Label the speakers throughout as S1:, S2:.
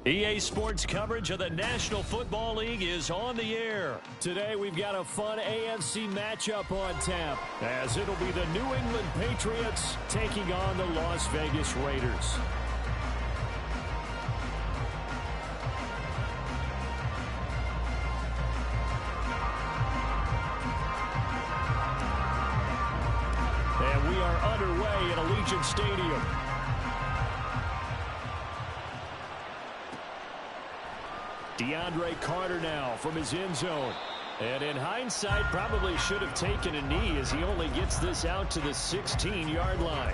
S1: EA Sports coverage of the National Football League is on the air. Today we've got a fun AFC matchup on tap, as it'll be the New England Patriots taking on the Las Vegas Raiders. And we are underway at Allegiant Stadium. DeAndre Carter now from his end zone. And in hindsight, probably should have taken a knee as he only gets this out to the 16-yard line.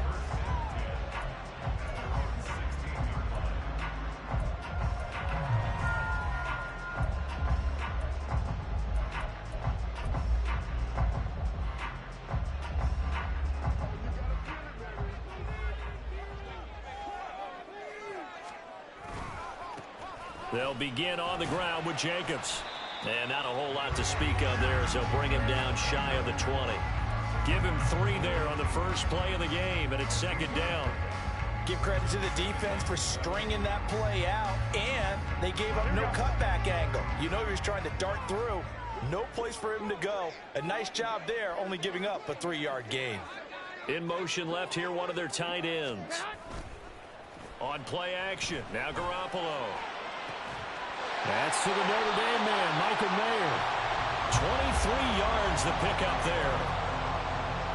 S1: They'll begin on the ground with Jacobs. And not a whole lot to speak of there as they'll bring him down shy of the 20. Give him 3 there on the first play of the game, and it's second down.
S2: Give credit to the defense for stringing that play out, and they gave up no cutback angle. You know he was trying to dart through. No place for him to go. A nice job there, only giving up a 3-yard gain.
S1: In motion left here, one of their tight ends. On play action, now Garoppolo. That's to the Notre Dame man, Michael Mayer. 23 yards the pickup there.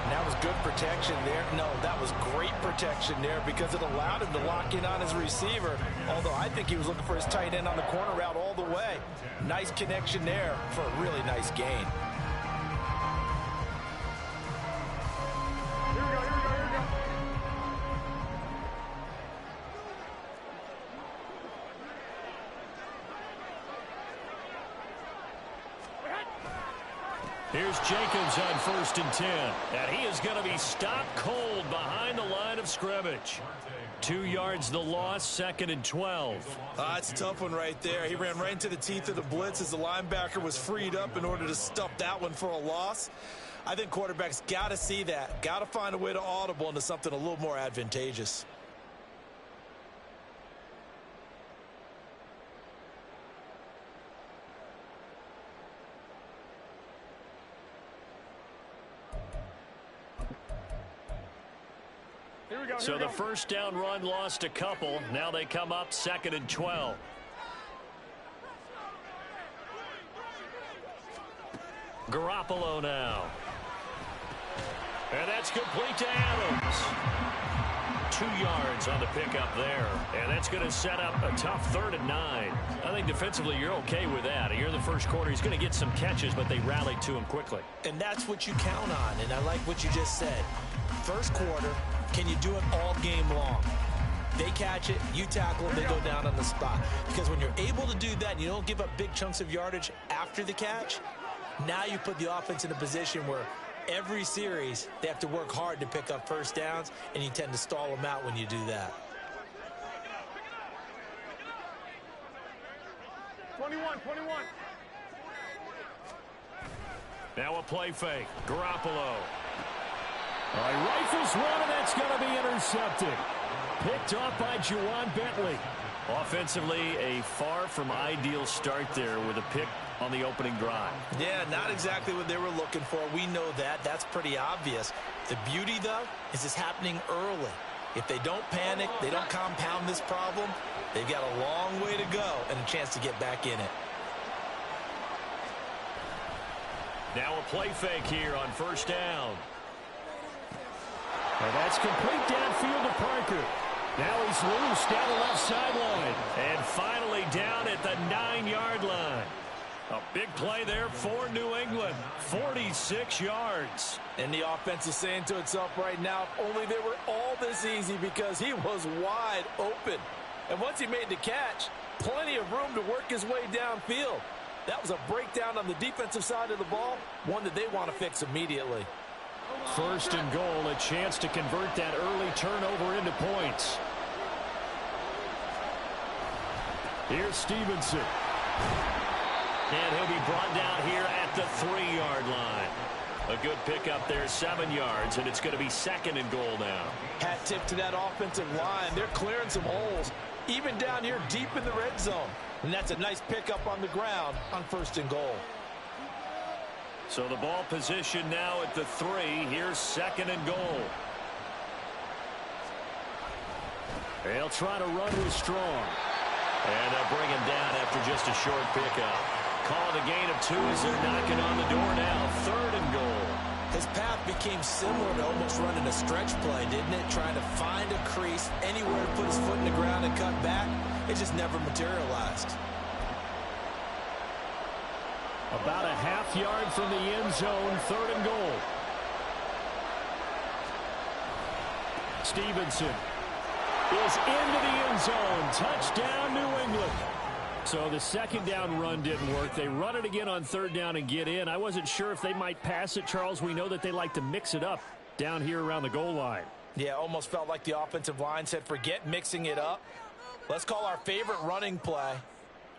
S2: And that was good protection there. No, that was great protection there because it allowed him to lock in on his receiver. Although I think he was looking for his tight end on the corner route all the way. Nice connection there for a really nice gain.
S1: Here's Jacobs on 1st and 10. And he is going to be stopped cold behind the line of scrimmage. 2 yards the loss, 2nd and 12.
S2: That's a tough one right there. He ran right into the teeth of the blitz as the linebacker was freed up in order to stuff that one for a loss. I think quarterbacks got to see that. Got to find a way to audible into something a little more advantageous.
S1: So the first down run lost a couple. Now they come up 2nd and 12. Garoppolo now. And that's complete to Adams. 2 yards on the pickup there. And that's going to set up a tough 3rd and 9. I think defensively you're okay with that. Here in the first quarter, he's going to get some catches, but they rallied to him quickly.
S2: And that's what you count on. And I like what you just said. First quarter, can you do it all game long? They catch it, you tackle, they go down on the spot. Because when you're able to do that and you don't give up big chunks of yardage after the catch, now you put the offense in a position where every series they have to work hard to pick up first downs, and you tend to stall them out when you do that.
S3: 21.
S1: Now a play fake. Garoppolo. He rifles one, and that's going to be intercepted. Picked off by Juwan Bentley. Offensively, a far from ideal start there with a pick on the opening drive.
S2: Yeah, not exactly what they were looking for. We know that. That's pretty obvious. The beauty, though, is it's happening early. If they don't panic, they don't compound this problem, they've got a long way to go and a chance to get back in it.
S1: Now a play fake here on 1st down. And that's complete downfield to Parker. Now he's loose down the left sideline. And finally down at the 9-yard line. A big play there for New England. 46 yards.
S2: And the offense is saying to itself right now, if only they were all this easy, because he was wide open. And once he made the catch, plenty of room to work his way downfield. That was a breakdown on the defensive side of the ball, one that they want to fix immediately.
S1: 1st and goal, a chance to convert that early turnover into points. Here's Stevenson. And he'll be brought down here at the 3-yard line. A good pickup there, 7 yards, and it's going to be 2nd and goal now.
S2: Hat tip to that offensive line. They're clearing some holes. even down here deep in the red zone. And that's a nice pickup on the ground on 1st and goal.
S1: So the ball position now at the 3. Here's 2nd and goal. They'll try to run with Strong. And they'll bring him down after just a short pickup. Call it a gain of 2 as they're knocking on the door now. 3rd and goal.
S2: His path became similar to almost running a stretch play, didn't it? Trying to find a crease, anywhere to put his foot in the ground and cut back. It just never materialized.
S1: About a half yard from the end zone. 3rd and goal. Stevenson is into the end zone. Touchdown, New England. So the 2nd down run didn't work. They run it again on 3rd down and get in. I wasn't sure if they might pass it, Charles. We know that they like to mix it up down here around the goal line.
S2: Yeah, almost felt like the offensive line said, forget mixing it up. Let's call our favorite running play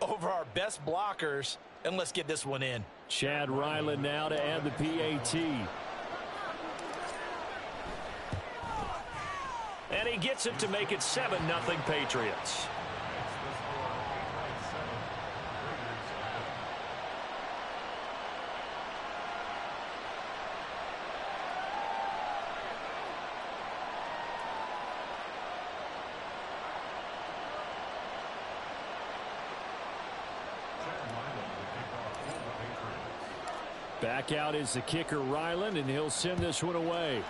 S2: over our best blockers, and let's get this one in.
S1: Chad Ryland now to add the PAT. And he gets it to make it 7-0 Patriots. Back out is the kicker, Ryland, and he'll send this one away.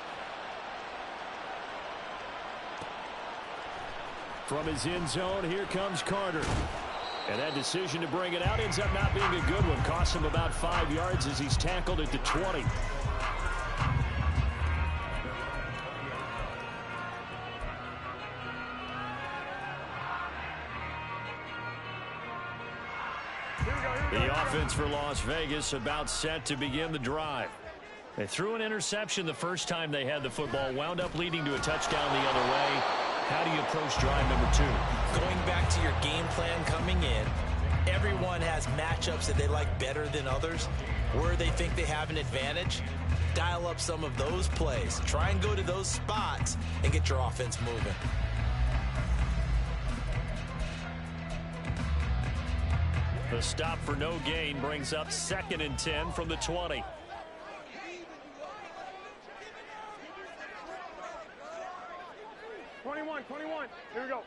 S1: From his end zone, here comes Carter. And that decision to bring it out ends up not being a good one. Costs him about 5 yards as he's tackled at the 20. The offense for Las Vegas about set to begin the drive. They threw an interception the first time they had the football, wound up leading to a touchdown the other way. How do you approach drive number 2?
S2: Going back to your game plan coming in, everyone has matchups that they like better than others. Where they think they have an advantage, dial up some of those plays. Try and go to those spots and get your offense moving.
S1: The stop for no gain brings up 2nd and 10 from the 20.
S3: Here we go.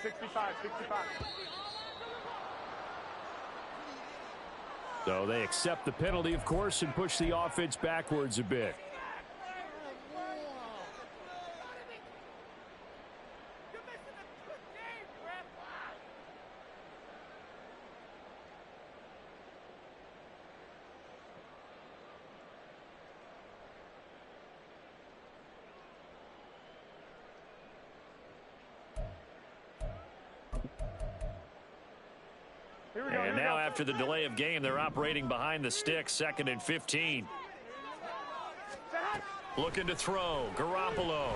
S3: Sixty-five.
S1: So they accept the penalty, of course, and push the offense backwards a bit. And now after the delay of game, they're operating behind the sticks, 2nd and 15. Looking to throw, Garoppolo.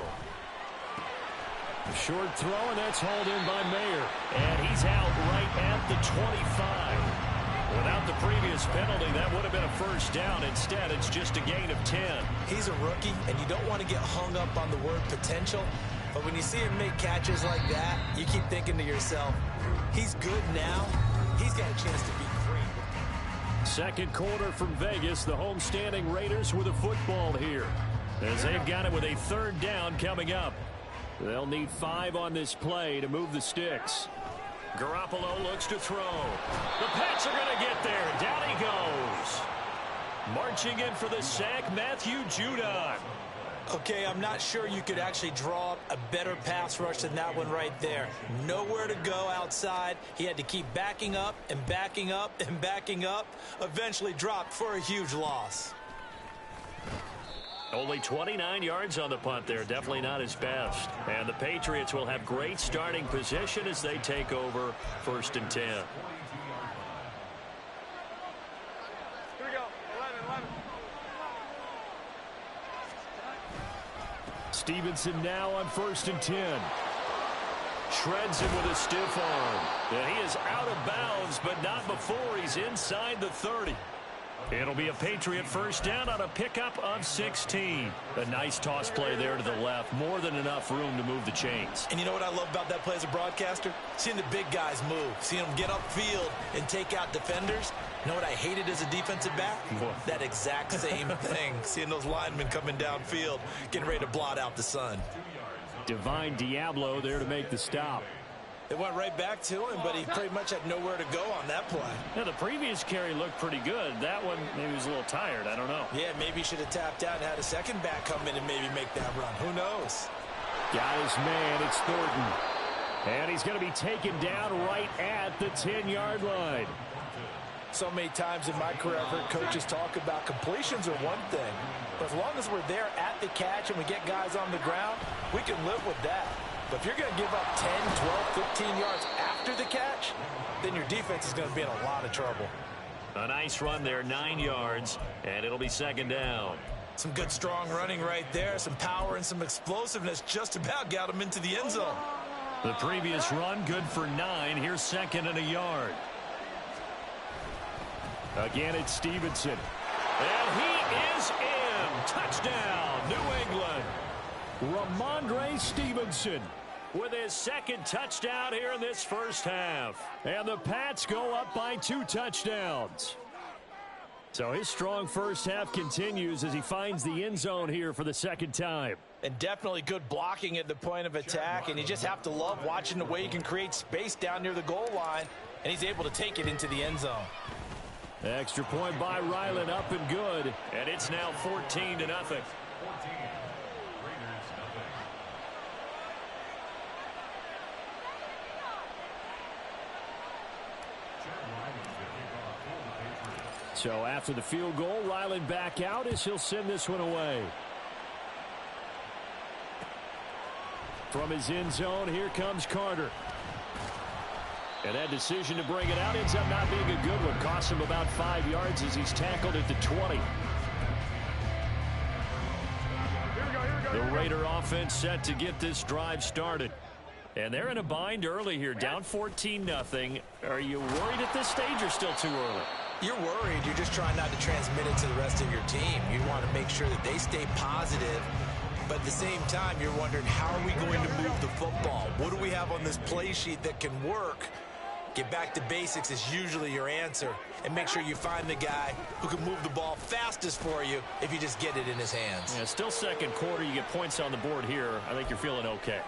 S1: A short throw, and that's hauled in by Mayer. And he's out right at the 25. Without the previous penalty, that would have been a first down. Instead, it's just a gain of 10.
S2: He's a rookie, and you don't want to get hung up on the word potential. But when you see him make catches like that, you keep thinking to yourself, he's good now. He's got a chance to be great.
S1: Second quarter from Vegas. The homestanding Raiders with a football here, as they've got it with a 3rd down coming up. They'll need 5 on this play to move the sticks. Garoppolo looks to throw. The Pats are going to get there. Down he goes. Marching in for the sack, Matthew Judon.
S2: Okay, I'm not sure you could actually draw up a better pass rush than that one right there. Nowhere to go outside. He had to keep backing up and backing up and backing up. Eventually dropped for a huge loss.
S1: Only 29 yards on the punt there. Definitely not his best. And the Patriots will have great starting position as they take over 1st and 10.
S3: Here we go. 11.
S1: Stevenson now on 1st and 10. Shreds him with a stiff arm. And he is out of bounds, but not before he's inside the 30. It'll be a Patriot first down on a pickup of 16. A nice toss play there to the left. More than enough room to move the chains.
S2: And you know what I love about that play as a broadcaster? Seeing the big guys move. Seeing them get upfield and take out defenders. You know what I hated as a defensive back?
S1: What?
S2: That exact same thing. Seeing those linemen coming downfield, getting ready to blot out the sun.
S1: Divine Diablo there to make the stop.
S2: It went right back to him, but he pretty much had nowhere to go on that play.
S1: Now, the previous carry looked pretty good. That one, maybe he was a little tired. I don't know.
S2: Yeah, maybe he should have tapped out and had a second back come in and maybe make that run. Who knows?
S1: Got his man. It's Thornton. And he's going to be taken down right at the 10-yard line.
S2: So many times in my career, I've heard coaches talk about completions are one thing. But as long as we're there at the catch and we get guys on the ground, we can live with that. But if you're going to give up 10, 12, 15 yards after the catch, then your defense is going to be in a lot of trouble.
S1: A nice run there, 9 yards, and it'll be second down.
S2: Some good, strong running right there. Some power and some explosiveness just about got him into the end zone.
S1: The previous run, good for 9. Here's second and a yard. Again, it's Stevenson. And he is in. Touchdown, New England. Ramondre Stevenson with his second touchdown here in this first half. And the Pats go up by 2 touchdowns. So his strong first half continues as he finds the end zone here for the second time.
S2: And definitely good blocking at the point of attack. And you just have to love watching the way he can create space down near the goal line. And he's able to take it into the end zone.
S1: Extra point by Ryland, up and good. And it's now 14-0. So after the field goal, Ryland back out as he'll send this one away. From his end zone, here comes Carter. And that decision to bring it out ends up not being a good one. Costs him about 5 yards as he's tackled at the 20. The Raider offense set to get this drive started. And they're in a bind early here, down 14-0. Are you worried at this stage or still too early?
S2: You're worried. You're just trying not to transmit it to the rest of your team. You want to make sure that they stay positive. But at the same time, you're wondering, how are we going to move the football? What do we have on this play sheet that can work? Get back to basics is usually your answer. And make sure you find the guy who can move the ball fastest for you if you just get it in his hands.
S1: Yeah, still second quarter. You get points on the board here. I think you're feeling okay.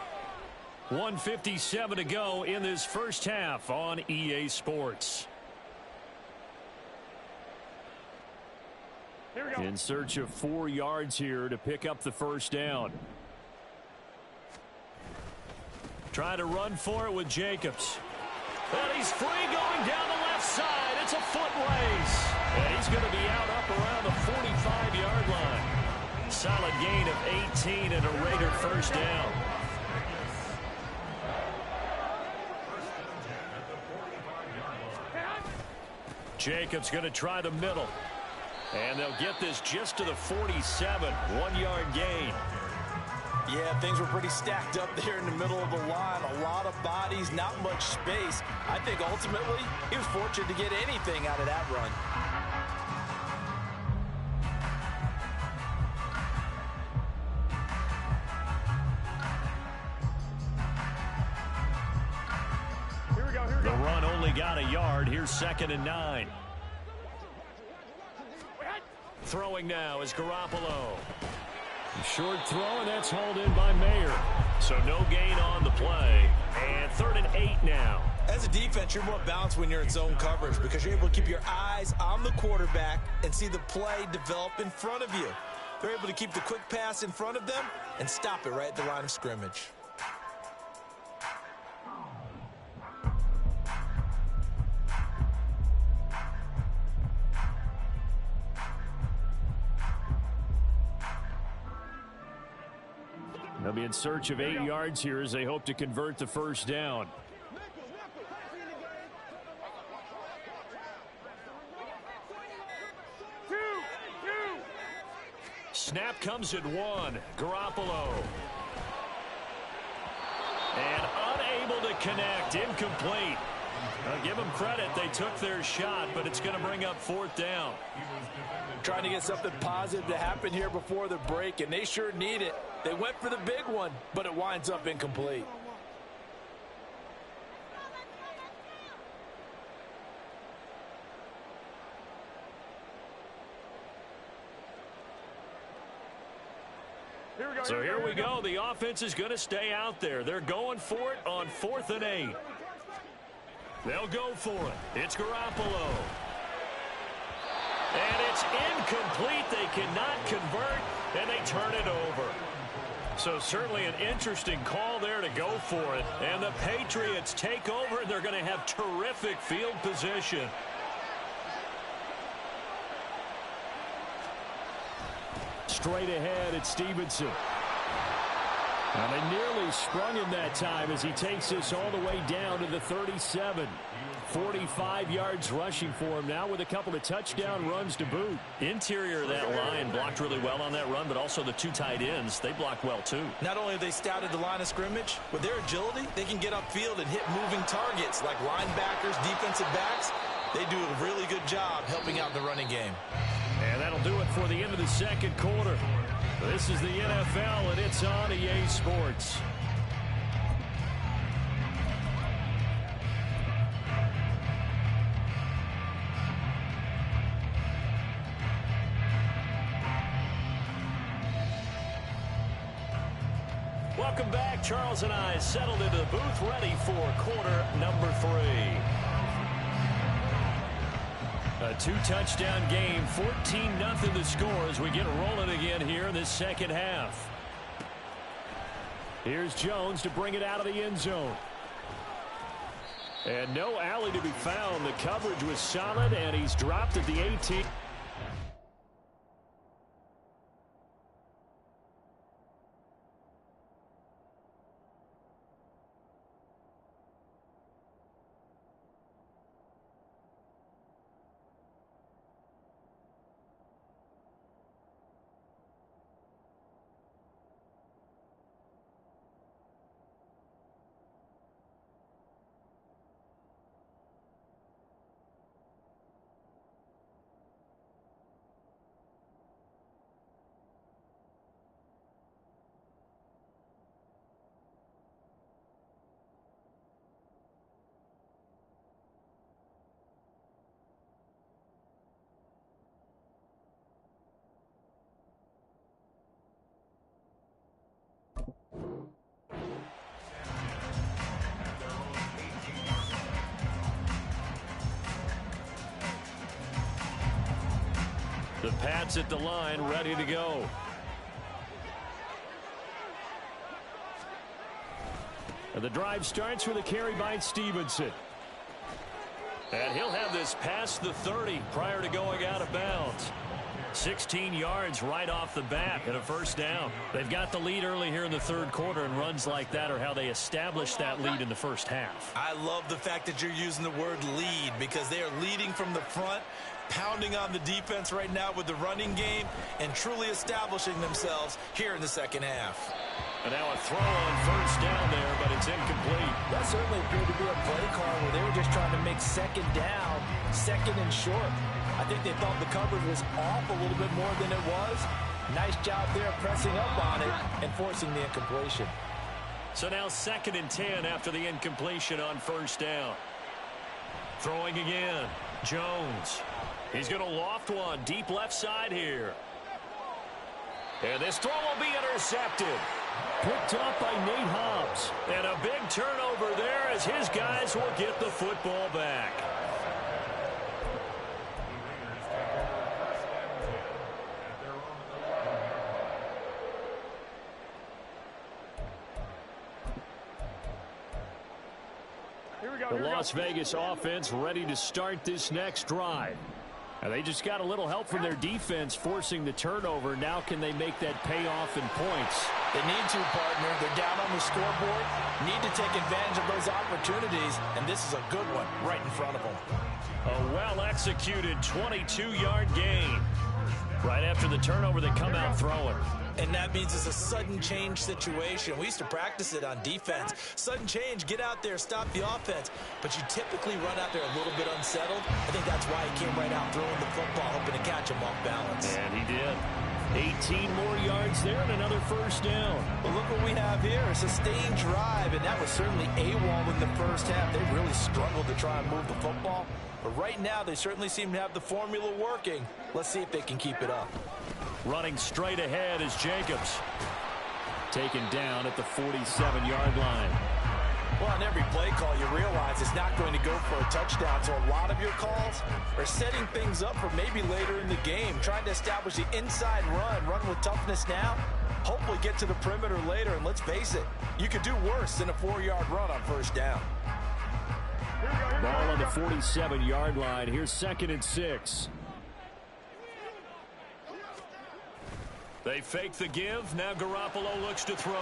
S1: 1:57 to go in this first half on EA Sports. In search of 4 yards here to pick up the first down. Trying to run for it with Jacobs. And he's free going down the left side. It's a foot race. And he's going to be out up around the 45-yard line. Solid gain of 18 and a Raider first down. Jacobs going to try the middle. And they'll get this just to the 47. 1 yard gain.
S2: Yeah, things were pretty stacked up there in the middle of the line. A lot of bodies, not much space. I think ultimately he was fortunate to get anything out of that run.
S3: Here we go.
S1: The run only got a yard. Here's 2nd and 9. Throwing now is Garoppolo. Short throw, and that's hauled in by Mayer. So no gain on the play. And 3rd and 8 now.
S2: As a defense, you're more balanced when you're in zone coverage because you're able to keep your eyes on the quarterback and see the play develop in front of you. They're able to keep the quick pass in front of them and stop it right at the line of scrimmage.
S1: They'll be in search of 8 yards here as they hope to convert the first down. Snap comes at 1. Garoppolo. And unable to connect. Incomplete. Give them credit. They took their shot, but it's going to bring up 4th down.
S2: Trying to get something positive to happen here before the break, and they sure need it. They went for the big one, but it winds up incomplete.
S1: So here we go. The offense is going to stay out there. They're going for it on 4th and 8. They'll go for it. It's Garoppolo. And it's incomplete. They cannot convert, and they turn it over. So certainly an interesting call there to go for it. And the Patriots take over, and they're going to have terrific field position. Straight ahead, it's Stevenson. And they nearly sprung him that time as he takes this all the way down to the 37. 45 yards rushing for him now with a couple of touchdown runs to boot. Interior of that line blocked really well on that run, but also the 2 tight ends, they blocked well too.
S2: Not only have they scouted the line of scrimmage, with their agility, they can get upfield and hit moving targets like linebackers, defensive backs. They do a really good job helping out the running game.
S1: And that'll do it for the end of the second quarter. This is the NFL, and it's on EA Sports. Welcome back. Charles and I settled into the booth, ready for quarter number 3. A 2-touchdown game, 14-0 the score as we get rolling again here in this second half. Here's Jones to bring it out of the end zone. And no alley to be found. The coverage was solid, and he's dropped at the 18. The Pats at the line, ready to go. And the drive starts with a carry by Stevenson. And he'll have this past the 30 prior to going out of bounds. 16 yards right off the bat and a first down. They've got the lead early here in the third quarter, and runs like that are how they establish that lead in the first half.
S2: I love the fact that you're using the word lead, because they are leading from the front, pounding on the defense right now with the running game, and truly establishing themselves here in the second half.
S1: And now a throw on first down there, but it's incomplete.
S2: That certainly appeared to be a play call where they were just trying to make second down, second and short. I think they thought the coverage was off a little bit more than it was. Nice job there pressing up on it and forcing the incompletion.
S1: So now 2nd and 10 after the incompletion on first down. Throwing again. Jones. He's going to loft one deep left side here. And this throw will be intercepted. Picked off by Nate Hobbs. And a big turnover there as his guys will get the football back. The Las Vegas offense ready to start this next drive. And they just got a little help from their defense forcing the turnover. Now can they make that pay off in points?
S2: They need to, partner. They're down on the scoreboard. Need to take advantage of those opportunities. And this is a good one right in front of them.
S1: A well-executed 22-yard gain. Right after the turnover, they come out throwing.
S2: And that means it's a sudden change situation. We used to practice it on defense. Sudden change, get out there, stop the offense. But you typically run out there a little bit unsettled. I think that's why he came right out throwing the football, hoping to catch him off balance.
S1: And he did. 18 more yards there and another first down.
S2: Well, look what we have here. A sustained drive, and that was certainly AWOL in the first half. They really struggled to try and move the football. But right now, they certainly seem to have the formula working. Let's see if they can keep it up.
S1: Running straight ahead is Jacobs. Taken down at the 47-yard line.
S2: Well, on every play call, you realize it's not going to go for a touchdown. So a lot of your calls are setting things up for maybe later in the game, trying to establish the inside run with toughness now, hopefully get to the perimeter later. And let's face it, you could do worse than a 4-yard run on first down.
S1: Ball on the 47-yard line. Here's 2nd and 6. They fake the give. Now Garoppolo looks to throw.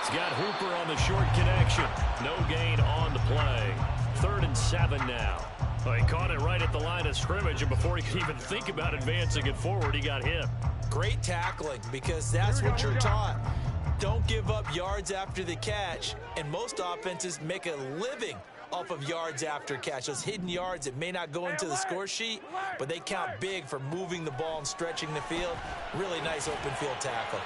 S1: He's got Hooper on the short connection. No gain on the play. 3rd and 7 now. Well, he caught it right at the line of scrimmage, and before he could even think about advancing it forward, he got hit.
S2: Great tackling, because that's what you're taught. Don't give up yards after the catch, and most offenses make a living off of yards after catch. Those hidden yards that may not go into the score sheet, but they count big for moving the ball and stretching the field. Really nice open field tackle.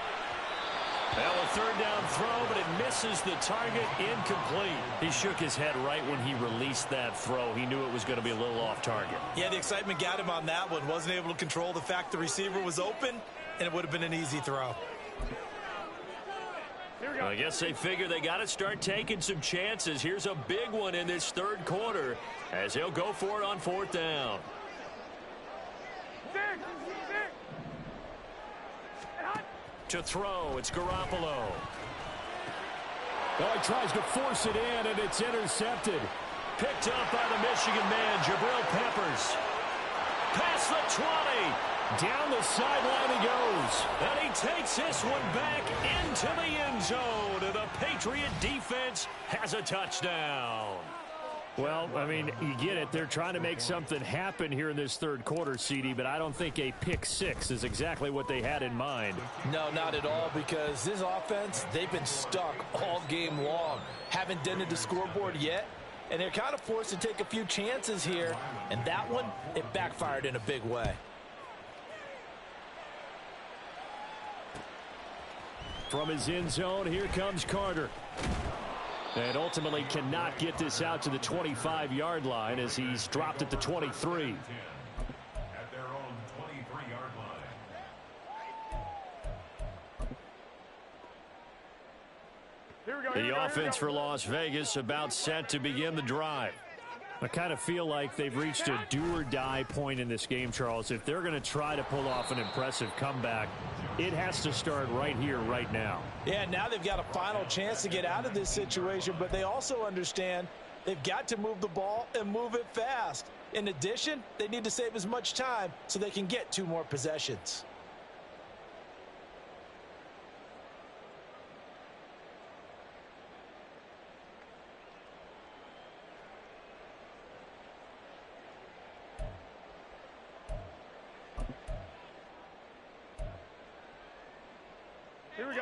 S1: Well, a 3rd down throw, but it misses the target. Incomplete. He shook his head right when he released that throw. He knew it was going to be a little off target.
S2: Yeah, the excitement got him on that one. Wasn't able to control the fact the receiver was open, and it would have been an easy throw.
S1: I guess they figure they got to start taking some chances. Here's a big one in this 3rd quarter as he'll go for it on 4th down. To throw, it's Garoppolo. Oh, he tries to force it in, and it's intercepted. Picked up by the Michigan man, Jabril Peppers. Past the 20. Down the sideline he goes. And he takes this one back into the end zone. And the Patriot defense has a touchdown. Well, I mean, you get it. They're trying to make something happen here in this 3rd quarter, CD, but I don't think a pick 6 is exactly what they had in mind.
S2: No, not at all, because this offense, they've been stuck all game long. Haven't dented the scoreboard yet, and they're kind of forced to take a few chances here. And that one, it backfired in a big way.
S1: From his end zone, here comes Carter. And ultimately cannot get this out to the 25-yard line as he's dropped at the 23.
S4: At their own 23-yard line.
S1: The offense for Las Vegas about set to begin the drive. I kind of feel like they've reached a do-or-die point in this game, Charles. If they're going to try to pull off an impressive comeback, it has to start right here, right now.
S2: Yeah, now they've got a final chance to get out of this situation, but they also understand they've got to move the ball and move it fast. In addition, they need to save as much time so they can get 2 more possessions.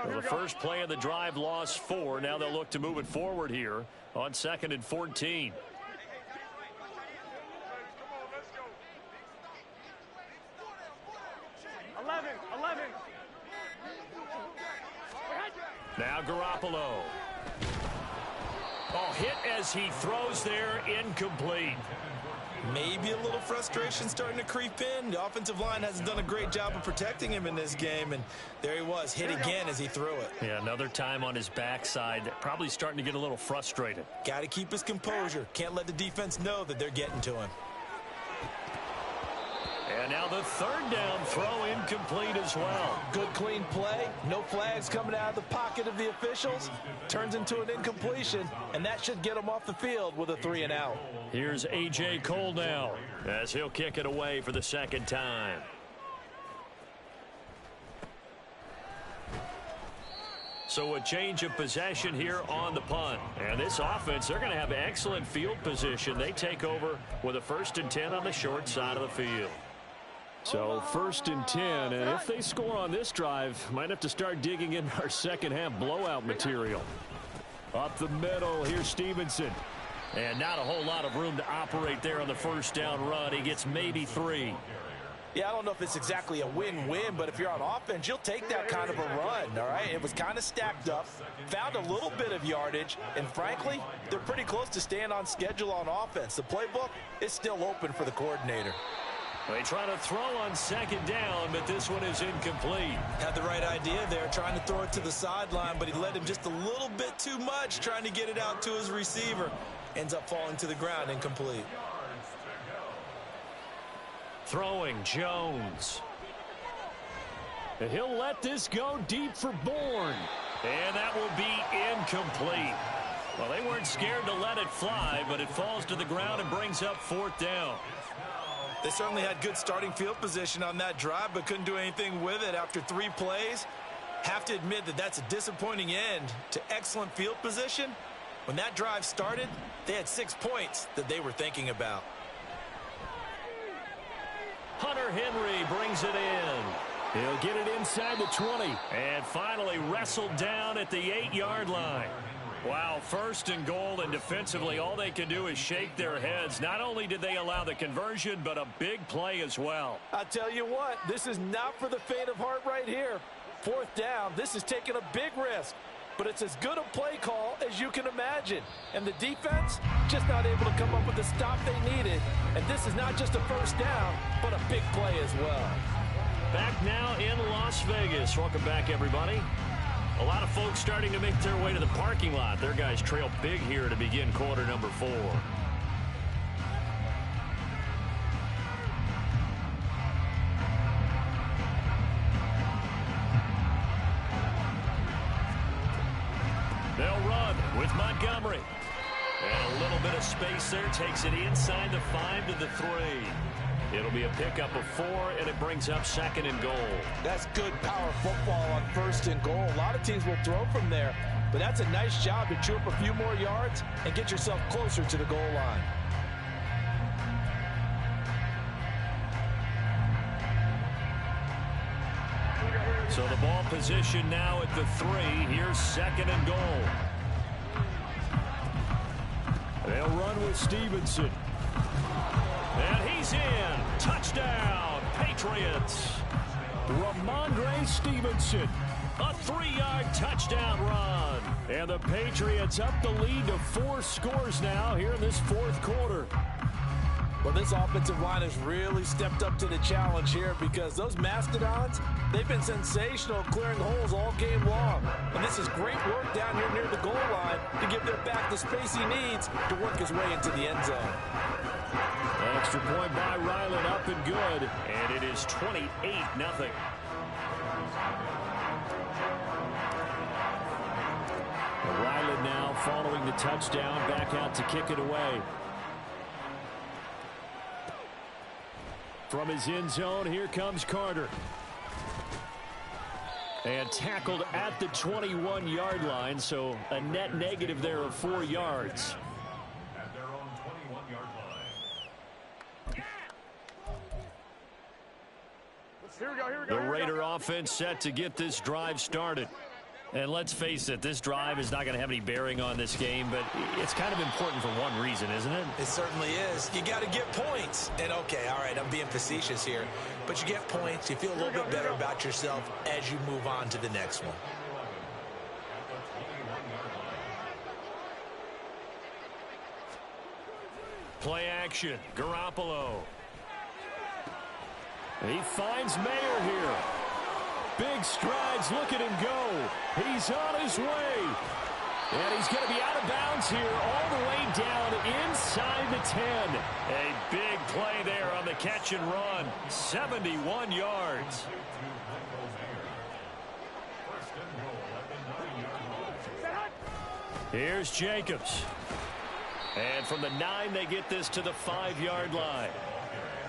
S1: Well, the first play of the drive lost 4. Now they'll look to move it forward here on 2nd and 14. Now Garoppolo. Oh, hit as he throws there, incomplete.
S2: Maybe a little frustration starting to creep in. The offensive line hasn't done a great job of protecting him in this game, and there he was, hit again as he threw it.
S1: Yeah, another time on his backside, probably starting to get a little frustrated.
S2: Got to keep his composure. Can't let the defense know that they're getting to him.
S1: And now the 3rd down throw incomplete as well.
S2: Good clean play. No flags coming out of the pocket of the officials. Turns into an incompletion, and that should get him off the field with a 3-and-out.
S1: Here's A.J. Cole now as he'll kick it away for the 2nd time. So a change of possession here on the punt. And this offense, they're going to have excellent field position. They take over with a 1st and 10 on the short side of the field. So 1st and 10, and if they score on this drive, might have to start digging in our second half blowout material. Up the middle, here's Stevenson. And not a whole lot of room to operate there on the first down run. He gets maybe 3.
S2: Yeah, I don't know if it's exactly a win-win, but if you're on offense, you'll take that kind of a run, all right? It was kind of stacked up, found a little bit of yardage, and frankly, they're pretty close to staying on schedule on offense. The playbook is still open for the coordinator.
S1: They try to throw on 2nd down, but this one is incomplete.
S2: Had the right idea there, trying to throw it to the sideline, but he led him just a little bit too much, trying to get it out to his receiver. Ends up falling to the ground, incomplete.
S1: Throwing Jones. And he'll let this go deep for Bourne. And that will be incomplete. Well, they weren't scared to let it fly, but it falls to the ground and brings up 4th down.
S2: They certainly had good starting field position on that drive, but couldn't do anything with it after 3 plays. Have to admit that that's a disappointing end to excellent field position. When that drive started, they had 6 points that they were thinking about.
S1: Hunter Henry brings it in. He'll get it inside the 20. And finally wrestled down at the 8-yard line. Wow, 1st and goal, and defensively all they can do is shake their heads. Not only did they allow the conversion, but a big play as well.
S5: I tell you what, this is not for the faint of heart right here. 4th down, this is taking a big risk. But it's as good a play call as you can imagine. And the defense just not able to come up with the stop they needed. And this is not just a 1st down, but a big play as well.
S1: Back now in Las Vegas. Welcome back, everybody. A lot of folks starting to make their way to the parking lot. Their guys trail big here to begin quarter number 4. They'll run with Montgomery. And a little bit of space there. Takes it inside the 5 to the 3. It'll be a pickup of 4, and it brings up 2nd and goal.
S5: That's good power football on 1st and goal. A lot of teams will throw from there, but that's a nice job to chew up a few more yards and get yourself closer to the goal line.
S1: So the ball position now at the 3. Here's 2nd and goal. They'll run with Stevenson. And he's in. Touchdown, Patriots. Ramondre Stevenson. A 3-yard touchdown run. And the Patriots up the lead to 4 scores now here in this 4th quarter.
S5: Well, this offensive line has really stepped up to the challenge here because those Mastodons, they've been sensational clearing holes all game long. And this is great work down here near the goal line to give their back the space he needs to work his way into the end zone.
S1: Extra point by Ryland, up and good. And it is 28-0. Ryland now following the touchdown, back out to kick it away. From his end zone, here comes Carter. And tackled at the 21-yard line, so a net negative there of 4 yards.
S4: At their own 21-yard line.
S3: Here we go.
S1: The Raider offense set to get this drive started. And let's face it, this drive is not going to have any bearing on this game, but it's kind of important for one reason, isn't it?
S2: It certainly is. You got to get points. And, okay, all right, I'm being facetious here. But you get points. You feel a little bit better about yourself as you move on to the next one.
S1: Play action. Garoppolo. He finds Mayer here. Big strides. Look at him go. He's on his way. And he's going to be out of bounds here all the way down inside the 10. A big play there on the catch and run. 71 yards. Here's Jacobs. And from the 9, they get this to the 5-yard line.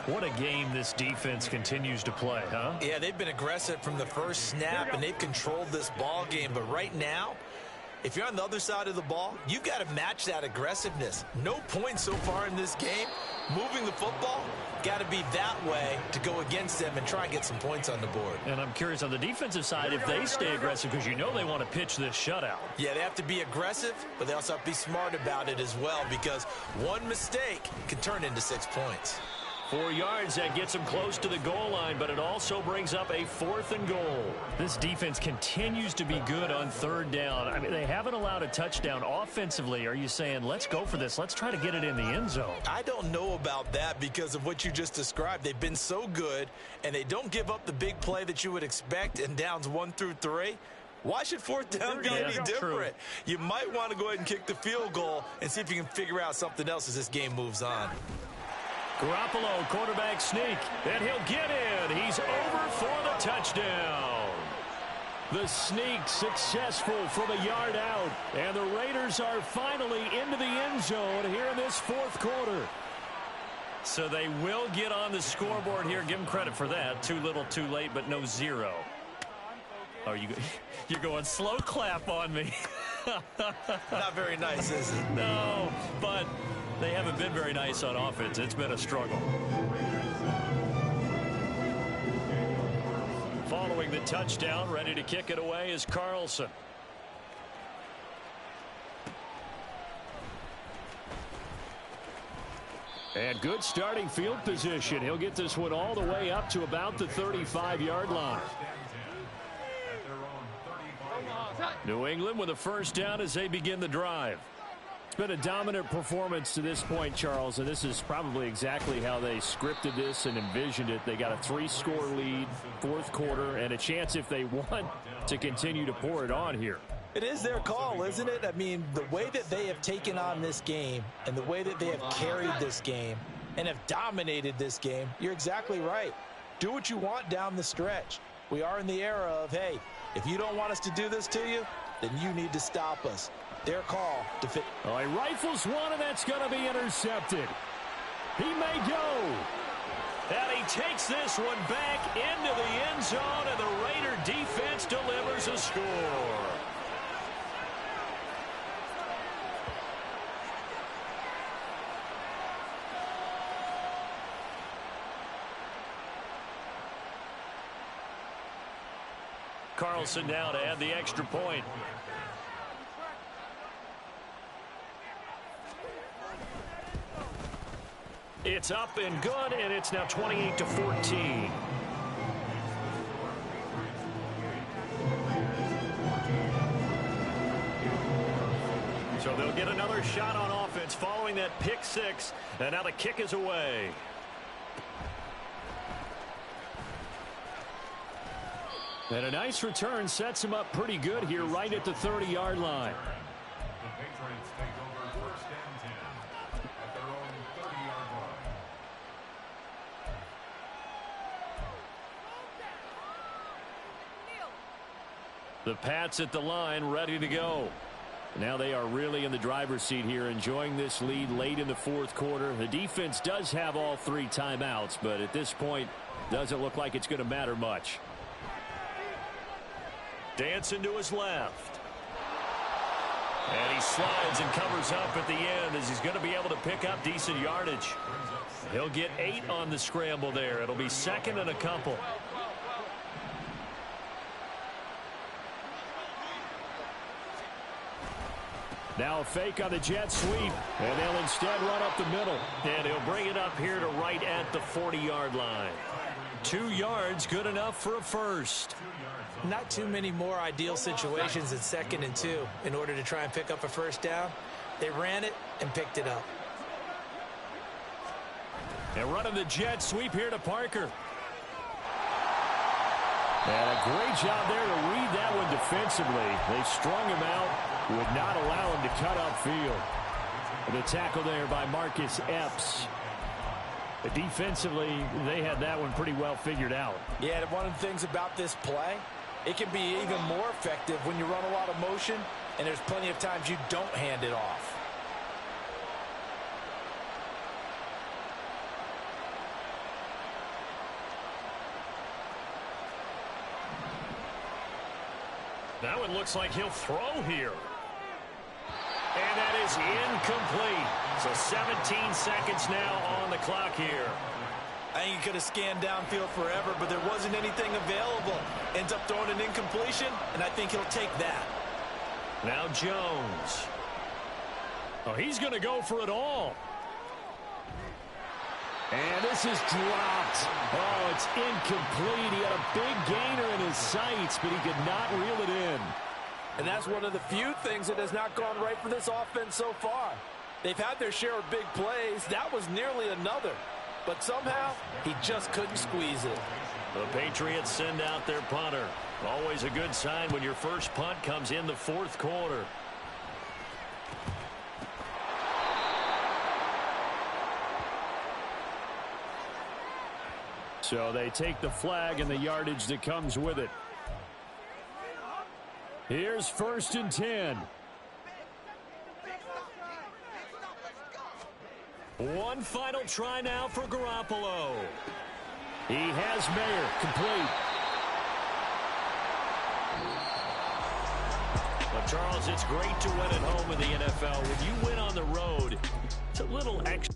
S1: What a game this defense continues to play, huh?
S2: Yeah, they've been aggressive from the first snap, and they've controlled this ball game. But right now, If you're on the other side of the ball, you've got to match that aggressiveness. No points so far in this game. Moving the football, got to be that way to go against them and try and get some points on the board.
S1: And I'm curious on the defensive side if they stay aggressive, because you know they want to pitch this shutout.
S2: Yeah, they have to be aggressive, but they also have to be smart about it as well, because one mistake can turn into 6 points.
S1: 4 yards, that gets them close to the goal line, but it also brings up a 4th and goal. This defense continues to be good on 3rd down. I mean, they haven't allowed a touchdown offensively. Are you saying, let's go for this, let's try to get it in the end zone?
S2: I don't know about that because of what you just described. They've been so good, and they don't give up the big play that you would expect in downs 1 through 3. Why should 4th down be any different?
S1: True.
S2: You might want to go ahead and kick the field goal and see if you can figure out something else as this game moves on.
S1: Garoppolo, quarterback sneak, and he'll get in. He's over for the touchdown. The sneak successful from a yard out, and the Raiders are finally into the end zone here in this 4th quarter. So they will get on the scoreboard here. Give them credit for that. Too little, too late, but no 0. Oh, you're going slow clap on me.
S2: Not very nice, is it?
S1: No, but they haven't been very nice on offense. It's been a struggle. Following the touchdown, ready to kick it away is Carlson. And good starting field position. He'll get this one all the way up to about the 35-yard line. New England with a 1st down as they begin the drive. It's been a dominant performance to this point, Charles, and this is probably exactly how they scripted this and envisioned it. They got a 3-score lead, 4th quarter, and a chance if they want to continue to pour it on here.
S2: It is their call, isn't it? I mean, the way that they have taken on this game and the way that they have carried this game and have dominated this game, you're exactly right. Do what you want down the stretch. We are in the era of, hey, if you don't want us to do this to you, then you need to stop us. Their call to fit.
S1: Oh, he rifles one, and that's going to be intercepted. He may go. And he takes this one back into the end zone, and the Raider defense delivers a score. Carlson now to add the extra point. It's up and good, and it's now 28-14. So they'll get another shot on offense following that pick 6, and now the kick is away. And a nice return sets him up pretty good here right at the 30-yard line.
S4: The Patriots take over 1st and 10 at their own 30-yard line.
S1: The Pats at the line, ready to go. Now they are really in the driver's seat here, enjoying this lead late in the 4th quarter. The defense does have all 3 timeouts, but at this point, doesn't look like it's going to matter much. Dancing to his left. And he slides and covers up at the end as he's going to be able to pick up decent yardage. He'll get 8 on the scramble there. It'll be 2nd and a couple. Now a fake on the jet sweep, and they'll instead run up the middle. And he'll bring it up here to right at the 40-yard line. 2 yards, good enough for a first.
S2: Not too many more ideal situations in 2nd and 2 in order to try and pick up a 1st down. They ran it and picked it up.
S1: And running the jet sweep here to Parker. And a great job there to read that one defensively. They strung him out, would not allow him to cut upfield. The tackle there by Marcus Epps. Defensively, they had that one pretty well figured out.
S2: Yeah, one of the things about this play, it can be even more effective when you run a lot of motion, and there's plenty of times you don't hand it off.
S1: That one looks like he'll throw here. incomplete. So 17 seconds now on the clock here.
S2: I think he could have scanned downfield forever, but there wasn't anything available. Ends up throwing an incompletion, and I think he'll take that.
S1: Now Jones. Oh, he's going to go for it all. And this is dropped. Oh, it's incomplete. He had a big gainer in his sights, but he could not reel it in.
S5: And that's one of the few things that has not gone right for this offense so far. They've had their share of big plays. That was nearly another. But somehow, he just couldn't squeeze it.
S1: The Patriots send out their punter. Always a good sign when your first punt comes in the fourth quarter. So they take the flag and the yardage that comes with it. Here's 1st and 10. One final try now for Garoppolo. He has Mayer complete. Well, Charles, it's great to win at home in the NFL. When you win on the road, it's a little extra.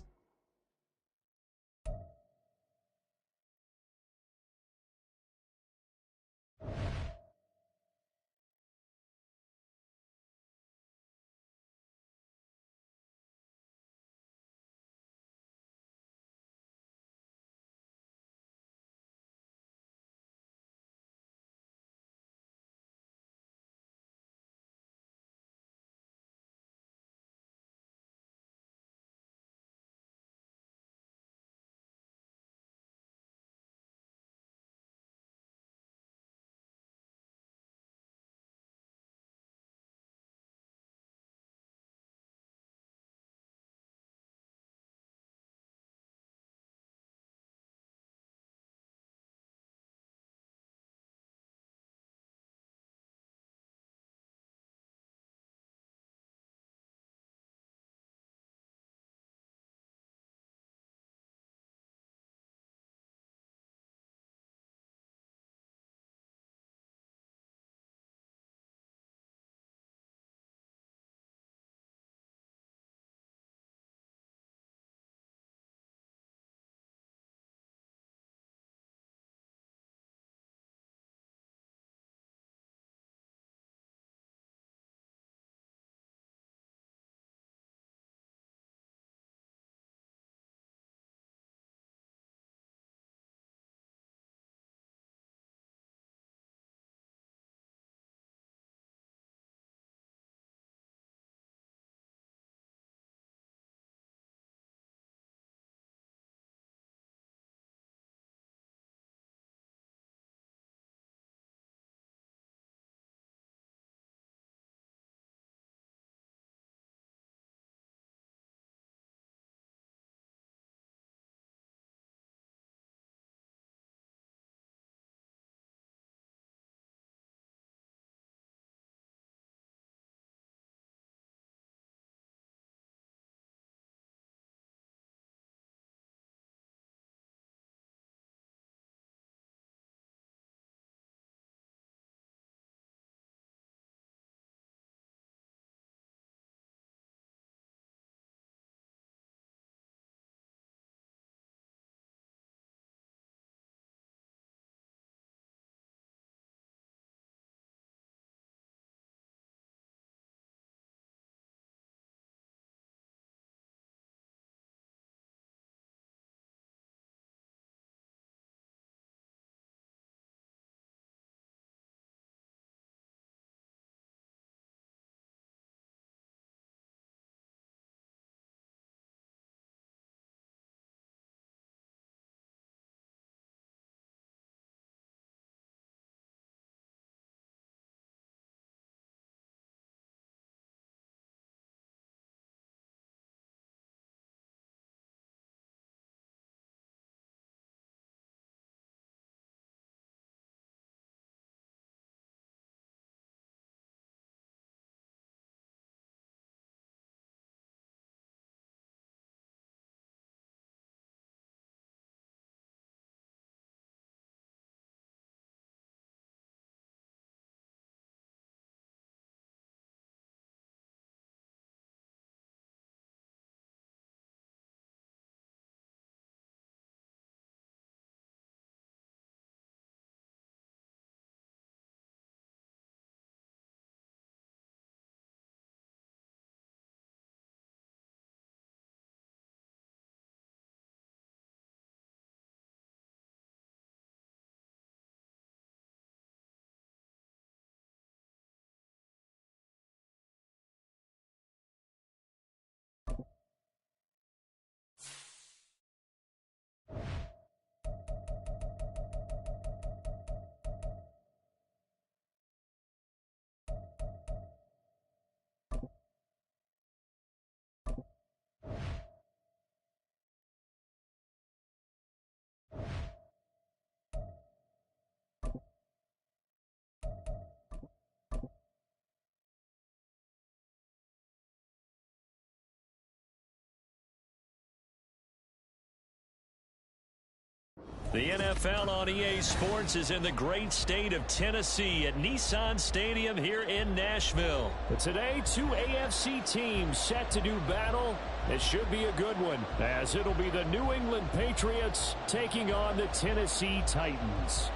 S1: The NFL on EA Sports is in the great state of Tennessee at Nissan Stadium here in Nashville. But today, two AFC teams set to do battle. It should be a good one, as it'll be the New England Patriots taking on the Tennessee Titans.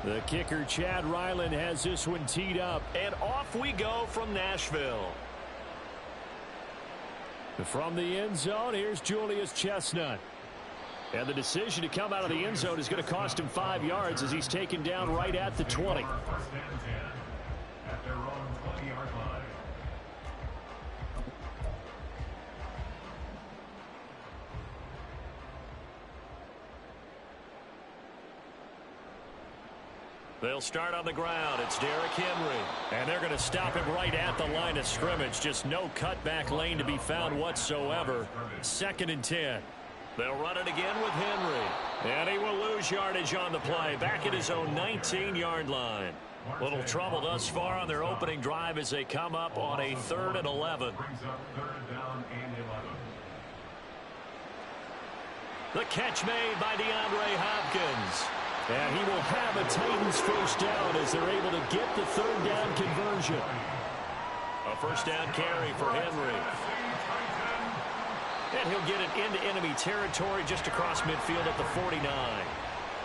S1: The kicker, Chad Ryland, has this one teed up. And off we go from Nashville. From the end zone, here's Julius Chestnut. And the decision to come out of the end zone is going to cost him 5 yards as he's taken down right at the 20.
S4: First and 10 at their own 20-yard line.
S1: They'll start on the ground. It's Derrick Henry. And they're going to stop him right at the line of scrimmage. Just no cutback lane to be found whatsoever. 2nd and 10. They'll run it again with Henry. And he will lose yardage on the play. Back at his own 19-yard line. Little trouble thus far on their opening drive as they come up on a 3rd and 11.
S4: Brings up 3rd down and 11.
S1: The catch made by DeAndre Hopkins. And he will have a Titans first down as they're able to get the 3rd down conversion. A first down carry for Henry. And he'll get it into enemy territory just across midfield at the 49.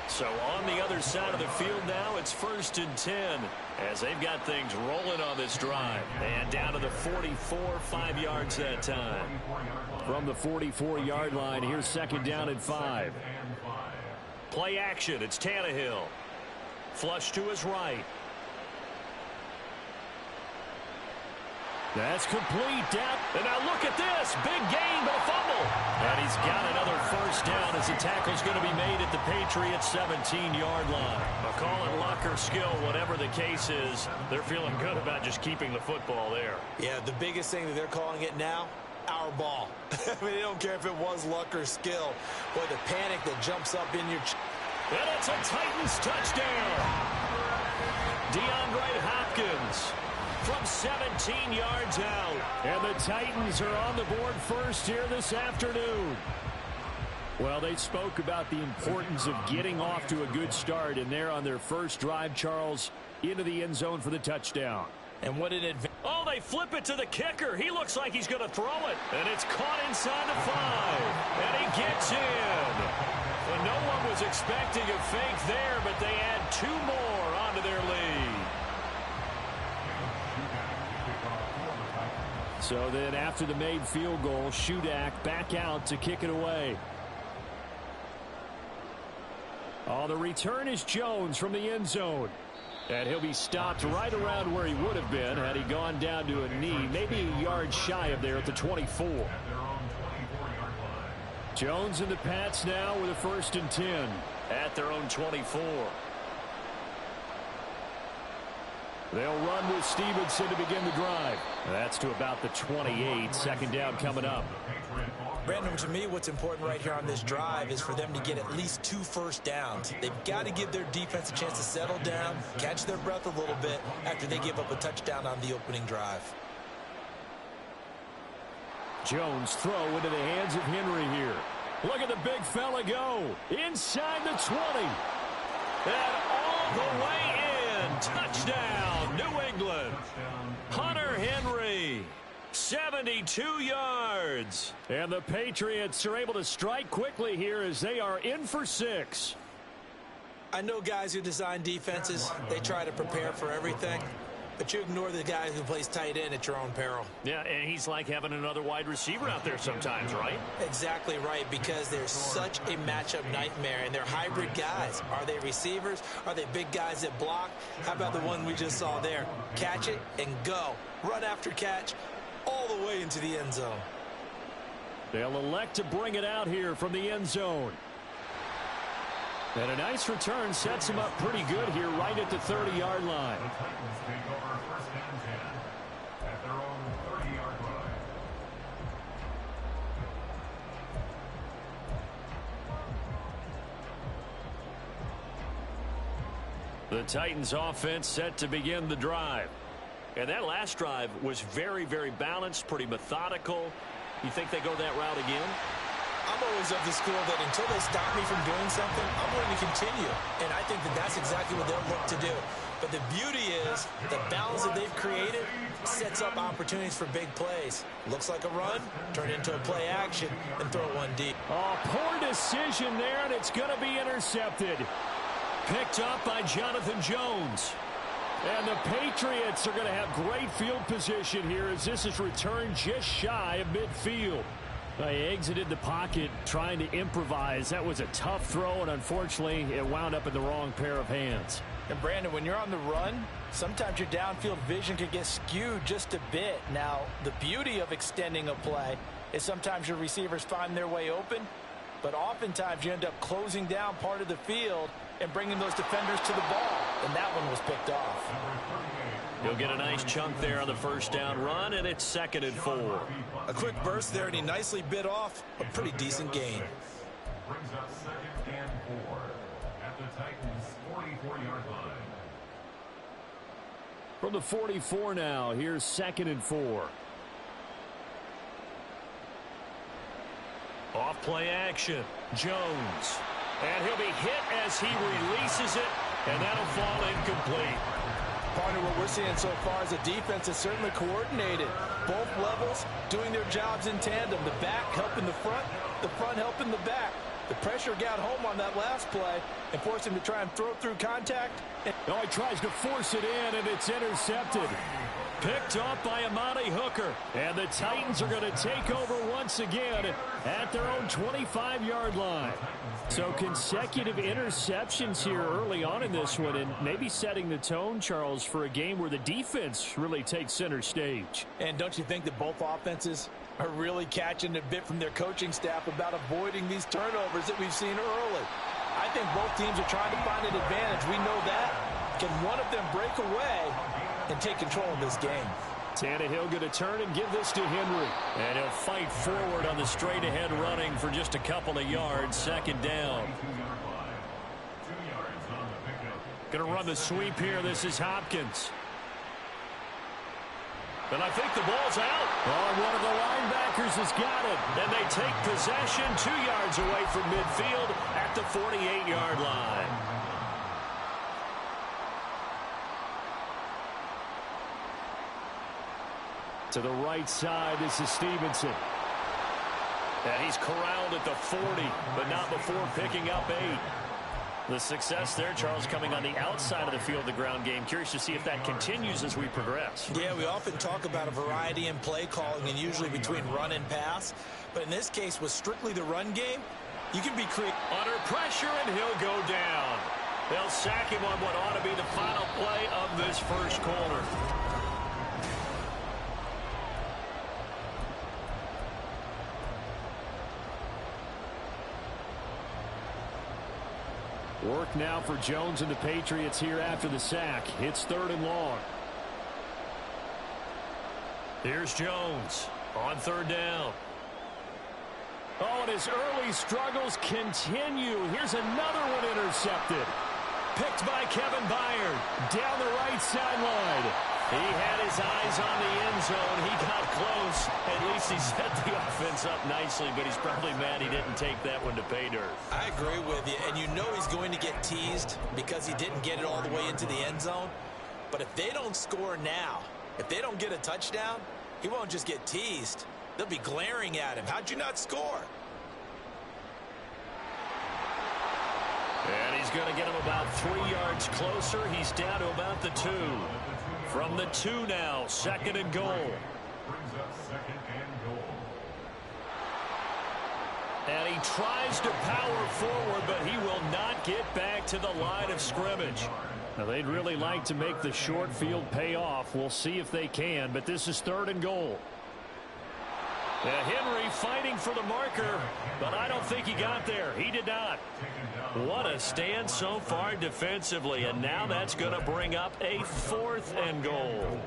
S1: So on the other side of the field now, it's 1st and 10 as they've got things rolling on this drive. And down to the 44, 5 yards that time. From the 44-yard line, here's 2nd down and 5. Play action. It's Tannehill. Flush to his right. That's complete. Down. And now look at this. Big gain, but a fumble. And he's got another first down as the tackle's going to be made at the Patriots' 17-yard line. A call it luck or skill, whatever the case is, they're feeling good about just keeping the football there.
S2: Yeah, the biggest thing that they're calling it now, our ball. I mean, they don't care if it was luck or skill. Boy, the panic that jumps up in your...
S1: And it's a Titans touchdown. DeAndre Hopkins from 17 yards out. And the Titans are on the board first here this afternoon. Well, they spoke about the importance of getting off to a good start, and they're on their first drive, Charles, into the end zone for the touchdown.
S2: And what an advantage.
S1: Oh, they flip it to the kicker. He looks like he's going to throw it. And it's caught inside the 5. And he gets in. And no one was expecting a fake there, but they add 2 more onto their lead. So then after the made field goal, Shudak back out to kick it away. Oh, the return is Jones from the end zone. And he'll be stopped right around where he would have been had he gone down to a knee, maybe a yard shy of there at the 24. Jones and the Pats now with a 1st and 10 at their own 24. They'll run with Stevenson to begin the drive. That's to about the 28. 2nd down coming up.
S2: Brandon, to me, what's important right here on this drive is for them to get at least 2 first downs. They've got to give their defense a chance to settle down, catch their breath a little bit after they give up a touchdown on the opening drive.
S1: Jones throw into the hands of Henry here. Look at the big fella go. Inside the 20. And all the way in. Touchdown, New England. Hunter Henry. 72 yards. And the Patriots are able to strike quickly here as they are in for 6.
S2: I know guys who design defenses, they try to prepare for everything, but you ignore the guy who plays tight end at your own peril.
S1: Yeah, and he's like having another wide receiver out there sometimes, right?
S2: Exactly right, because they're such a matchup nightmare, and they're hybrid guys. Are they receivers? Are they big guys that block? How about the one we just saw there? Catch it and go. Run after catch all the way into the end zone.
S1: They'll elect to bring it out here from the end zone. And a nice return sets him up pretty good here right at the 30-yard line.
S4: The Titans take over 1st and 10 at their own 30-yard line.
S1: The Titans offense set to begin the drive. And that last drive was very, very balanced, pretty methodical. You think they go that route again?
S2: I'm always of the school that until they stop me from doing something, I'm going to continue. And I think that that's exactly what they'll look to do. But the beauty is the balance that they've created sets up opportunities for big plays. Looks like a run, turn it into a play action, and throw one deep.
S1: Oh, poor decision there, and it's going to be intercepted. Picked up by Jonathan Jones. And the Patriots are going to have great field position here as this is returned just shy of midfield. He exited the pocket trying to improvise. That was a tough throw, and unfortunately, it wound up in the wrong pair of hands.
S5: And Brandon, when you're on the run, sometimes your downfield vision can get skewed just a bit. Now, the beauty of extending a play is sometimes your receivers find their way open, but oftentimes you end up closing down part of the field and bringing those defenders to the ball, and that one was picked off.
S1: He'll get a nice chunk there on the first down run, and it's 2nd and 4.
S2: A quick burst there, and he nicely bit off a pretty decent gain.
S4: Brings up 2nd and 4 at the Titans' 44-yard line.
S1: From the 44 now, here's 2nd and 4. Off play action, Jones. And he'll be hit as he releases it, and that'll fall incomplete.
S5: Partner, what we're seeing so far is a defense is certainly coordinated. Both levels doing their jobs in tandem. The back helping the front helping the back. The pressure got home on that last play and forced him to try and throw through contact.
S1: Oh, he tries to force it in, and it's intercepted. Picked off by Amani Hooker. And the Titans are going to take over once again at their own 25-yard line. So consecutive interceptions here early on in this one, and maybe setting the tone, Charles, for a game where the defense really takes center stage.
S5: And don't you think that both offenses are really catching a bit from their coaching staff about avoiding these turnovers that we've seen early? I think both teams are trying to find an advantage. We know that. Can one of them break away and take control of this game?
S1: Tannehill going to turn and give this to Henry. And he'll fight forward on the straight-ahead running for just a couple of yards. 2nd down. Going to run the sweep here. This is Hopkins. And I think the ball's out. Oh, one of the linebackers has got it. And they take possession 2 yards away from midfield at the 48-yard line. To the right side, this is Stevenson. And he's corralled at the 40, but not before picking up 8. The success there, Charles, coming on the outside of the field, the ground game. Curious to see if that continues as we progress.
S2: Yeah, we often talk about a variety in play calling and usually between run and pass. But in this case, with strictly the run game, you can be creative.
S1: Under pressure, and he'll go down. They'll sack him on what ought to be the final play of this first quarter. Work now for Jones and the Patriots here after the sack. It's 3rd and long. Here's Jones on 3rd down. Oh, and his early struggles continue. Here's another one intercepted. Picked by Kevin Byard down the right sideline. He had his eyes on the end zone. He got close. At least he set the offense up nicely, but he's probably mad he didn't take that one to pay dirt.
S2: I agree with you, and you know he's going to get teased because he didn't get it all the way into the end zone. But if they don't score now, if they don't get a touchdown, he won't just get teased. They'll be glaring at him. How'd you not score?
S1: And he's going to get him about 3 yards closer. He's down to about the 2. From the 2 now, 2nd and goal.
S4: Brings up 2nd and goal.
S1: And he tries to power forward, but he will not get back to the line of scrimmage. Now, they'd really like to make the short field pay off. We'll see if they can, but this is 3rd and goal. Henry fighting for the marker, but I don't think he got there. He did not. What a stand so far defensively, and now that's going to bring up a 4th and goal.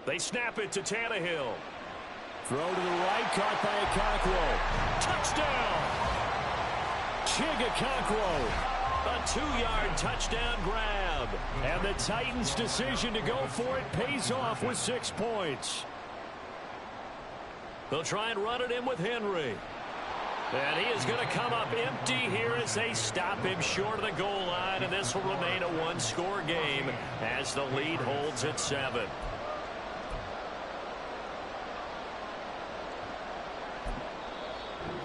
S1: They snap it to Tannehill. Throw to the right, caught by Okonkwo. Touchdown! Chig Okonkwo. A 2-yard touchdown grab. And the Titans' decision to go for it pays off with 6 points. They'll try and run it in with Henry. And he is going to come up empty here as they stop him short of the goal line. And this will remain a one-score game as the lead holds at 7.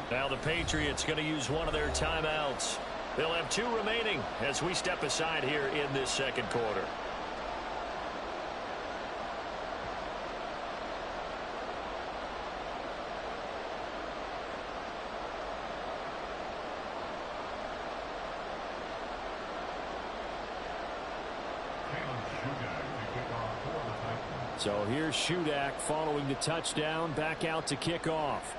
S1: Now the Patriots going to use one of their timeouts. They'll have 2 remaining as we step aside here in this second quarter. So here's Shudak following the touchdown, back out to kick off.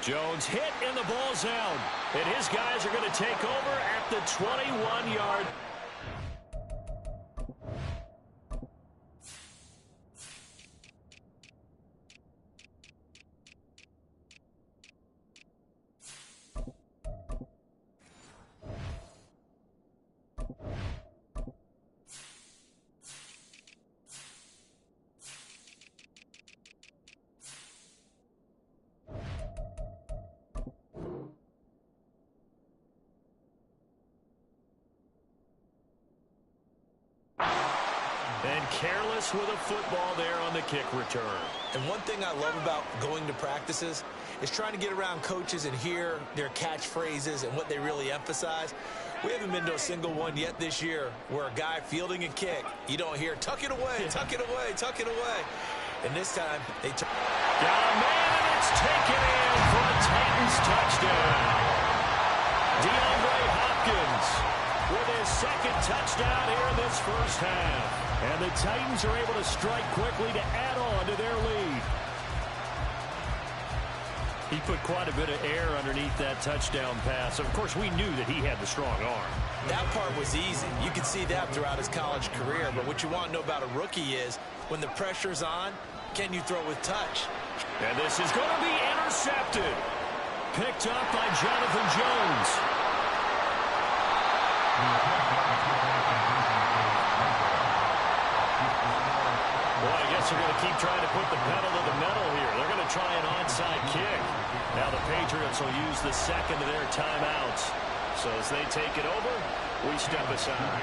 S1: Jones hit and the ball's out. And his guys are going to take over at the 21-yard. And careless with a football there on the kick return.
S2: And one thing I love about going to practices is trying to get around coaches and hear their catchphrases and what they really emphasize. We haven't been to a single one yet this year where a guy fielding a kick, you don't hear, tuck it away, tuck it away, tuck it away. And this time, they took.
S1: Got a man, and it's taken in for a Titans touchdown. DeAndre Hopkins with his second touchdown here in this first half. And the Titans are able to strike quickly to add on to their lead. He put quite a bit of air underneath that touchdown pass. Of course, we knew that he had the strong arm.
S2: That part was easy. You could see that throughout his college career. But what you want to know about a rookie is when the pressure's on, can you throw with touch?
S1: And this is going to be intercepted. Picked up by Jonathan Jones. Well, I guess they're going to keep trying to put the pedal to the metal here. They're going to try an onside kick. Now the Patriots will use the second of their timeouts. So as they take it over, we step aside.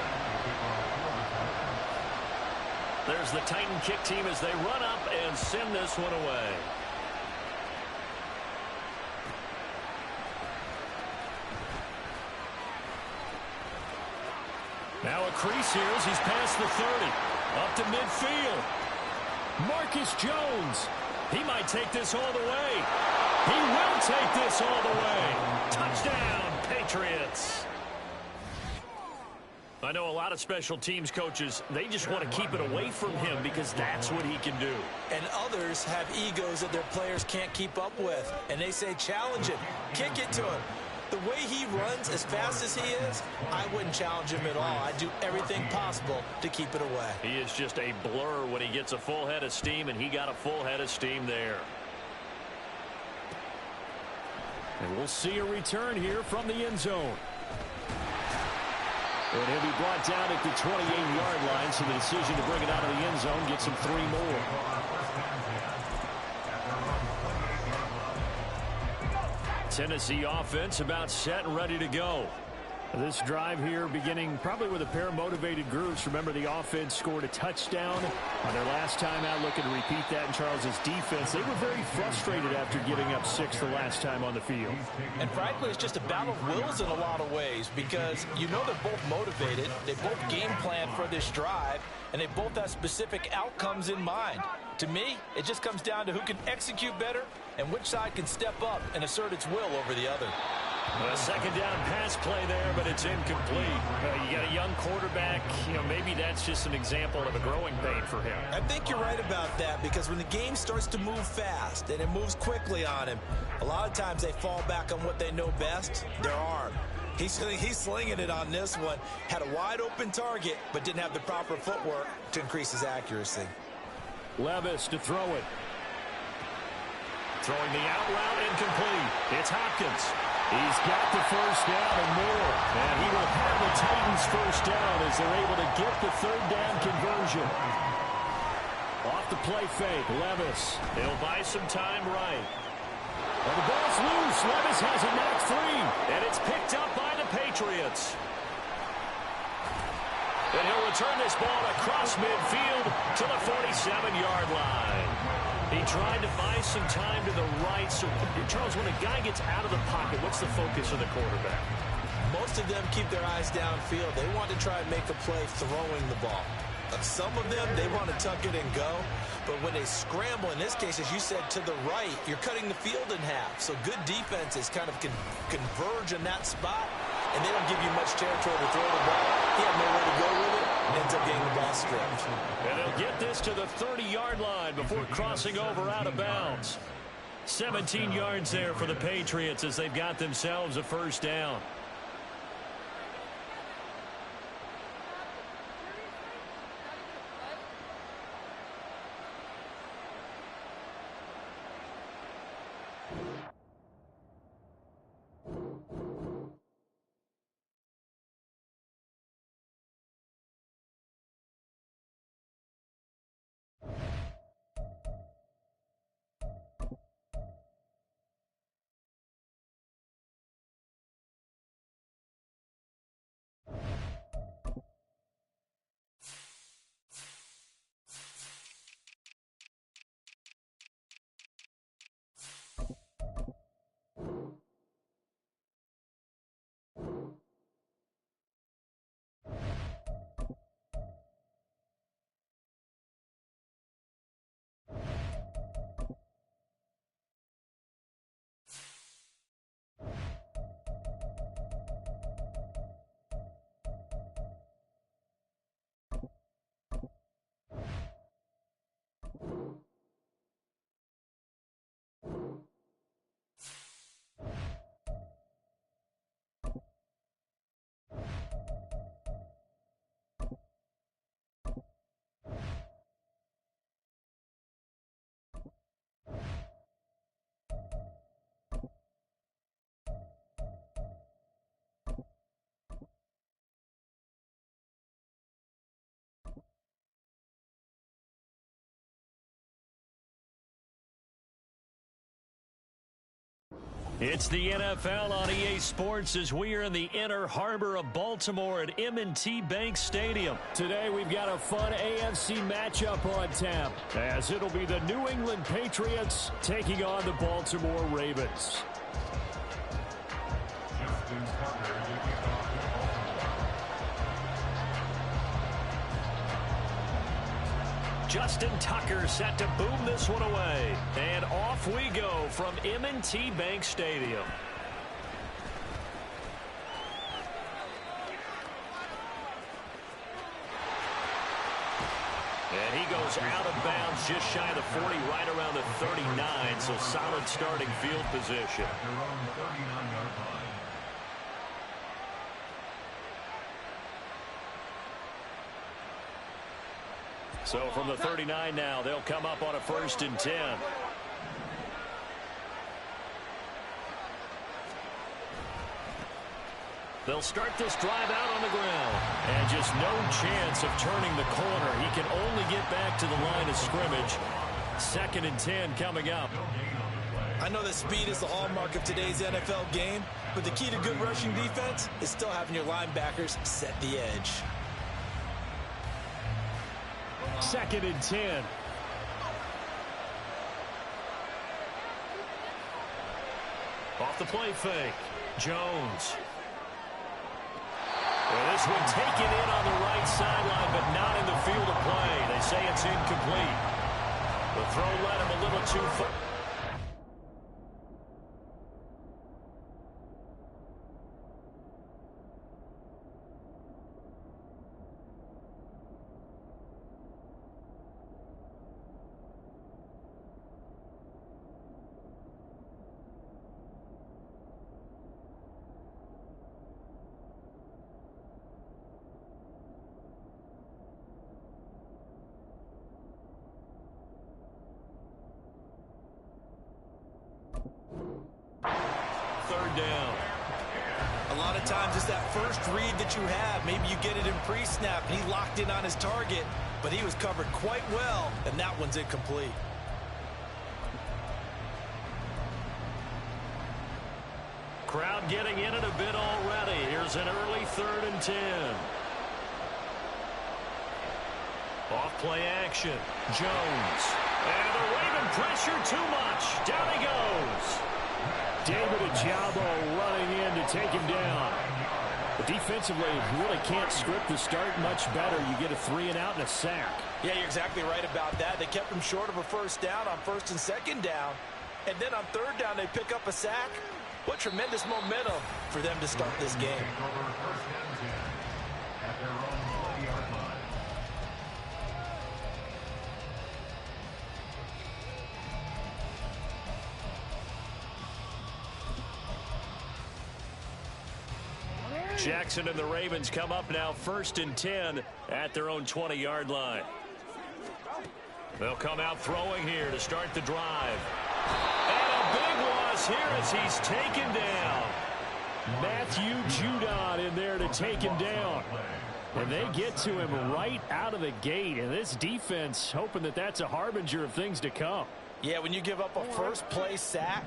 S1: There's the Titan kick team as they run up and send this one away. Now a crease here as he's past the 30. Up to midfield. Marcus Jones. He might take this all the way. He will take this all the way. Touchdown, Patriots. I know a lot of special teams coaches, they just want to keep it away from him because that's what he can do.
S2: And others have egos that their players can't keep up with. And they say, challenge him. Kick it to him. The way he runs as fast as he is, I wouldn't challenge him at all. I'd do everything possible to keep it away.
S1: He is just a blur when he gets a full head of steam, and he got a full head of steam there. And we'll see a return here from the end zone. And he'll be brought down at the 28-yard line, so the decision to bring it out of the end zone gets him 3 more. Tennessee offense about set and ready to go. This drive here beginning probably with a pair of motivated groups. Remember, the offense scored a touchdown on their last time out, looking to repeat that in Charles's defense. They were very frustrated after giving up 6 the last time on the field.
S5: And frankly, it's just a battle of wills in a lot of ways because you know they're both motivated. They both game plan for this drive, and they both have specific outcomes in mind. To me, it just comes down to who can execute better and which side can step up and assert its will over the other.
S1: A second down pass play there, but it's incomplete. You got a young quarterback. You know, maybe that's just an example of a growing pain for him.
S2: I think you're right about that because when the game starts to move fast and it moves quickly on him, a lot of times they fall back on what they know best, their arm. He's slinging it on this one. Had a wide open target, but didn't have the proper footwork to increase his accuracy.
S1: Levis to throw it. Throwing the out route incomplete. It's Hopkins. He's got the first down and more. And he will have the Titans first down as they're able to get the third down conversion. Off the play fake, Levis. He'll buy some time right. And the ball's loose. Levis has it knocked free. And it's picked up by the Patriots. And he'll return this ball across midfield to the 47-yard line. He tried to buy some time to the right. So, Charles, when a guy gets out of the pocket, what's the focus of the quarterback?
S2: Most of them keep their eyes downfield. They want to try and make a play throwing the ball. Some of them, they want to tuck it and go. But when they scramble, in this case, as you said, to the right, you're cutting the field in half. So good defenses kind of converge in that spot, and they don't give you much territory to throw the ball. He had nowhere to go with it, and ends up getting the ball stripped.
S1: And they'll get this to the 30-yard line before crossing over out of bounds. 17 yards there for the Patriots as they've got themselves a first down. It's the NFL on EA Sports as we are in the inner harbor of Baltimore at M&T Bank Stadium. Today we've got a fun AFC matchup on tap as it'll be the New England Patriots taking on the Baltimore Ravens. Justin Tucker set to boom this one away. And off we go from M&T Bank Stadium. And he goes out of bounds just shy of the 40, right around the 39. So solid starting field position. So from the 39 now, they'll come up on a 1st and 10. They'll start this drive out on the ground. And just no chance of turning the corner. He can only get back to the line of scrimmage. 2nd and 10 coming up.
S2: I know that speed is the hallmark of today's NFL game, but the key to good rushing defense is still having your linebackers set the edge.
S1: 2nd and 10. Off the play fake. Jones. Well, this one taken in on the right sideline, but not in the field of play. They say it's incomplete. The throw led him a little too far. third down.
S2: A lot of times it's that first read that you have. Maybe you get it in pre-snap, and he locked in on his target, but he was covered quite well, and that one's incomplete.
S1: Crowd getting in it a bit already. Here's an early 3rd and 10. Off play action. Jones. And the Raven pressure too much. Down he goes. David Ajabo running in to take him down. But defensively, you really can't script the start much better. You get a 3-and-out and a sack.
S2: Yeah, you're exactly right about that. They kept him short of a first down on 1st and 2nd down. And then on 3rd down, they pick up a sack. What tremendous momentum for them to start this game.
S1: Jackson and the Ravens come up now 1st and 10 at their own 20-yard line. They'll come out throwing here to start the drive. And a big loss here as he's taken down. Matthew Judon in there to take him down. And they get to him right out of the gate. And this defense hoping that that's a harbinger of things to come.
S2: Yeah, when you give up a first-play sack,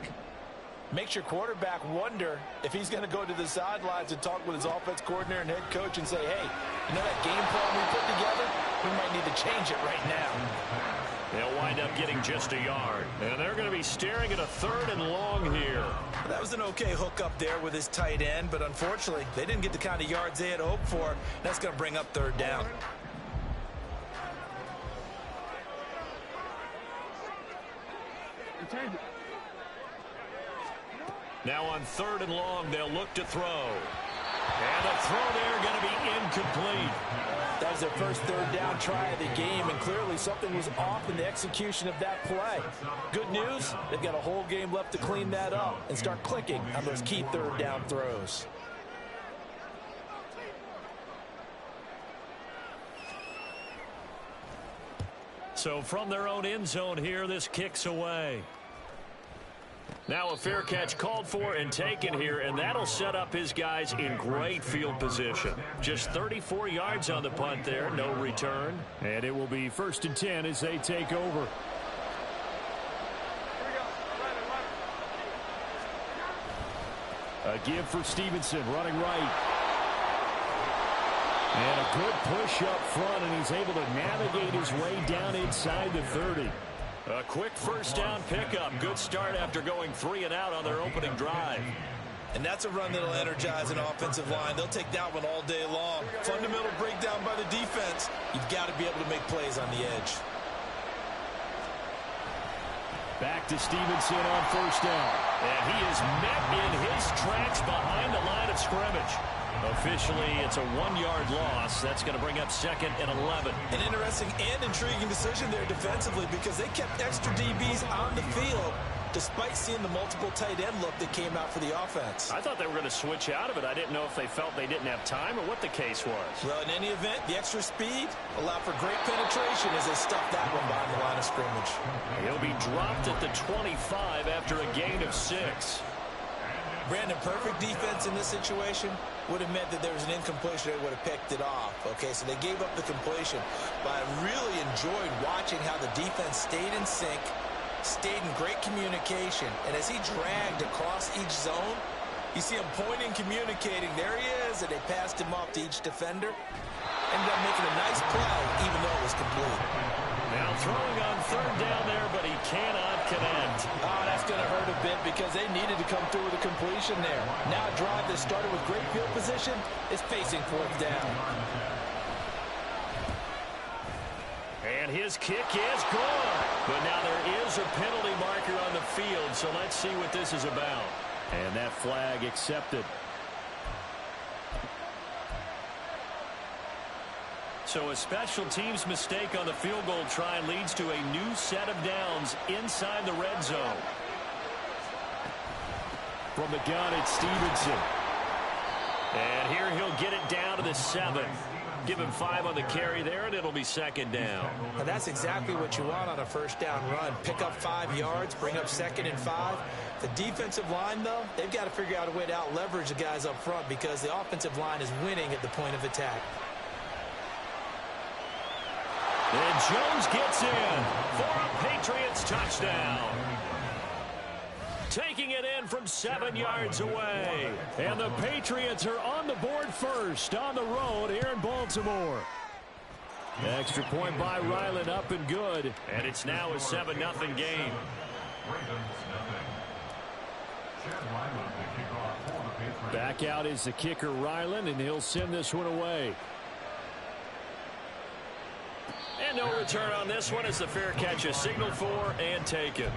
S2: makes your quarterback wonder if he's going to go to the sidelines and talk with his offense coordinator and head coach and say, hey, you know that game plan we put together? We might need to change it right now.
S1: They'll wind up getting just a yard. And they're going to be staring at a 3rd and long here.
S2: That was an okay hook up there with his tight end, but unfortunately, they didn't get the kind of yards they had hoped for. That's going to bring up 3rd down.
S1: Now on 3rd and long, they'll look to throw. And the throw there going to be incomplete.
S2: That was their first 3rd down try of the game, and clearly something was off in the execution of that play. Good news, they've got a whole game left to clean that up and start clicking on those key 3rd down throws.
S1: So from their own end zone here, this kicks away. Now a fair catch called for and taken here, and that'll set up his guys in great field position. Just 34 yards on the punt there, no return. And it will be 1st and 10 as they take over. A give for Stevenson, running right. And a good push up front, and he's able to navigate his way down inside the 30. A quick first down pickup. Good start after going 3-and-out on their opening drive.
S2: And that's a run that'll energize an offensive line. They'll take that one all day long. Fundamental breakdown by the defense. You've got to be able to make plays on the edge.
S1: Back to Stevenson on 1st down. And he is met in his tracks behind the line of scrimmage. Officially, it's a 1-yard loss. That's going to bring up 2nd and 11.
S2: An interesting and intriguing decision there defensively because they kept extra DBs on the field despite seeing the multiple tight end look that came out for the offense.
S1: I thought they were going to switch out of it. I didn't know if they felt they didn't have time or what the case was.
S2: Well, in any event, the extra speed allowed for great penetration as they stuffed that one behind the line of scrimmage.
S1: He'll be dropped at the 25 after a gain of 6.
S2: Brandon, perfect defense in this situation would have meant that there was an incompletion. They would have picked it off. Okay, so they gave up the completion. But I really enjoyed watching how the defense stayed in sync, stayed in great communication. And as he dragged across each zone, you see him pointing, communicating. There he is, and they passed him off to each defender. Ended up making a nice play, even though it was complete.
S1: Now throwing on 3rd down there, but he cannot connect.
S5: Oh, that's going to hurt a bit because they needed to come through with a completion there. Now a drive that started with great field position is facing 4th down.
S1: And his kick is good. But now there is a penalty marker on the field, so let's see what this is about. And that flag accepted. So a special teams mistake on the field goal try leads to a new set of downs inside the red zone. From the gun, it's Stevenson. And here he'll get it down to the 7. Give him 5 on the carry there, and it'll be second down.
S2: And that's exactly what you want on a first down run. Pick up 5 yards, bring up 2nd and 5. The defensive line, though, they've got to figure out a way to out-leverage the guys up front because the offensive line is winning at the point of attack.
S1: And Jones gets in for a Patriots touchdown. Taking it in from 7 yards away. And the Patriots are on the board first on the road here in Baltimore. Extra point by Ryland, up and good. And it's now a 7-0 game. Back out is the kicker, Ryland, and he'll send this one away. And no return on this one as the fair catch is signaled for and taken.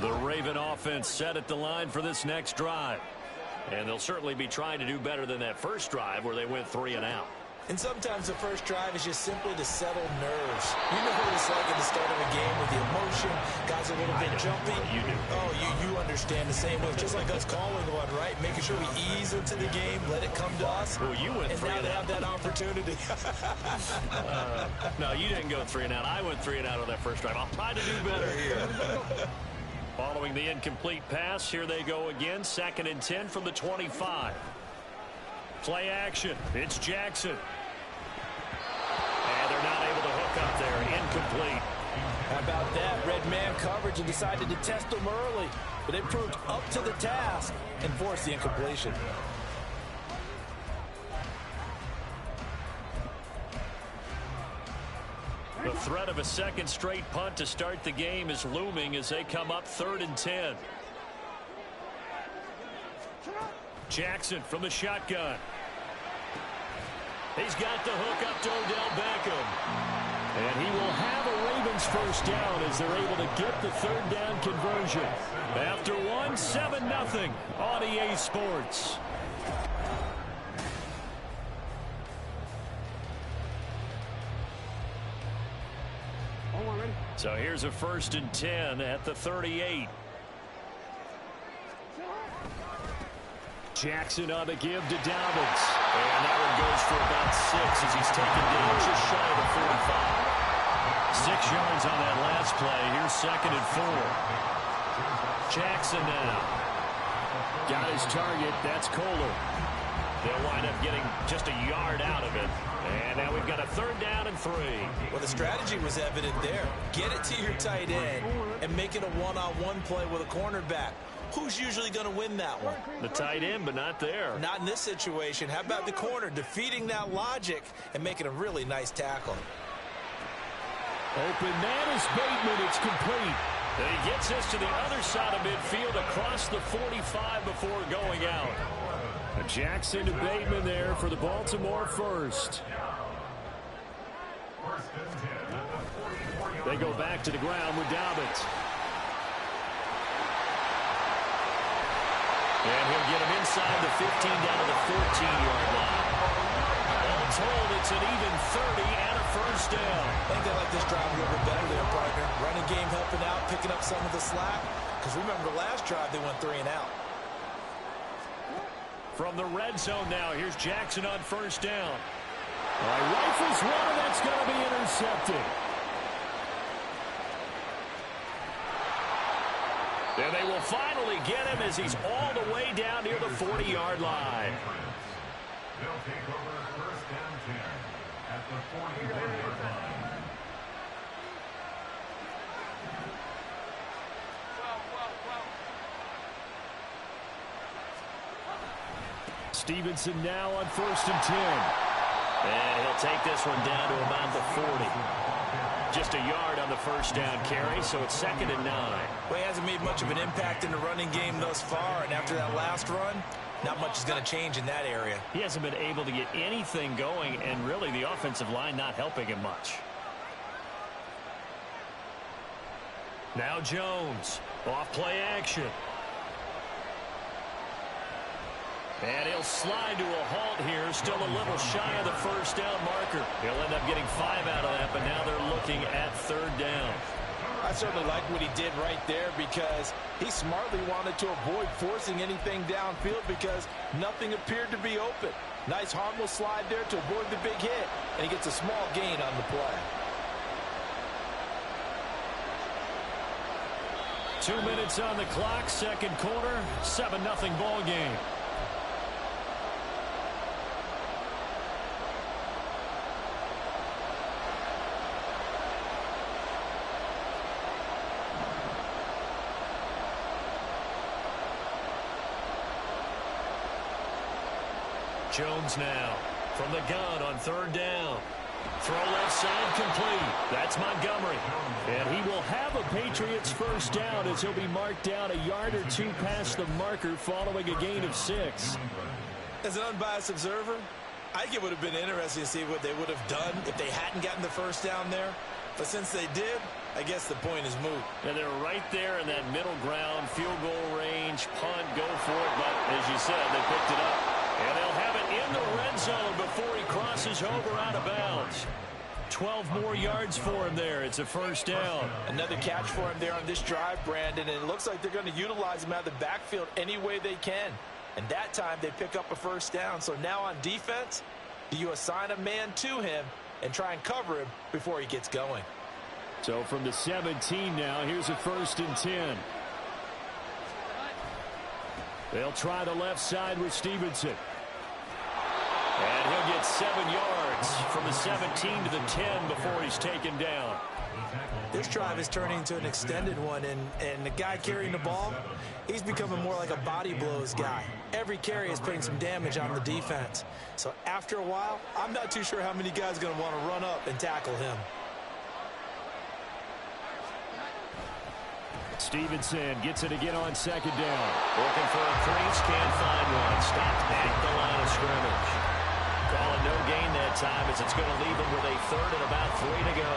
S1: The Raven offense set at the line for this next drive. And they'll certainly be trying to do better than that first drive where they went 3 and out.
S2: And sometimes the first drive is just simply to settle nerves. You know what it's like at the start of a game with the emotion. Guys are a little bit jumpy.
S1: You do.
S2: Oh, you understand the same way. Just like us calling one, right? Making sure we ease into the game, let it come to us.
S1: Well, you went 3
S2: and
S1: and
S2: now
S1: out.
S2: they have that opportunity.
S1: No, you didn't go 3 and out. I went 3 and out on that first drive. I'll try to do better here. Following the incomplete pass, here they go again. 2nd and 10 from the 25. Play action. It's Jackson. And they're not able to hook up there. Incomplete.
S5: How about that? Red man coverage and decided to test them early. But it proved up to the task and forced the incompletion.
S1: The threat of a second straight punt to start the game is looming as they come up 3rd and 10. Jackson from the shotgun. He's got the hook up to Odell Beckham. And he will have a Ravens first down as they're able to get the 3rd down conversion. After 1, 7-0 on EA Sports. So here's a 1st and 10 at the 38. Jackson on the give to Dobbins. And that one goes for about 6 as he's taken down just shy of the 45. 6 yards on that last play. Here's 2nd and 4. Jackson now. Got his target. That's Kohler. They'll wind up getting just a yard out of it. And now we've got a 3rd down and 3.
S2: Well, the strategy was evident there. Get it to your tight end and make it a one-on-one play with a cornerback. Who's usually going to win that one?
S1: The tight end, but not there.
S2: Not in this situation. How about the corner defeating that logic and making a really nice tackle?
S1: Open man is Bateman. It's complete. And he gets this to the other side of midfield across the 45 before going out. Jackson to Bateman there for the Baltimore first. They go back to the ground with Dobbins. And he'll get him inside the 15 down to the 14-yard line. All told, it's an even 30 and a first down.
S2: I think they like this drive a little bit better there, partner. Running game helping out, picking up some of the slack. Because remember, the last drive they went 3 and out.
S1: From the red zone now, here's Jackson on 1st down. All right, rifles one, and that's going to be intercepted. And they will finally get him as he's all the way down near the 40-yard line.
S4: They'll take over 1st and 10 at the 41-yard line.
S1: Stevenson now on 1st and 10. And he'll take this one down to about the 40. Just a yard on the first down carry, so it's 2nd and 9.
S2: Well, he hasn't made much of an impact in the running game thus far, and after that last run, not much is going to change in that area.
S1: He hasn't been able to get anything going, and really the offensive line not helping him much. Now Jones, off play action. And he'll slide to a halt here, still a little shy of the first down marker. He'll end up getting 5 out of that, but now they're looking at 3rd down.
S5: I certainly like what he did right there because he smartly wanted to avoid forcing anything downfield because nothing appeared to be open. Nice harmless slide there to avoid the big hit, and he gets a small gain on the play.
S1: 2 minutes on the clock, second quarter, 7-0 ball game. Jones now from the gun on 3rd down. Throw left side complete. That's Montgomery. And he will have a Patriots first down as he'll be marked down a yard or 2 past the marker following a gain of 6.
S5: As an unbiased observer, I think it would have been interesting to see what they would have done if they hadn't gotten the first down there. But since they did, I guess the point is moot.
S1: And they're right there in that middle ground, field goal range, punt, go for it. But as you said, they picked it up. And they'll have it in the red zone before he crosses over out of bounds. 12 more yards for him there. It's a first down.
S5: Another catch for him there on this drive, Brandon, and it looks like they're going to utilize him out of the backfield any way they can. And that time they pick up a first down. So now on defense, do you assign a man to him and try and cover him before he gets going?
S1: So from the 17 now, here's a 1st and 10. They'll try the left side with Stevenson. And he'll get 7 yards from the 17 to the 10 before he's taken down.
S2: This drive is turning into an extended one, and the guy carrying the ball, he's becoming more like a body blows guy. Every carry is putting some damage on the defense. So after a while, I'm not too sure how many guys are going to want to run up and tackle him.
S1: Stevenson gets it again on 2nd down. Looking for a crease, can't find one. Stopped at the line of scrimmage. Calling no gain that time as it's going to leave him with a 3rd and about 3 to go.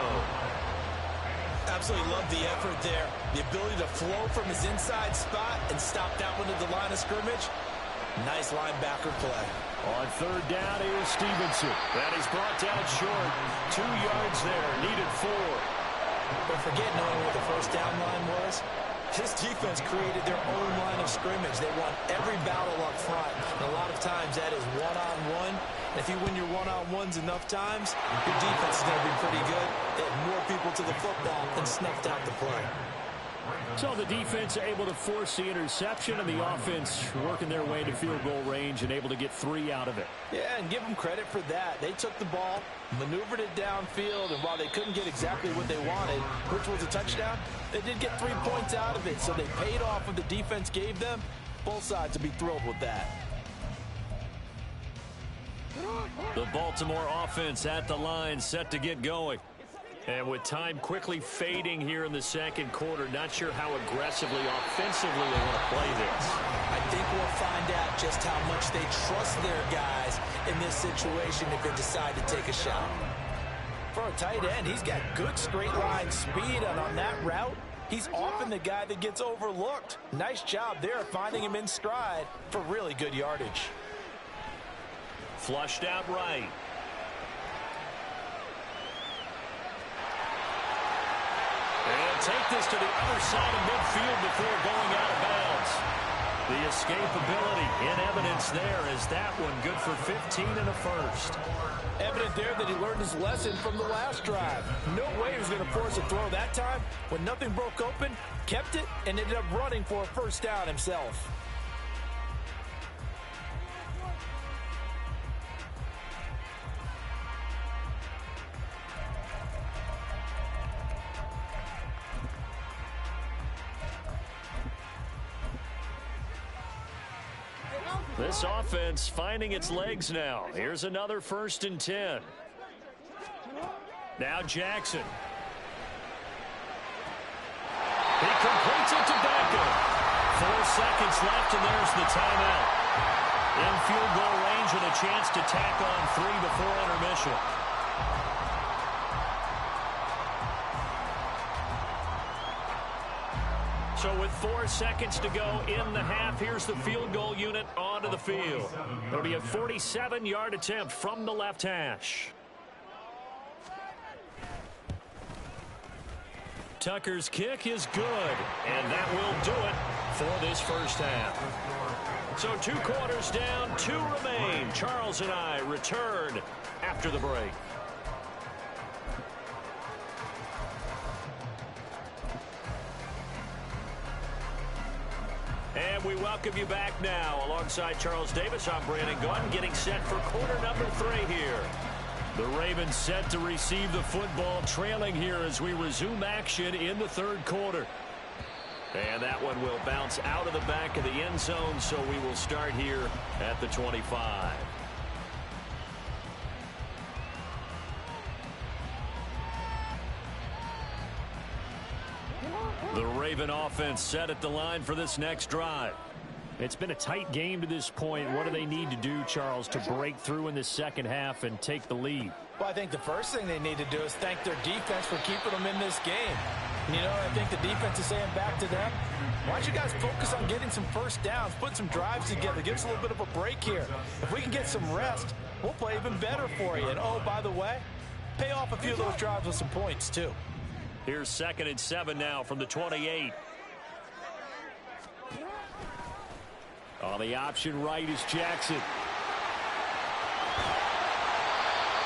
S2: Absolutely love the effort there. The ability to flow from his inside spot and stop that one at the line of scrimmage. Nice linebacker play.
S1: On 3rd down, here's Stevenson. And he's brought down short. 2 yards there, needed 4.
S2: But forget knowing what the first down line was. This defense created their own line of scrimmage. They won every battle up front. And a lot of times that is one-on-one. If you win your one-on-ones enough times, your defense is going to be pretty good. They had more people to the football and snuffed out the play.
S1: So the defense able to force the interception, and the offense working their way to field goal range and able to get 3 out of it.
S5: Yeah, and give them credit for that. They took the ball, maneuvered it downfield, and while they couldn't get exactly what they wanted, which was a touchdown, they did get 3 points out of it, so they paid off what the defense gave them. Both sides will be thrilled with that.
S1: The Baltimore offense at the line, set to get going. And with time quickly fading here in the second quarter, not sure how aggressively, offensively they want to play this.
S2: I think we'll find out just how much they trust their guys in this situation if they decide to take a shot.
S5: For a tight end, he's got good straight line speed, and on that route, he's often the guy that gets overlooked. Nice job there finding him in stride for really good yardage.
S1: Flushed out right. And take this to the other side of midfield before going out of bounds. The escapability in evidence there is that one good for 15 and a first.
S5: Evident there that he learned his lesson from the last drive. No way he was going to force a throw that time. When nothing broke open, kept it, and ended up running for a first down himself.
S1: This offense finding its legs now. Here's another 1st and 10. Now Jackson. He completes it to Beckham. 4 seconds left, and there's the timeout. In field goal range with a chance to tack on 3 before intermission. So with 4 seconds to go in the half, here's the field goal unit onto the field. It'll be a 47-yard attempt from the left hash. Tucker's kick is good, and that will do it for this first half. So 2 quarters down, 2 remain. Charles and I return after the break. And we welcome you back now. Alongside Charles Davis, I'm Brandon Gaudin, getting set for quarter number 3 here. The Ravens set to receive the football, trailing here as we resume action in the 3rd quarter. And that one will bounce out of the back of the end zone, so we will start here at the 25. The Raven offense set at the line for this next drive. It's been a tight game to this point. What do they need to do, Charles, to break through in the second half and take the lead?
S5: Well, I think the first thing they need to do is thank their defense for keeping them in this game. You know, I think the defense is saying back to them, why don't you guys focus on getting some first downs, put some drives together, give us a little bit of a break here. If we can get some rest, we'll play even better for you. And, oh, by the way, pay off a few of those drives with some points, too.
S1: Here's 2nd and 7 now from the 28. On the option right is Jackson.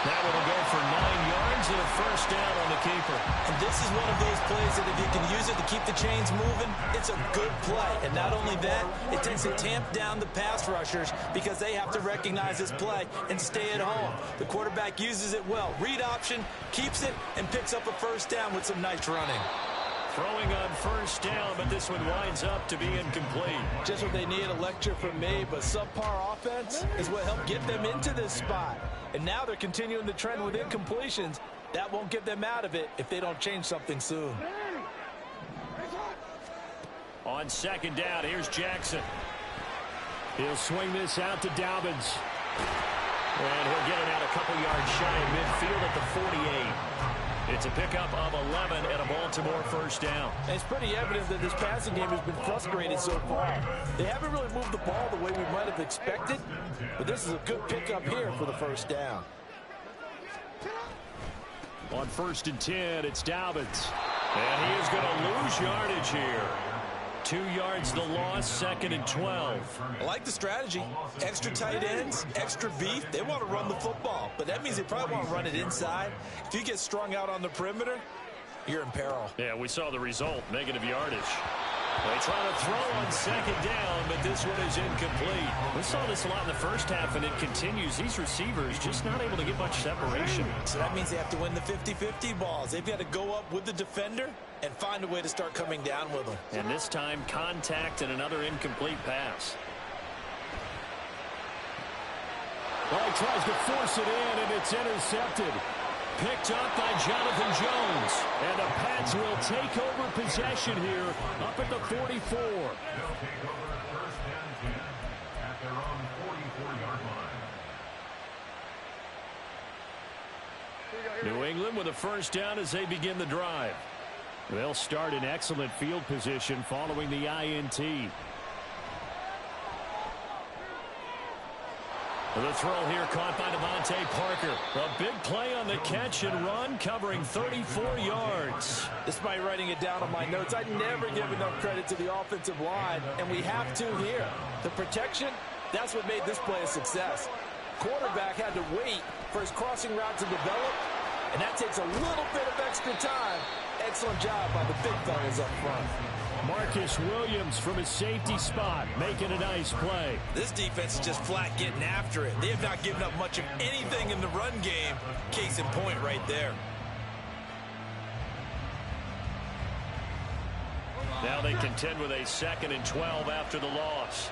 S1: That one will go for 9 yards and a first down on the keeper.
S2: And this is one of those plays that if you can use it to keep the chains moving, it's a good play. And not only that, it tends to tamp down the pass rushers because they have to recognize this play and stay at home. The quarterback uses it well. Read option, keeps it, and picks up a first down with some nice running.
S1: Throwing on first down, but this one winds up to be incomplete.
S5: Just what they need, a lecture from me, but subpar offense is what helped get them into this spot. And now they're continuing the trend with incompletions. That won't get them out of it if they don't change something soon.
S1: On 2nd down, here's Jackson. He'll swing this out to Dobbins. And he'll get it out a couple yards shy of midfield at the 48. It's a pickup of 11 and a Baltimore first down.
S5: And it's pretty evident that this passing game has been frustrated so far. They haven't really moved the ball the way we might have expected, but this is a good pickup here for the first down.
S1: On 1st and 10, it's Dobbins. And he is going to lose yardage here. 2 yards the loss, 2nd and 12.
S2: I like the strategy. Extra tight ends, extra beef. They want to run the football, but that means they probably want to run it inside. If you get strung out on the perimeter, you're in peril.
S1: Yeah, we saw the result, negative yardage. They try to throw on 2nd down, but this one is incomplete. We saw this a lot in the first half, and it continues. These receivers just not able to get much separation.
S2: So that means they have to win the 50-50 balls. They've got to go up with the defender and find a way to start coming down with them.
S1: And this time, contact and another incomplete pass.
S5: Well, he tries to force it in, and it's intercepted.
S1: Picked up by Jonathan Jones. And the Pats will take over possession here up at the 44.
S4: They'll take over 1st and 10 at their own 44-yard line.
S1: New England with a first down as they begin the drive. They'll start in excellent field position following the INT. The throw here caught by Devontae Parker. A big play on the catch and run, covering 34 yards.
S5: Despite writing it down on my notes, I never give enough credit to the offensive line, and we have to here. The protection, that's what made this play a success. Quarterback had to wait for his crossing route to develop, and that takes a little bit of extra time. Excellent job by the big fellas up front.
S1: Marcus Williams from his safety spot making a nice play.
S2: This defense is just flat getting after it. They have not given up much of anything in the run game. Case in point right there.
S1: Now they contend with a 2nd and 12 after the loss.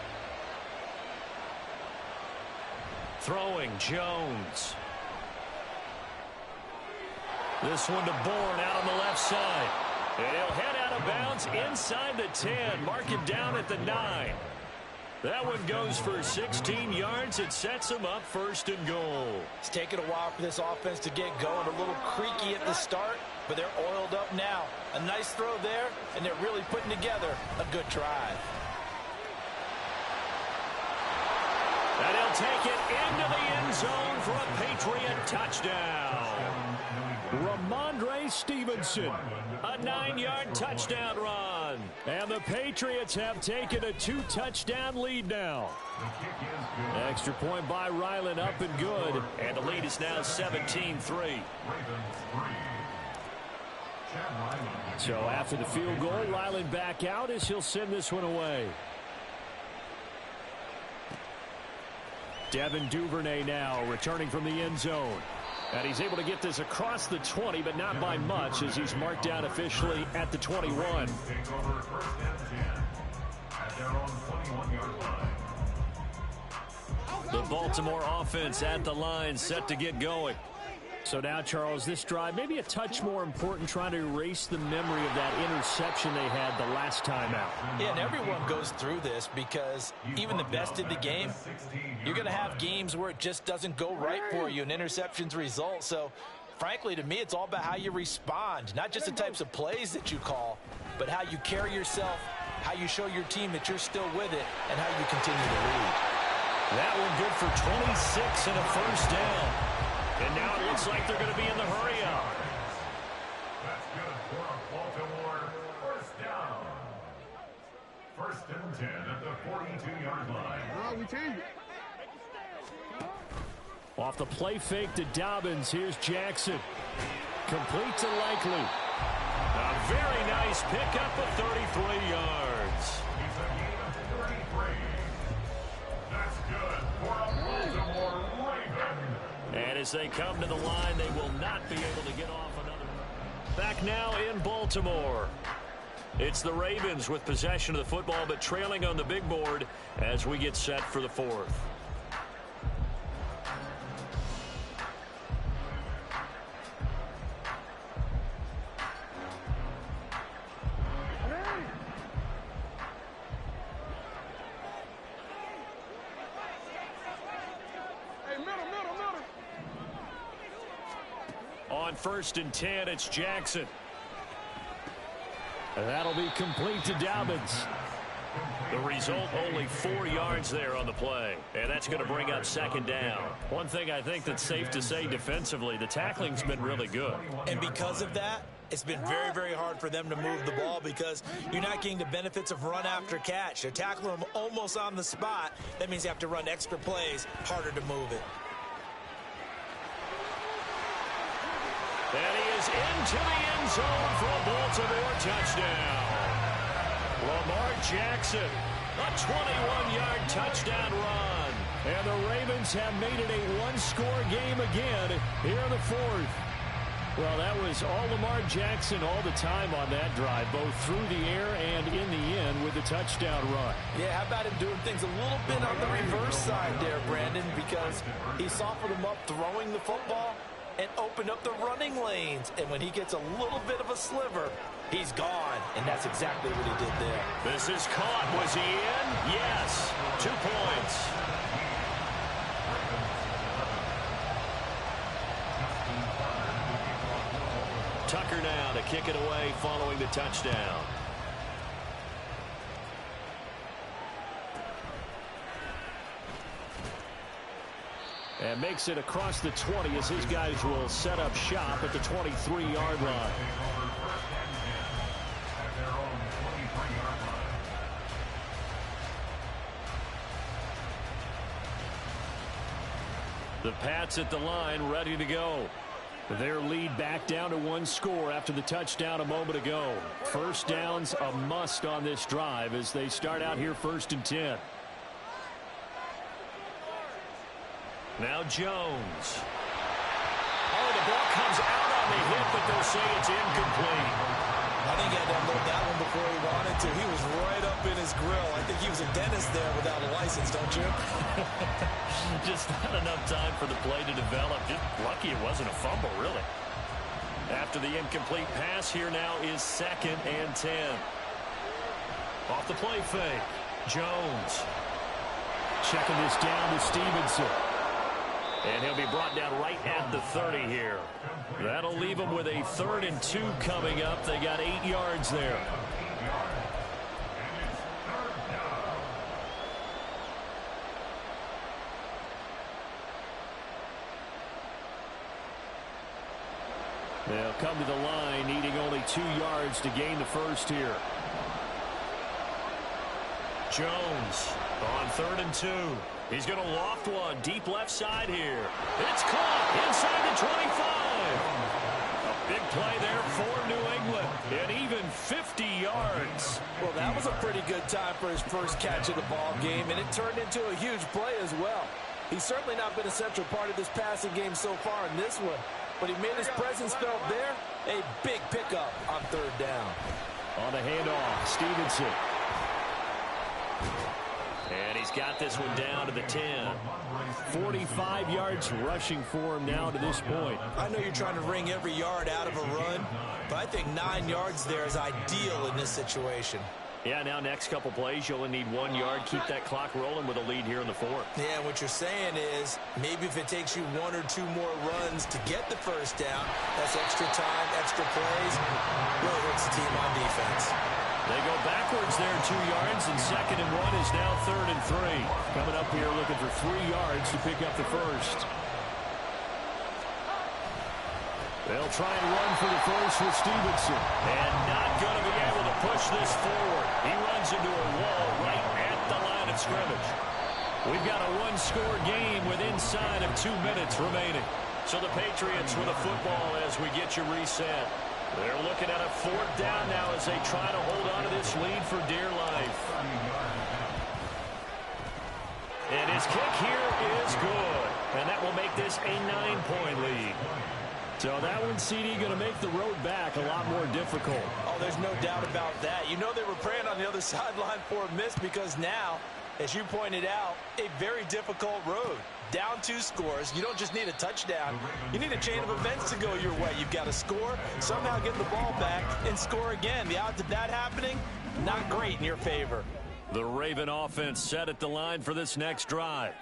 S1: Throwing Jones. This one to Bourne out on the left side. And he'll head out of bounds inside the 10. Mark him down at the 9. That one goes for 16 yards. It sets him up 1st and goal.
S5: It's taken a while for this offense to get going. A little creaky at the start,
S2: but they're oiled up now. A nice throw there, and they're really putting together a good drive.
S1: And he'll take it into the end zone for a Patriot touchdown. Ramondre Stevenson, a 9-yard touchdown run. And the Patriots have taken a 2-touchdown lead now. Extra point by Ryland, up and good. And the lead is now 17-3. So after the field goal, Ryland back out as he'll send this one away. Devin Duvernay now returning from the end zone. And he's able to get this across the 20, but not by much, as he's marked down officially at the 21. The Baltimore offense at the line, set to get going. So now, Charles, this drive maybe a touch more important, trying to erase the memory of that interception they had the last time out.
S2: Yeah, and everyone goes through this because even the best in the game, you're going to have games where it just doesn't go right for you, and interceptions result. So, frankly, to me, it's all about how you respond, not just the types of plays that you call, but how you carry yourself, how you show your team that you're still with it, and how you continue to lead.
S1: That one good for 26 and a first down. And now it looks like they're going to be in the hurry-up.
S4: That's good for a Baltimore first down. First and 10 at the 42-yard line.
S3: Oh, we changed it.
S1: Off the play fake to Dobbins. Here's Jackson. Complete to Likely. A very nice pickup of 33 yards.
S4: It's a gain of 33. That's good for a Baltimore Raven.
S1: And as they come to the line, they will not be able to get off another. Back now in Baltimore. It's the Ravens with possession of the football, but trailing on the big board as we get set for the fourth. On first and 10, it's Jackson. And that'll be complete to Dobbins. The result, only 4 yards there on the play. And that's going to bring up second down. One thing I think that's safe to say defensively, the tackling's been really good.
S2: And because of that, it's been very, very hard for them to move the ball because you're not getting the benefits of run after catch. They're tackling them almost on the spot. That means you have to run extra plays, harder to move it.
S1: And he is into the end zone for a Baltimore touchdown. Lamar Jackson, a 21-yard touchdown run. And the Ravens have made it a one-score game again here in the fourth. Well, that was all Lamar Jackson all the time on that drive, both through the air and in the end with the touchdown run.
S2: Yeah, how about him doing things a little bit on the reverse side there, Brandon, because he softened him up throwing the football and opened up the running lanes. And when he gets a little bit of a sliver, he's gone. And that's exactly what he did there.
S1: This is caught. Was he in? Yes. 2 points. Tucker now to kick it away following the touchdown. And makes it across the 20 as his guys will set up shop at the 23-yard line. The Pats at the line, ready to go. Their lead back down to 1 score after the touchdown a moment ago. First down's a must on this drive as they start out here first and 10. Now Jones. Oh, the ball comes out on the hit, but they'll say it's incomplete.
S2: I think he had to unload that one before he wanted to. He was right up in his grill. I think he was a dentist there without a license, don't you?
S1: Just not enough time for the play to develop. Just lucky it wasn't a fumble, really. After the incomplete pass, here now is second and 10. Off the play fake. Jones. Checking this down to Stevenson. And he'll be brought down right at the 30 here. That'll leave them with a 3rd and 2 coming up. They got 8 yards there. They'll come to the line, needing only 2 yards to gain the first here. Jones on 3rd and 2. He's going to loft one deep left side here. It's caught inside the 25. A big play there for New England. And even 50 yards.
S5: Well, that was a pretty good time for his first catch of the ball game, and it turned into a huge play as well. He's certainly not been a central part of this passing game so far in this one, but he made his presence felt there. A big pickup on 3rd down.
S1: On the handoff, Stevenson. And he's got this one down to the 10. 45 yards rushing for him now to this point.
S2: I know you're trying to wring every yard out of a run, but I think 9 yards there is ideal in this situation.
S1: Yeah, now next couple plays, you only need 1 yard. Keep that clock rolling with a lead here in the 4th.
S2: Yeah, what you're saying is maybe if it takes you 1 or 2 more runs to get the first down, that's extra time, extra plays. Really hurts the team on defense.
S1: They go backwards there 2 yards, and 2nd and 1 is now 3rd and 3. Coming up here looking for 3 yards to pick up the first. They'll try and run for the first with Stevenson. And not going to be able to push this forward. He runs into a wall right at the line of scrimmage. We've got a 1-score game with inside of 2 minutes remaining. So the Patriots with a football as we get you reset. They're looking at a 4th down now as they try to hold on to this lead for dear life. And his kick here is good. And that will make this a 9-point lead. So that one, CD, going to make the road back a lot more difficult.
S5: Oh, there's no doubt about that. You know they were praying on the other sideline for a miss because now, as you pointed out, a very difficult road. Down 2 scores. You don't just need a touchdown. You need a chain of events to go your way. You've got to score, somehow get the ball back, and score again. The odds of that happening, not great in your favor.
S1: The Raven offense set at the line for this next drive.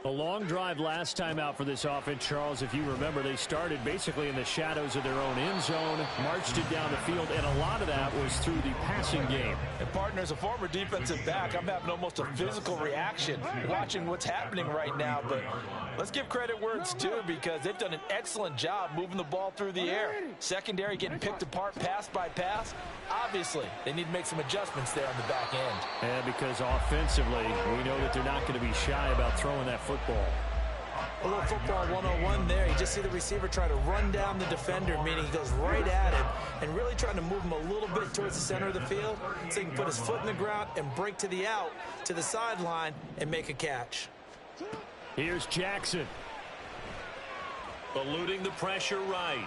S1: A long drive last time out for this offense, Charles. If you remember, they started basically in the shadows of their own end zone, marched it down the field, and a lot of that was through the passing game.
S5: And, partner, as a former defensive back, I'm having almost a physical reaction watching what's happening right now. But let's give credit where it's due because they've done an excellent job moving the ball through the air. Secondary getting picked apart pass by pass. Obviously, they need to make some adjustments there on the back end.
S1: And because offensively, we know that they're not going to be shy about throwing that football.
S2: A little football 101 there. You just see the receiver try to run down the defender, meaning he goes right at him and really trying to move him a little bit towards the center of the field so he can put his foot in the ground and break to the out, to the sideline, and make a catch.
S1: Here's Jackson. Eluding the pressure right.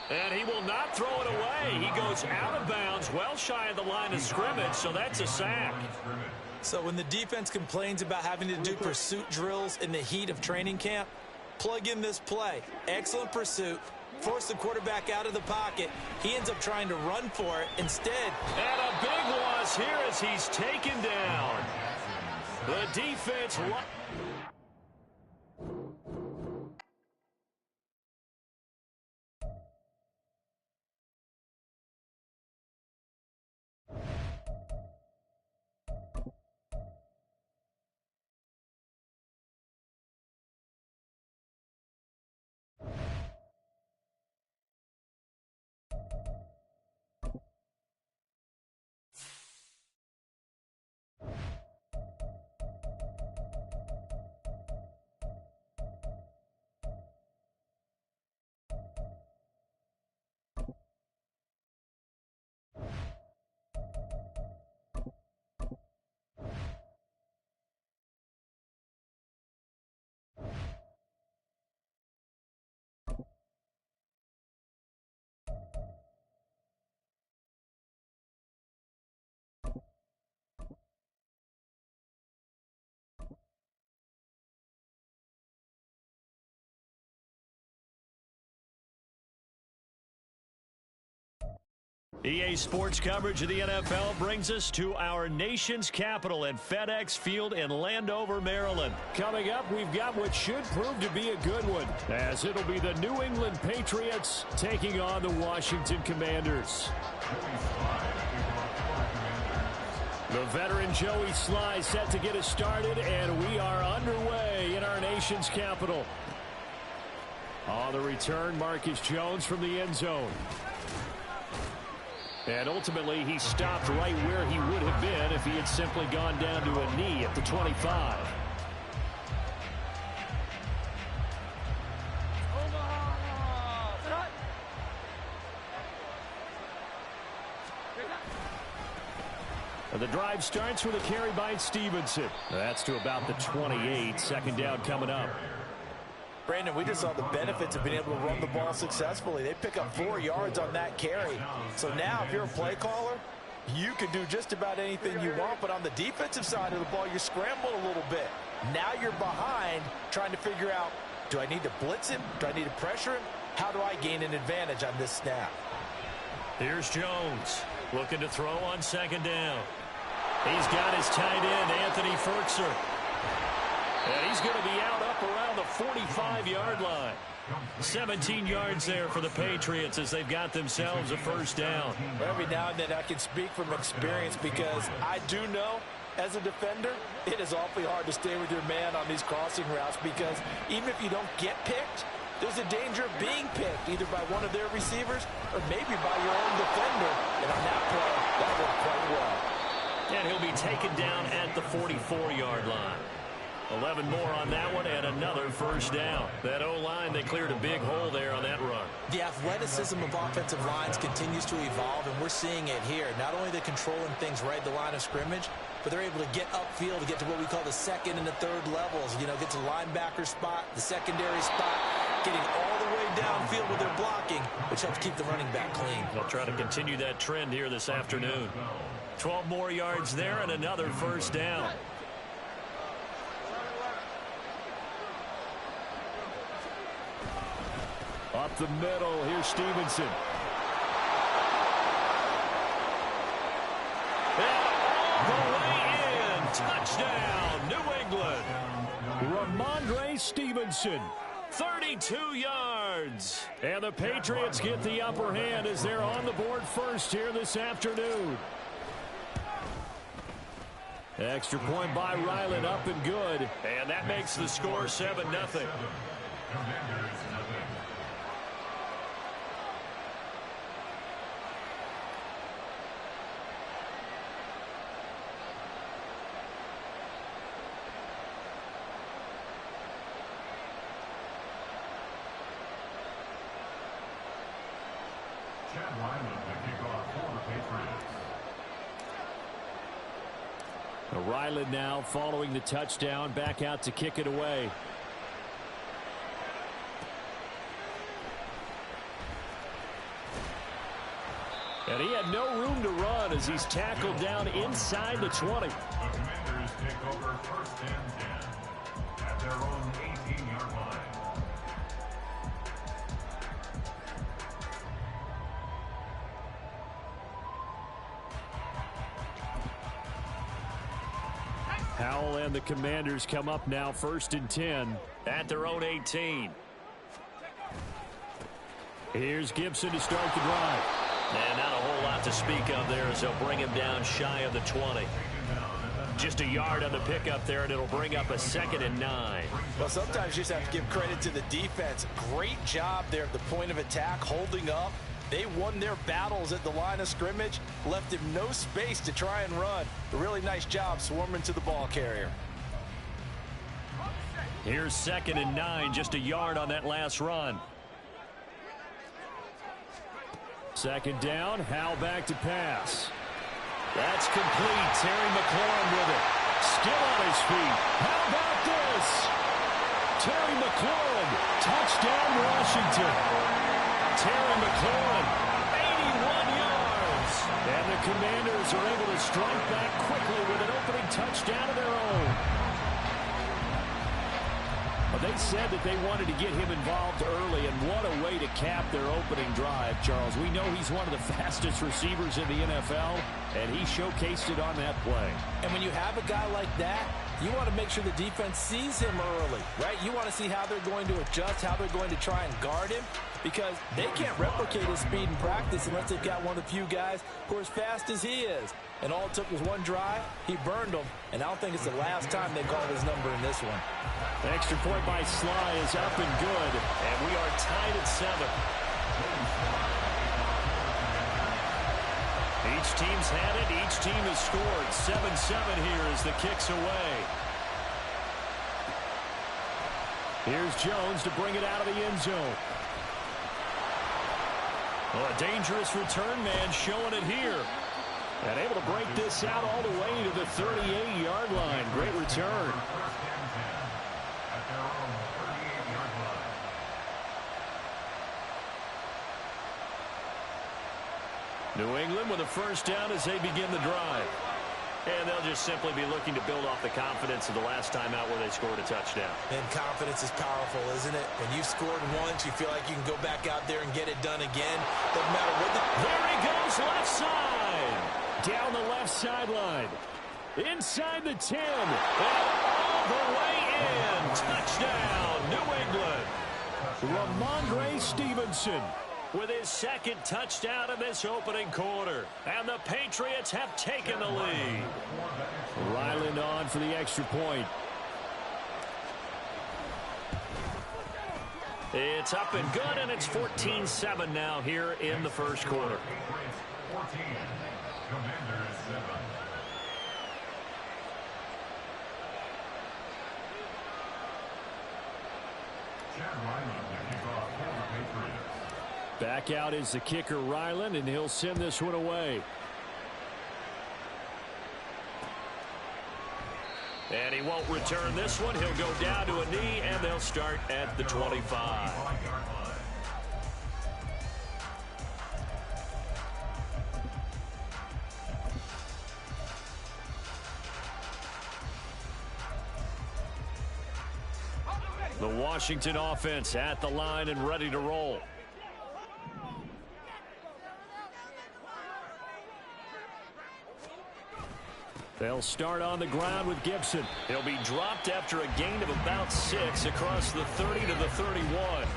S1: And he will not throw it away. He goes out of bounds, well shy of the line of scrimmage, so that's a sack.
S2: So when the defense complains about having to do pursuit drills in the heat of training camp, plug in this play. Excellent pursuit. Force the quarterback out of the pocket. He ends up trying to run for it instead.
S1: And a big loss here as he's taken down. The defense... EA Sports coverage of the NFL brings us to our nation's capital at FedEx Field in Landover, Maryland. Coming up, we've got what should prove to be a good one, as it'll be the New England Patriots taking on the Washington Commanders. The veteran Joey Sly set to get us started, and we are underway in our nation's capital. On the return, Marcus Jones from the end zone. And ultimately, he stopped right where he would have been if he had simply gone down to a knee at the 25. The drive starts with a carry by Stevenson. That's to about the 28. Second down coming up.
S2: Brandon, we just saw the benefits of being able to run the ball successfully. They pick up 4 yards on that carry. So now if you're a play caller, you can do just about anything you want. But on the defensive side of the ball, you scramble a little bit. Now you're behind trying to figure out, do I need to blitz him? Do I need to pressure him? How do I gain an advantage on this snap?
S1: Here's Jones looking to throw on second down. He's got his tight end, Anthony Ferkser. And he's going to be out up around the 45-yard line. 17 yards there for the Patriots as they've got themselves a first down.
S2: Every now and then I can speak from experience because I do know as a defender it is awfully hard to stay with your man on these crossing routes because even if you don't get picked, there's a danger of being picked either by one of their receivers or maybe by your own defender. And on that play, that worked quite well.
S1: And he'll be taken down at the 44-yard line. 11 more on that one and another first down. That O-line, they cleared a big hole there on that run.
S2: The athleticism of offensive lines continues to evolve, and we're seeing it here. Not only they're controlling things right at the line of scrimmage, but they're able to get upfield to get to what we call the second and the third levels. You know, get to linebacker spot, the secondary spot, getting all the way downfield with their blocking, which helps keep the running back clean.
S1: They'll try to continue that trend here this afternoon. 12 more yards there and another first down. Up the middle, here's Stevenson. And all the way in. Touchdown, New England. Ramondre Stevenson, 32 yards. And the Patriots get the upper hand as they're on the board first here this afternoon. Extra point by Ryland, up and good. And that makes the score 7-0. Ryland now following the touchdown, back out to kick it away. And he had no room to run as he's tackled down inside the 20.
S4: The Commanders take over first and 10 at their own 18-yard line.
S1: Howell and the Commanders come up now first and 10 at their own 18. Here's Gibson to start the drive. And not a whole lot to speak of there as they'll bring him down shy of the 20. Just a yard on the pickup there, and it'll bring up a 2nd and 9.
S2: Well, sometimes you just have to give credit to the defense. Great job there at the point of attack, holding up. They won their battles at the line of scrimmage, left him no space to try and run. A really nice job swarming to the ball carrier.
S1: Here's 2nd and 9, just a yard on that last run. 2nd down, Howell back to pass. That's complete. Terry McLaurin with it. Still on his feet. How about this? Terry McLaurin, touchdown Washington. Terry McLaurin, 81 yards. And the Commanders are able to strike back quickly with an opening touchdown of their own. Well, they said that they wanted to get him involved early, and what a way to cap their opening drive, Charles. We know he's one of the fastest receivers in the NFL, and he showcased it on that play.
S5: And when you have a guy like that, you want to make sure the defense sees him early, right? You want to see how they're going to adjust, how they're going to try and guard him, because they can't replicate his speed in practice unless they've got one of the few guys who are as fast as he is. And all it took was one drive. He burned them, and I don't think it's the last time they called his number in this one.
S1: The extra point by Sly is up and good, and we are tied at 7. Each team's had it. Each team has scored. 7-7 here as the kick's away. Here's Jones to bring it out of the end zone. Well, a dangerous return man showing it here. And able to break this out all the way to the 38-yard line. Great return. New England with a first down as they begin the drive.
S6: And they'll just simply be looking to build off the confidence of the last time out where they scored a touchdown.
S2: And confidence is powerful, isn't it? When you've scored once, you feel like you can go back out there and get it done again. Doesn't matter what the...
S1: There he goes, left side. Down the left sideline. Inside the 10. And all the way in. Touchdown, New England. Ramondre Stevenson with his second touchdown in this opening quarter. And the Patriots have taken the lead. Ryland on for the extra point.
S6: It's up and good, and it's 14-7 now here in the first quarter.
S4: 14, Commanders 7. Chad Ryland to kick off for the Patriots.
S1: Back out is the kicker, Ryland, and he'll send this one away.
S6: And he won't return this one. He'll go down to a knee, and they'll start at the 25.
S1: The Washington offense at the line and ready to roll. They'll start on the ground with Gibson.
S6: He'll be dropped after a gain of about 6 across the 30 to the 31.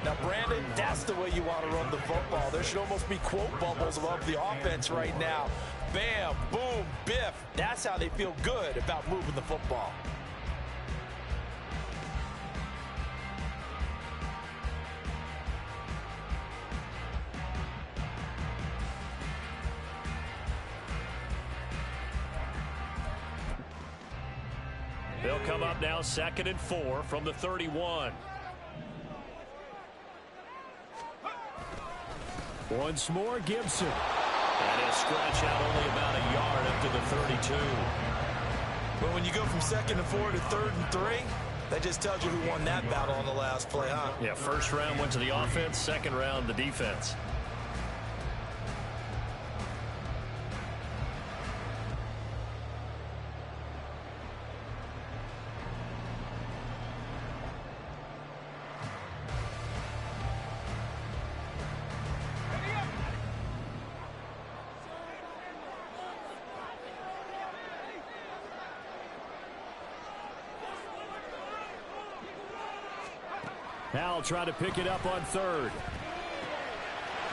S5: Now, Brandon, that's the way you want to run the football. There should almost be quote bubbles above the offense right now. Bam, boom, biff. That's how they feel good about moving the football.
S1: They'll come up now 2nd and 4 from the 31. Once more, Gibson.
S6: And he'll scratch out only about a yard up to the 32.
S2: But when you go from 2nd and 4 to 3rd and 3, that just tells you who won that battle on the last play, huh?
S6: Yeah, first round went to the offense, second round the defense.
S1: Howell trying to pick it up on 3rd.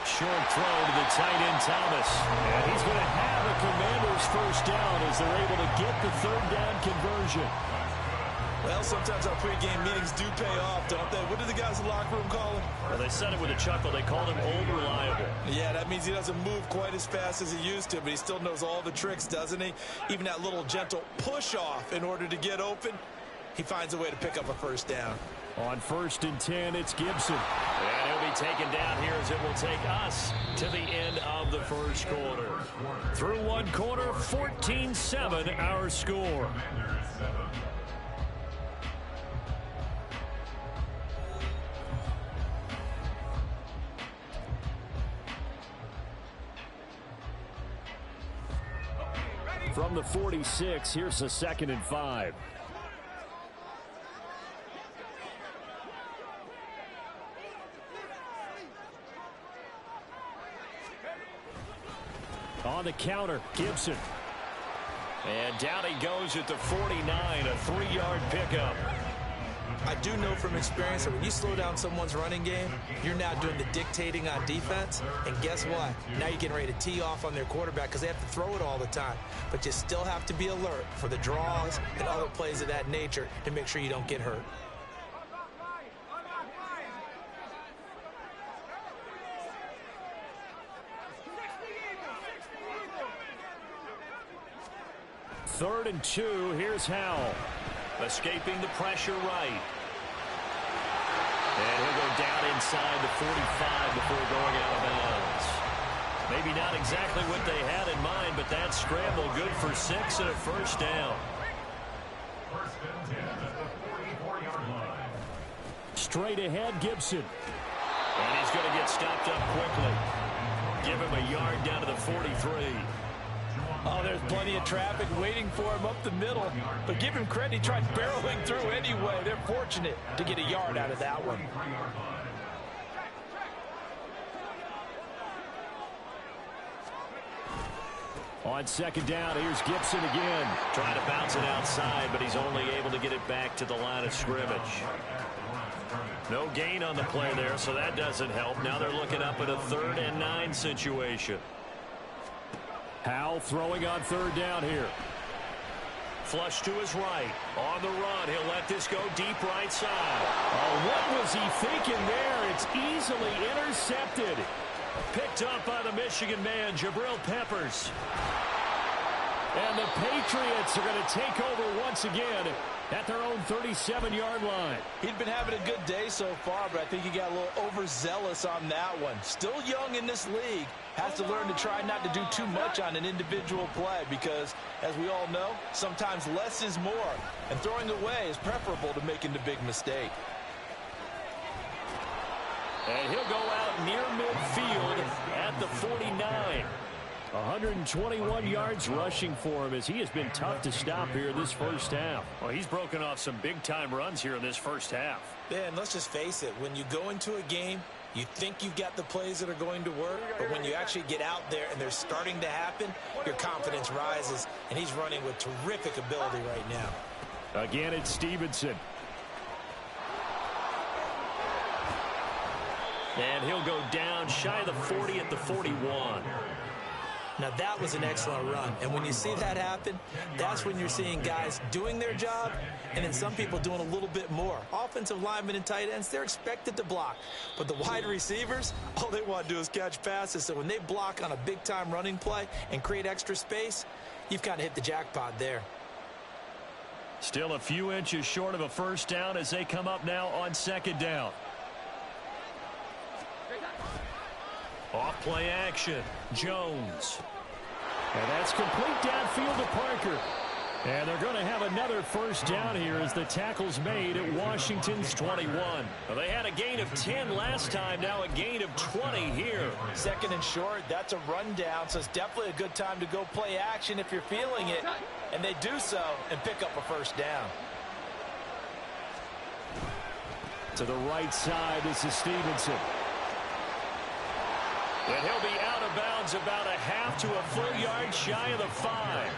S1: Short throw to the tight end, Thomas. And he's going to have the Commanders' first down as they're able to get the 3rd down conversion.
S2: Well, sometimes our pregame meetings do pay off, don't they? What did the guys in the locker room call him?
S6: Well, they said it with a chuckle. They called him old reliable.
S2: Yeah, that means he doesn't move quite as fast as he used to, but he still knows all the tricks, doesn't he? Even that little gentle push-off in order to get open, he finds a way to pick up a first down.
S1: On 1st and 10, it's Gibson.
S6: And he'll be taken down here as it will take us to the end of the first quarter.
S1: Through one quarter, 14-7 our score. From the 46, here's the 2nd and 5. on the counter. Gibson.
S6: And down he goes at the 49, a 3-yard pickup.
S2: I do know from experience that when you slow down someone's running game, you're now doing the dictating on defense. And guess what? Now you're getting ready to tee off on their quarterback because they have to throw it all the time. But you still have to be alert for the draws and other plays of that nature to make sure you don't get hurt.
S1: Third and 2. Here's Howell.
S6: Escaping the pressure right. And he'll go down inside the 45 before going out of bounds. Maybe not exactly what they had in mind, but that scramble good for 6 and a first down.
S4: First and 10 at the 44-yard line.
S1: Straight ahead, Gibson.
S6: And he's going to get stopped up quickly. Give him a yard down to the 43.
S5: Oh, there's plenty of traffic waiting for him up the middle. But give him credit, he tried barreling through anyway. They're fortunate to get a yard out of that one.
S1: On second down, here's Gibson again.
S6: Trying to bounce it outside, but he's only able to get it back to the line of scrimmage. No gain on the play there, so that doesn't help. Now they're looking up at a 3rd and 9 situation.
S1: Howell throwing on third down here.
S6: Flush to his right. On the run. He'll let this go deep right side.
S1: Oh, what was he thinking there? It's easily intercepted.
S6: Picked up by the Michigan man, Jabril Peppers.
S1: And the Patriots are going to take over once again at their own 37-yard line.
S5: He'd been having a good day so far, but I think he got a little overzealous on that one. Still young in this league. Has to learn to try not to do too much on an individual play because, as we all know, sometimes less is more. And throwing away is preferable to making the big mistake.
S1: And he'll go out near midfield at the 49. 121 yards rushing for him as he has been tough to stop here this first half.
S6: Well, he's broken off some big-time runs here in this first half.
S2: Yeah, and let's just face it. When you go into a game, you think you've got the plays that are going to work, but when you actually get out there and they're starting to happen, your confidence rises, and he's running with terrific ability right now.
S1: Again, it's Stevenson.
S6: And he'll go down shy of the 40 at the 41.
S2: Now, that was an excellent run. And when you see that happen, that's when you're seeing guys doing their job and then some people doing a little bit more. Offensive linemen and tight ends, they're expected to block. But the wide receivers, all they want to do is catch passes. So when they block on a big-time running play and create extra space, you've kind of hit the jackpot there.
S1: Still a few inches short of a first down as they come up now on second down.
S6: Off play action. Jones.
S1: And that's complete downfield to Parker. And they're going to have another first down here as the tackle's made at Washington's 21.
S6: Well, they had a gain of 10 last time, now a gain of 20 here.
S5: Second and short, that's a rundown, so it's definitely a good time to go play action if you're feeling it. And they do so and pick up a first down.
S1: To the right side, this is Stevenson.
S6: And he'll be out of bounds about a half to a full yard shy of the 5.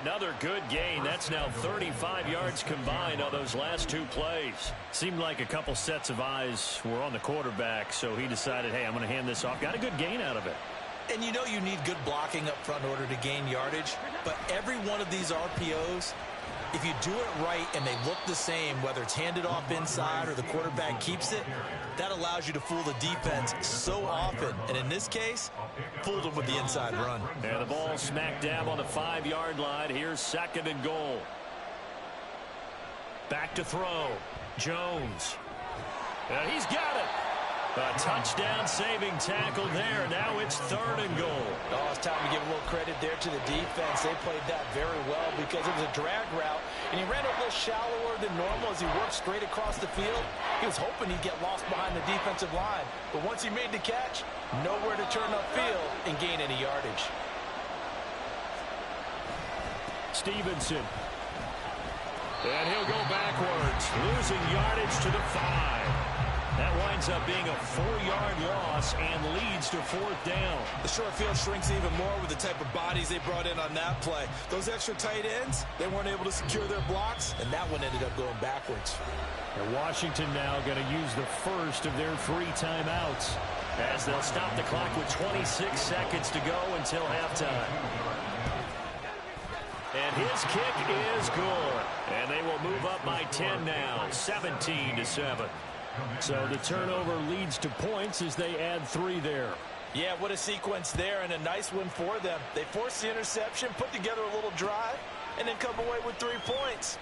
S6: Another good gain. That's now 35 yards combined on those last two plays.
S1: Seemed like a couple sets of eyes were on the quarterback, so he decided, hey, I'm going to hand this off. Got a good gain out of it.
S2: And you know you need good blocking up front in order to gain yardage, but every one of these RPOs, if you do it right and they look the same, whether it's handed off inside or the quarterback keeps it, that allows you to fool the defense so often. And in this case, fooled them with the inside run.
S6: And the ball smack dab on the 5-yard line. Here's second and goal. Back to throw. Jones. And he's got it. A touchdown saving tackle there. Now it's third and goal.
S5: Oh, it's time to give a little credit there to the defense. They played that very well because it was a drag route, and he ran a little shallower than normal as he worked straight across the field. He was hoping he'd get lost behind the defensive line, but once he made the catch, nowhere to turn upfield and gain any yardage.
S1: Stevenson.
S6: And he'll go backwards, losing yardage to the 5.
S1: That winds up being a 4-yard loss and leads to 4th down.
S2: The short field shrinks even more with the type of bodies they brought in on that play. Those extra tight ends, they weren't able to secure their blocks, and that one ended up going backwards.
S1: And Washington now going to use the first of their 3 timeouts, as they'll stop the clock with 26 seconds to go until halftime. And his kick is good. And they will move up by 10 now, 17-7. So the turnover leads to points as they add 3 there.
S5: Yeah, what a sequence there, and a nice win for them. They forced the interception, put together a little drive, and then come away with 3 points.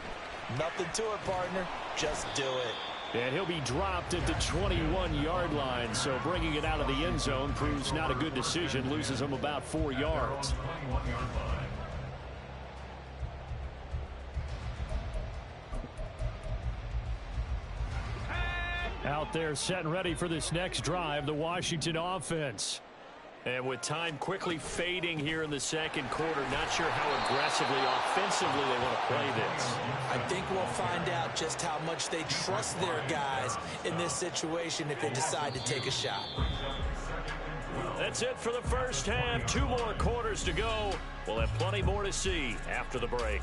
S5: Nothing to it, partner. Just do it.
S1: And he'll be dropped at the 21-yard line, so bringing it out of the end zone proves not a good decision. Loses him about 4 yards. Out there set and ready for this next drive, the Washington offense. And with time quickly fading here in the second quarter, not sure how aggressively, offensively they want to play this.
S2: I think we'll find out just how much they trust their guys in this situation if they decide to take a shot.
S1: That's it for the first half. 2 more quarters to go. We'll have plenty more to see after the break.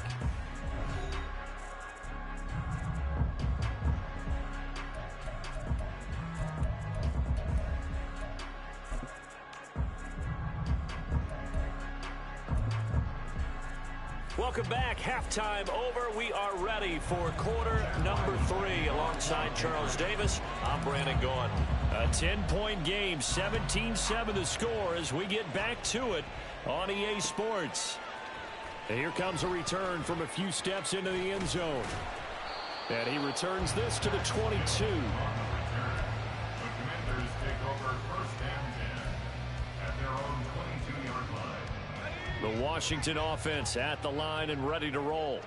S1: Welcome back. Halftime over. We are ready for quarter number 3. Alongside Charles Davis, I'm Brandon Gaughan. A 10-point game, 17-7 the score as we get back to it on EA Sports. And here comes a return from a few steps into the end zone. And he returns this to the 22. The Washington offense at the line and ready to roll.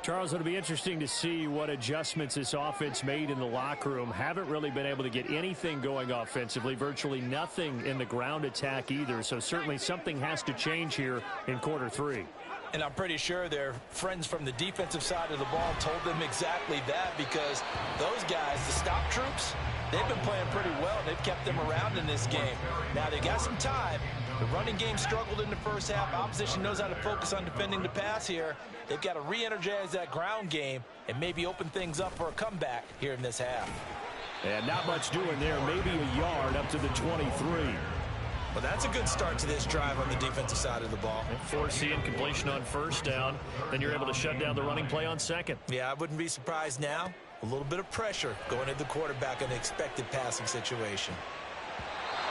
S1: Charles, it'll be interesting to see what adjustments this offense made in the locker room. Haven't really been able to get anything going offensively, virtually nothing in the ground attack either. So certainly something has to change here in quarter 3.
S5: And I'm pretty sure their friends from the defensive side of the ball told them exactly that, because those guys, the stop troops, they've been playing pretty well. They've kept them around in this game. Now they got some time. The running game struggled in the first half. Opposition knows how to focus on defending the pass here. They've got to re-energize that ground game and maybe open things up for a comeback here in this half.
S1: And not much doing there. Maybe a yard up to the 23.
S2: Well, that's a good start to this drive on the defensive side of the ball.
S1: Force the incompletion on first down. Then you're able to shut down the running play on second.
S2: Yeah, I wouldn't be surprised now. A little bit of pressure going at the quarterback in the expected passing situation.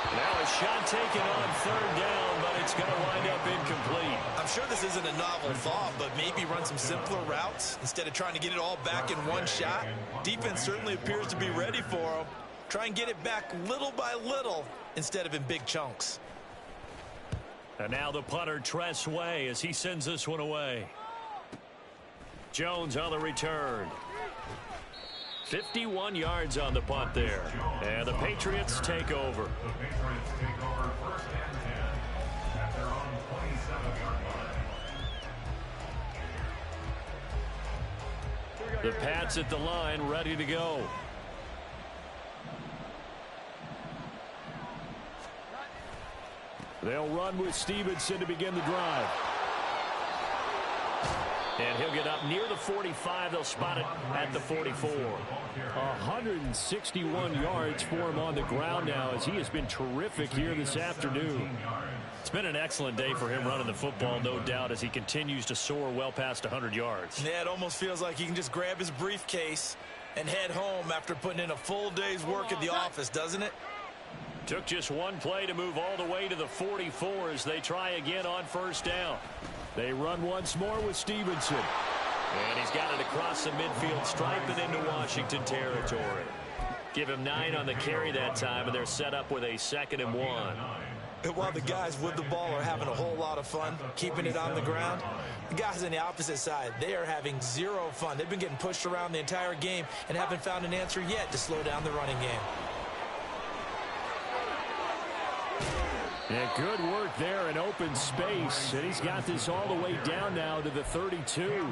S1: Now a shot taken on third down, but it's going to wind up incomplete.
S2: I'm sure this isn't a novel thought, but maybe run some simpler routes instead of trying to get it all back in one shot. Defense certainly appears to be ready for them. Try and get it back little by little instead of in big chunks.
S1: And now the punter, Tress Way, as he sends this one away. Jones on the return. 51 yards on the punt there. And the Patriots take over.
S4: The Patriots take over 1st and 10 at their own 27-yard line.
S1: The Pats at the line, ready to go. They'll run with Stevenson to begin the drive. And he'll get up near the 45. They'll spot it at the 44. 161 yards for him on the ground now, as he has been terrific here this afternoon. It's been an excellent day for him running the football, no doubt, as he continues to soar well past 100 yards.
S5: Yeah, it almost feels like he can just grab his briefcase and head home after putting in a full day's work at the office, doesn't it?
S1: Took just one play to move all the way to the 44 as they try again on first down. They run once more with Stevenson. And he's got it across the midfield stripe and into Washington territory. Give him 9 on the carry that time, and they're set up with a 2nd and 1.
S5: And while the guys with the ball are having a whole lot of fun keeping it on the ground, the guys on the opposite side, they are having zero fun. They've been getting pushed around the entire game and haven't found an answer yet to slow down the running game.
S1: Yeah, good work there in open space. And he's got this all the way down now to the 32.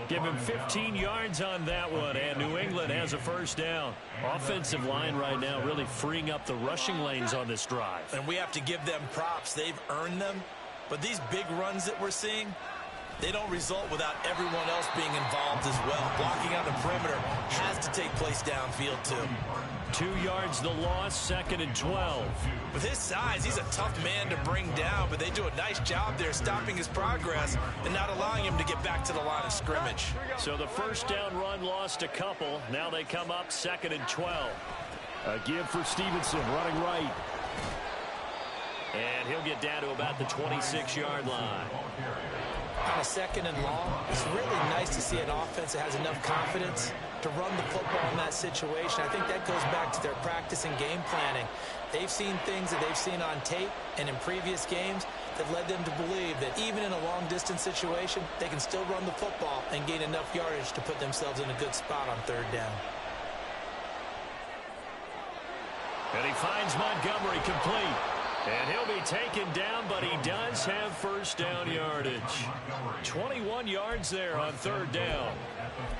S6: Give him 15 yards on that one, and New England has a first down. Offensive line right now really freeing up the rushing lanes on this drive.
S2: And we have to give them props. They've earned them. But these big runs that we're seeing, they don't result without everyone else being involved as well. Blocking on the perimeter has to take place downfield, too.
S6: 2 yards the loss, 2nd and 12.
S2: With his size, he's a tough man to bring down, but they do a nice job there stopping his progress and not allowing him to get back to the line of scrimmage.
S6: So the first down run lost a couple. Now they come up 2nd and 12.
S1: A give for Stevenson, running right.
S6: And he'll get down to about the 26-yard line.
S2: On a 2nd and long, it's really nice to see an offense that has enough confidence to run the football in that situation. I think that goes back to their practice and game planning. They've seen things that they've seen on tape and in previous games that led them to believe that even in a long-distance situation, they can still run the football and gain enough yardage to put themselves in a good spot on 3rd down.
S6: And he finds Montgomery complete. And he'll be taken down, but he does have first down yardage. 21 yards there on 3rd down.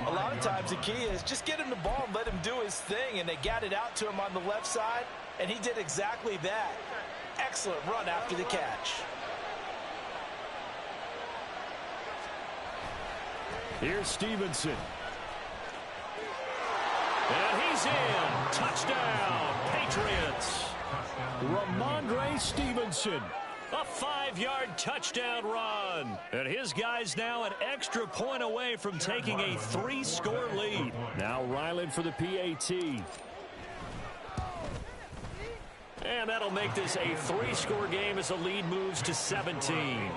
S5: A lot of times the key is just get him the ball and let him do his thing, and they got it out to him on the left side, and he did exactly that. Excellent run after the catch.
S1: Here's Stevenson.
S6: And he's in. Touchdown, Patriots.
S1: Ramondre Stevenson.
S6: A 5-yard touchdown run. And his guys now an extra point away from taking a 3-score lead.
S1: Now Ryland for the PAT.
S6: And that'll make this a 3-score game as the lead moves to 17.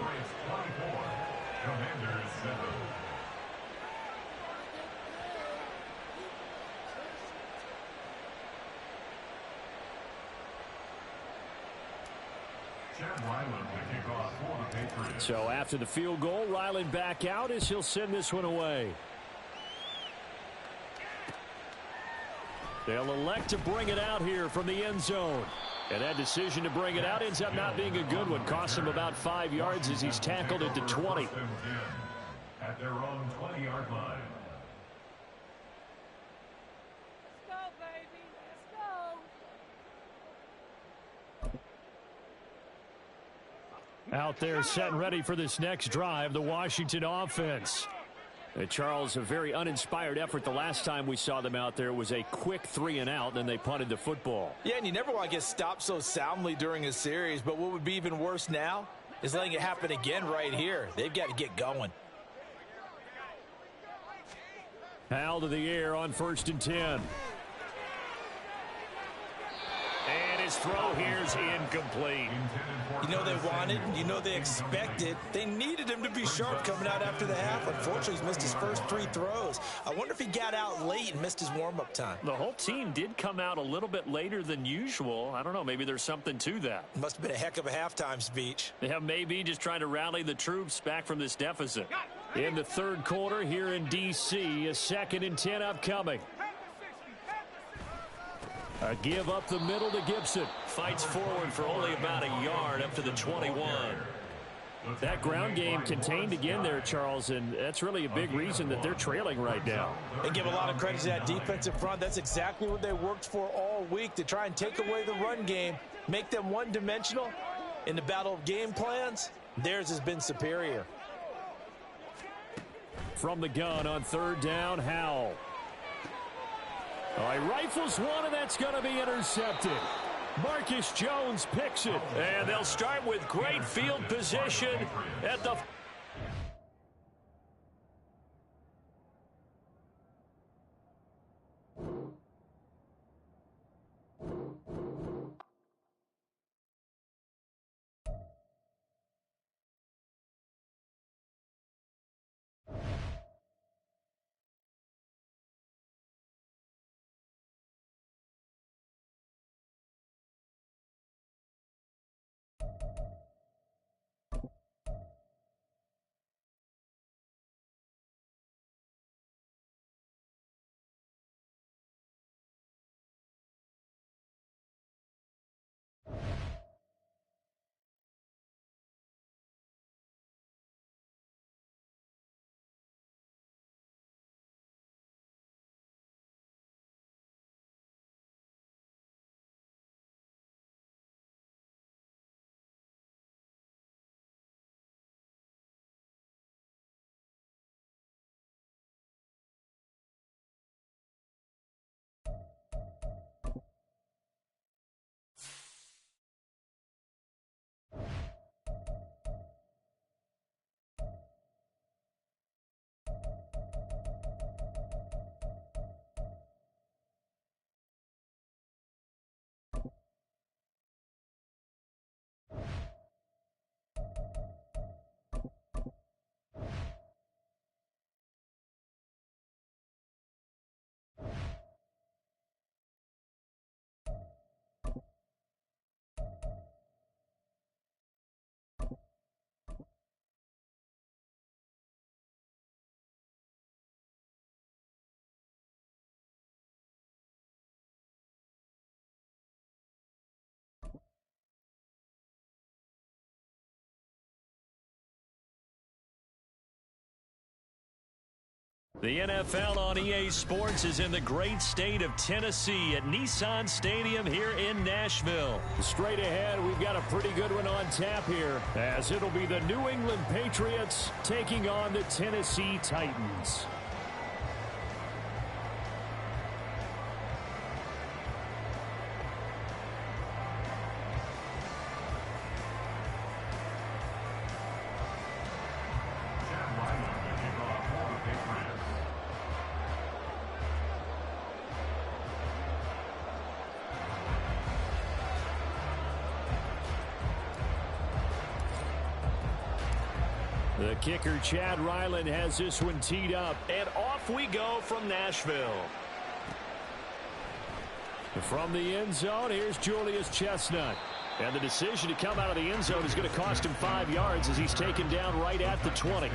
S1: So after the field goal, Ryland back out as he'll send this one away. They'll elect to bring it out here from the end zone. And that decision to bring it out ends up not being a good one. Costs him about 5 yards as he's tackled at the 20.
S4: At their own 20-yard line.
S1: Out there set and ready for this next drive, the Washington offense. Charles, a very uninspired effort the last time we saw them out there was a quick 3-and-out, then they punted the football.
S5: Yeah, and you never want to get stopped so soundly during a series, but what would be even worse now is letting it happen again right here. They've got to get going.
S1: Hal to the air on 1st and 10.
S6: And his throw here's incomplete.
S2: You know they wanted, you know they expected. They needed him to be sharp coming out after the half. Unfortunately, he's missed his first 3 throws. I wonder if he got out late and missed his warm-up time.
S6: The whole team did come out a little bit later than usual. I don't know, maybe there's something to that.
S2: Must have been a heck of a halftime speech.
S6: Yeah, maybe just trying to rally the troops back from this deficit.
S1: In the 3rd quarter here in D.C., a 2nd and 10 upcoming. A give up the middle to Gibson.
S6: Fights forward for only about a yard up to the 21.
S1: That ground game contained again there, Charles, and that's really a big reason that they're trailing right now.
S5: They give a lot of credit to that defensive front. That's exactly what they worked for all week, to try and take away the run game, make them one-dimensional. In the battle of game plans, theirs has been superior.
S1: From the gun on 3rd down, Howell. He rifles one, and that's going to be intercepted. Marcus Jones picks it.
S6: And they'll start with great field position at the... The NFL on EA Sports is in the great state of Tennessee at Nissan Stadium here in Nashville.
S1: Straight ahead, we've got a pretty good one on tap here, as it'll be the New England Patriots taking on the Tennessee Titans. The kicker, Chad Ryland, has this one teed up.
S6: And off we go from Nashville.
S1: From the end zone, here's Julius Chestnut. And the decision to come out of the end zone is going to cost him 5 yards as he's taken down right at the 20.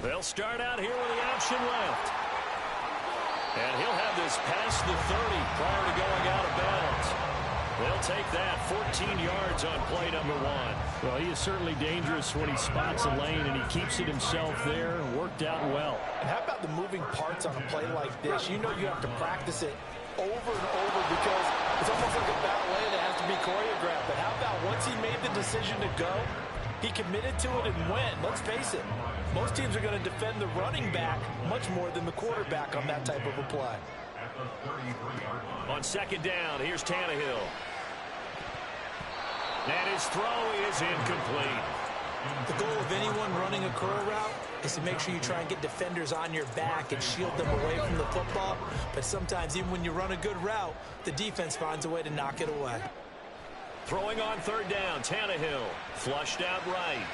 S6: They'll start out here with the option left. And he'll have this past the 30 prior to going out of bounds. They'll take that 14 yards on play number 1.
S1: Well, he is certainly dangerous when he spots a lane, and he keeps it himself there. Worked out well.
S5: And how about the moving parts on a play like this? You know you have to practice it over and over because it's almost like a ballet that has to be choreographed. But how about once he made the decision to go, he committed to it and went. Let's face it, most teams are going to defend the running back much more than the quarterback on that type of a play.
S6: On second down, here's Tannehill. And his throw is incomplete.
S2: The goal of anyone running a curl route is to make sure you try and get defenders on your back and shield them away from the football. But sometimes, even when you run a good route, the defense finds a way to knock it away.
S6: Throwing on third down, Tannehill. Flushed out right.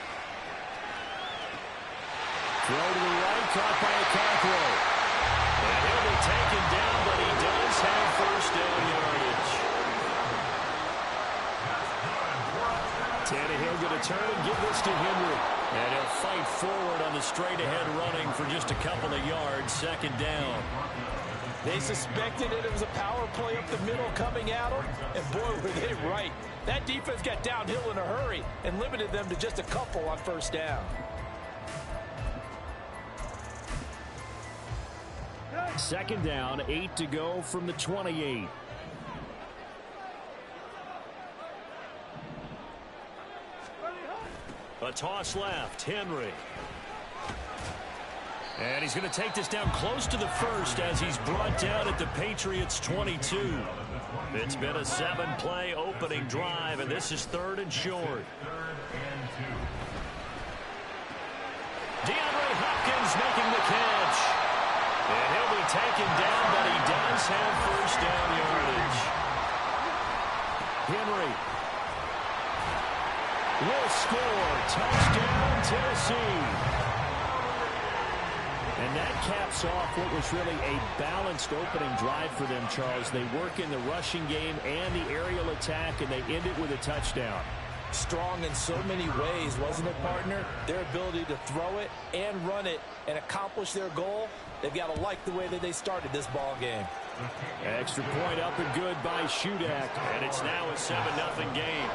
S1: Throw to the right, caught by a tackle.
S6: And he'll be taken down, but he does have first down yardage.
S1: Tannehill going to turn and give this to Henry.
S6: And he'll fight forward on the straight-ahead running for just a couple of yards. Second down.
S5: They suspected it was a power play up the middle coming at them, and boy, were they right. That defense got downhill in a hurry and limited them to just a couple on first down.
S1: Second down, 8 to go from the 28.
S6: A toss left, Henry. And he's going to take this down close to the first as he's brought down at the Patriots' 22. It's been a 7-play opening drive, and this is third and short. DeAndre Hopkins making the catch. And he'll be taken down, but he does have first down yardage.
S1: Henry will score. Touchdown, Tennessee. And that caps off what was really a balanced opening drive for them, Charles. They work in the rushing game and the aerial attack, and they end it with a touchdown.
S5: Strong in so many ways, wasn't it, partner? Their ability to throw it and run it and accomplish their goal, they've got to like the way that they started this ball game.
S1: Extra point up and good by Shudak.
S6: And it's now a 7-0 game.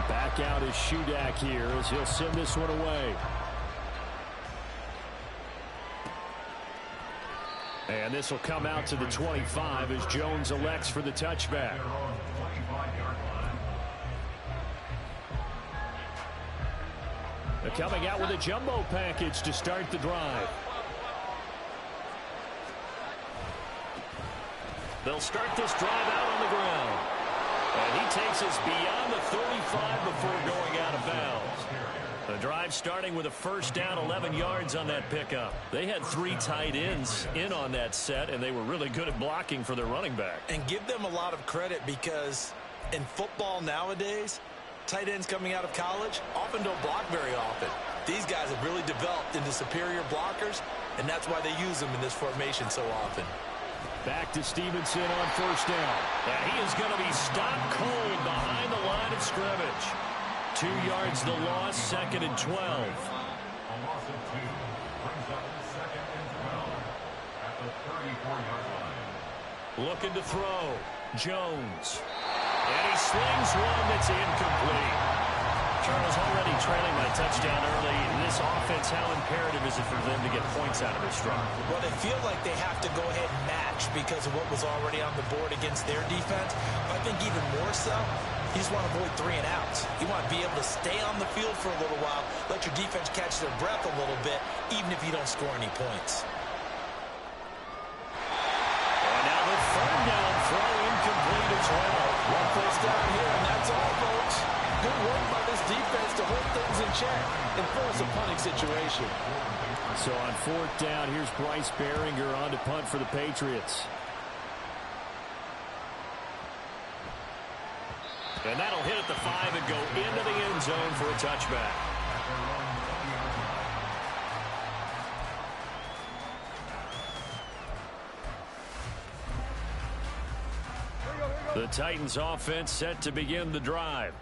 S1: Back out is Shudak here as he'll send this one away. And this will come out to the 25 as Jones elects for the touchback. They're coming out with a jumbo package to start the drive.
S6: They'll start this drive out on the ground. And he takes us beyond the 35 before going out of bounds. The drive starting with a first down, 11 yards on that pickup. They had 3 tight ends in on that set, and they were really good at blocking for their running back.
S5: And give them a lot of credit because in football nowadays, tight ends coming out of college often don't block very often. These guys have really developed into superior blockers, and that's why they use them in this formation so often.
S1: Back to Stevenson on first down.
S6: And he is going to be stopped cold behind the line of scrimmage. 2 yards the loss, 2nd and 12.
S4: A loss of 2 brings up 2nd and 12 at the 34-yard line.
S6: Looking to throw. Jones. And he slings one that's incomplete. Charles, already trailing by touchdown early. This offense, how imperative is it for them to get points out of this drive?
S2: Well, they feel like they have to go ahead and match because of what was already on the board against their defense. But I think even more so, you just want to avoid 3 and outs. You want to be able to stay on the field for a little while, let your defense catch their breath a little bit, even if you don't score any points.
S6: And now the 3rd down throw incomplete as well.
S5: One first down here, and that's all, folks. Good work by this defense to hold things in check and force a punting situation.
S1: So on 4th down, here's Bryce Behringer on to punt for the Patriots.
S6: And that'll hit at the 5 and go into the end zone for a touchback.
S1: The Titans offense set to begin the drive.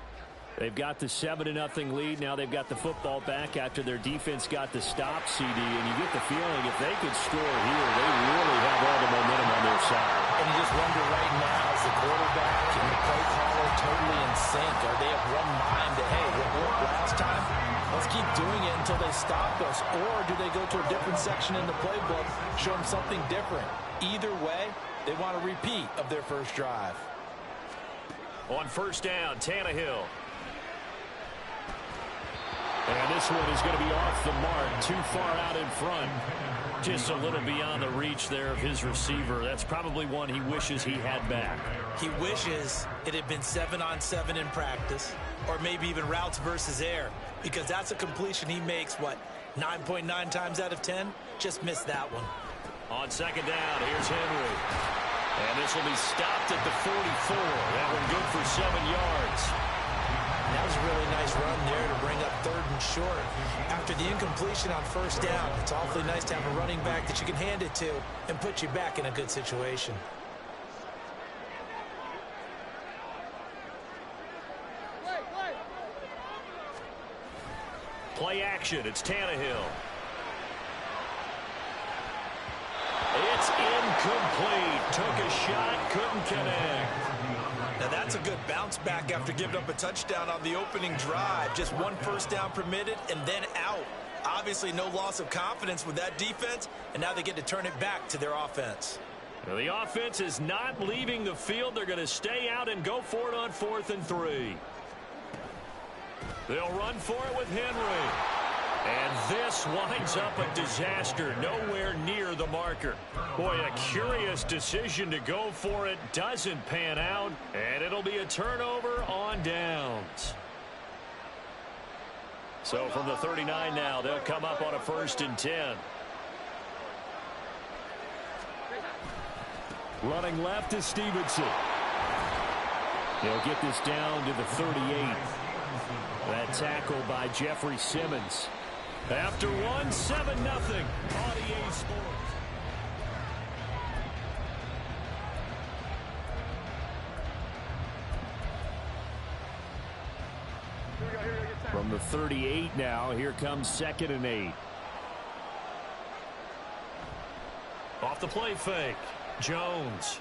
S1: They've got the 7-0 lead. Now they've got the football back after their defense got the stop, CD. And you get the feeling if they could score here, they really have all the momentum on their side.
S2: And you just wonder right now, is the quarterback and the play caller totally in sync? Are they of one mind that, hey, what worked last time? Let's keep doing it until they stop us. Or do they go to a different section in the playbook, show them something different? Either way, they want a repeat of their first drive.
S6: On first down, Tannehill.
S1: And this one is going to be off the mark, too far out in front.
S6: Just a little beyond the reach there of his receiver. That's probably one he wishes he had back.
S2: He wishes it had been 7-on-7 in practice, or maybe even routes versus air, because that's a completion he makes, 9.9 times out of 10? Just missed that one.
S6: On 2nd down, here's Henry. And this will be stopped at the 44. That one good for 7 yards.
S2: That was a really nice run there to bring up 3rd and short. After the incompletion on first down, it's awfully nice to have a running back that you can hand it to and put you back in a good situation.
S6: Play action. It's Tannehill. It's incomplete. Took a shot, couldn't connect.
S2: Now that's a good bounce back after giving up a touchdown on the opening drive. Just 1 first down permitted and then out. Obviously no loss of confidence with that defense, and now they get to turn it back to their offense.
S6: Well, the offense is not leaving the field. They're going to stay out and go for it on 4th and 3. They'll run for it with Henry. And this winds up a disaster, nowhere near the marker. Boy, a curious decision to go for it. Doesn't pan out, and it'll be a turnover on downs. So from the 39 now, they'll come up on a 1st and 10.
S1: Running left is Stevenson. He'll get this down to the 38. That tackle by Jeffrey Simmons. After 7-0, RDA Sports. From the 38 now, here comes 2nd and 8.
S6: Off the play fake, Jones.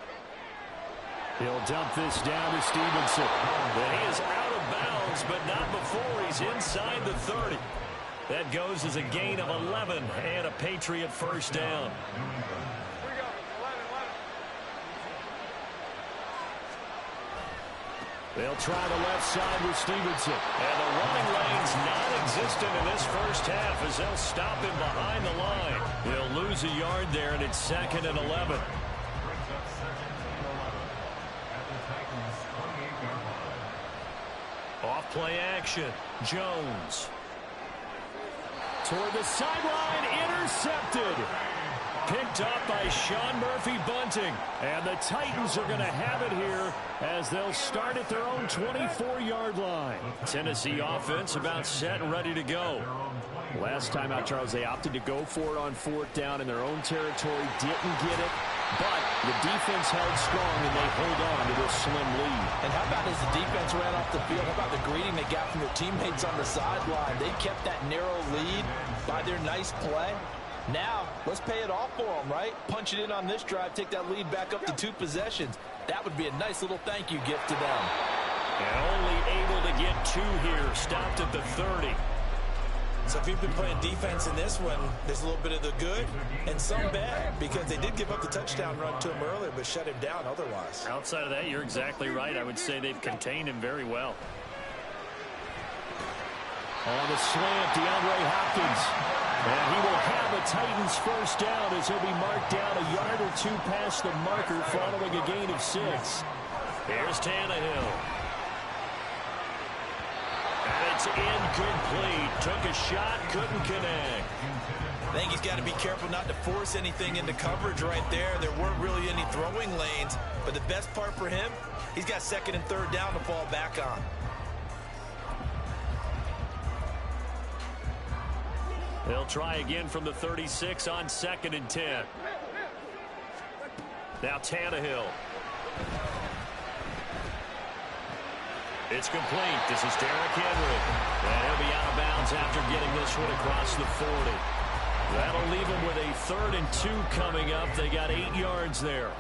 S1: He'll dump this down to Stevenson.
S6: But he is out of bounds, but not before he's inside the 30. That goes as a gain of 11 and a Patriot first down.
S1: They'll try the left side with Stevenson.
S6: And the running lane's non-existent in this first half as they'll stop him behind the line. He'll lose a yard there, and it's 2nd and 11. Off play action, Jones.
S1: Toward the sideline, intercepted. Picked up by Sean Murphy-Bunting. And the Titans are going to have it here as they'll start at their own 24-yard line.
S6: Tennessee offense about set and ready to go.
S1: Last time out, Charles, they opted to go for it on 4th down in their own territory. Didn't get it. but the defense held strong and they hold on to this slim lead.
S5: And how about as the defense ran off the field, how about the greeting they got from their teammates on the sideline? They kept that narrow lead by their nice play. Now, let's pay it off for them, right? Punch it in on this drive, take that lead back up to 2 possessions. That would be a nice little thank you gift to them.
S6: And only able to get 2 here, stopped at the 30.
S2: So if you've been playing defense in this one, there's a little bit of the good and some bad, because they did give up the touchdown run to him earlier, but shut him down otherwise.
S6: Outside of that, you're exactly right. I would say they've contained him very well.
S1: On the slant, DeAndre Hopkins. And he will have a Titans first down as he'll be marked down a yard or 2 past the marker following a gain of 6.
S6: Here's Tannehill. And it's incomplete. Took a shot, couldn't connect.
S2: I think he's got to be careful not to force anything into coverage right there. There weren't really any throwing lanes, but the best part for him, he's got 2nd and 3rd down to fall back on.
S6: They'll try again from the 36 on 2nd and 10. Now Tannehill. It's complete. This is Derrick Henry. And he'll be out of bounds after getting this one across the 40. That'll leave him with a 3rd and 2 coming up. They got 8 yards there.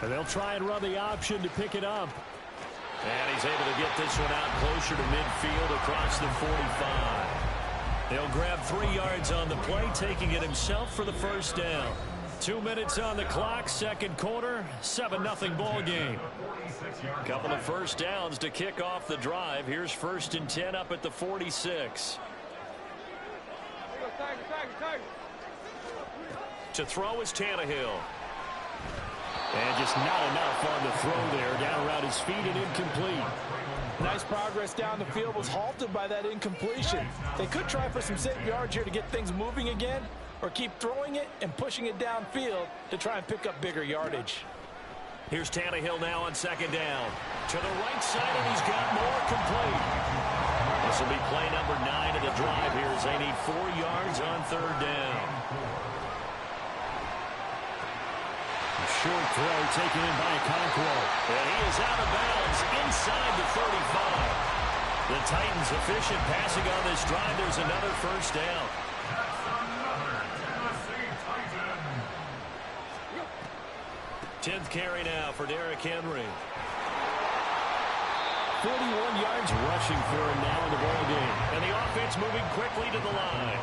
S1: And they'll try and run the option to pick it up.
S6: And he's able to get this one out closer to midfield across the 45. He'll grab 3 yards on the play, taking it himself for the first down.
S1: 2 minutes on the clock, 2nd quarter, 7-0 ball game.
S6: Couple of first downs to kick off the drive. Here's 1st and 10 up at the 46. To throw is Tannehill.
S1: And just not enough on the throw there. Down around his feet and incomplete.
S5: Nice progress down the field, was halted by that incompletion. They could try for some safe yards here to get things moving again, or keep throwing it and pushing it downfield to try and pick up bigger yardage.
S6: Here's Tannehill now on 2nd down. To the right side, and he's got more complete. This will be play number 9 of the drive here as they need 4 yards on 3rd down.
S1: Short throw taken in by Conquo.
S6: And he is out of bounds inside the 35. The Titans efficient passing on this drive. There's another first down.
S4: That's another Tennessee Titan.
S6: 10th carry now for Derrick Henry.
S1: 41 yards rushing for him now in the ball game.
S6: And the offense moving quickly to the line.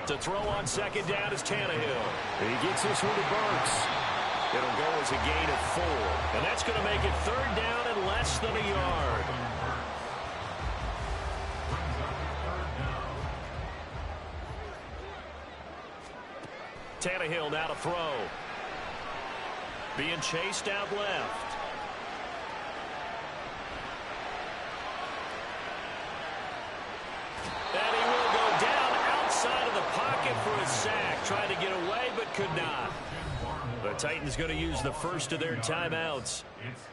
S6: To throw on 2nd down is Tannehill.
S1: He gets this one to Burks.
S6: It'll go as a gain of 4. And that's going to make it 3rd down and less than a yard. Tannehill now to throw. Being chased out left. And he will go down outside of the pocket for a sack. Trying to get away, but could not. The Titans going to use the first of their timeouts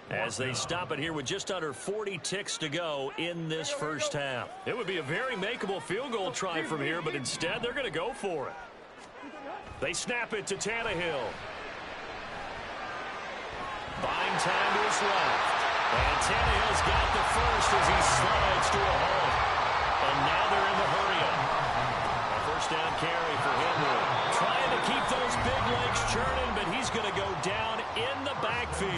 S6: as they stop it here with just under 40 ticks to go in this first half. It would be a very makeable field goal try from here, but instead they're going to go for it. They snap it to Tannehill. Buying time to his left. And Tannehill's got the first as he slides to a halt. And now they're in the hurry-up. A first down carry for Henry. Trying to keep those big legs churning, but he's going to go down in the backfield.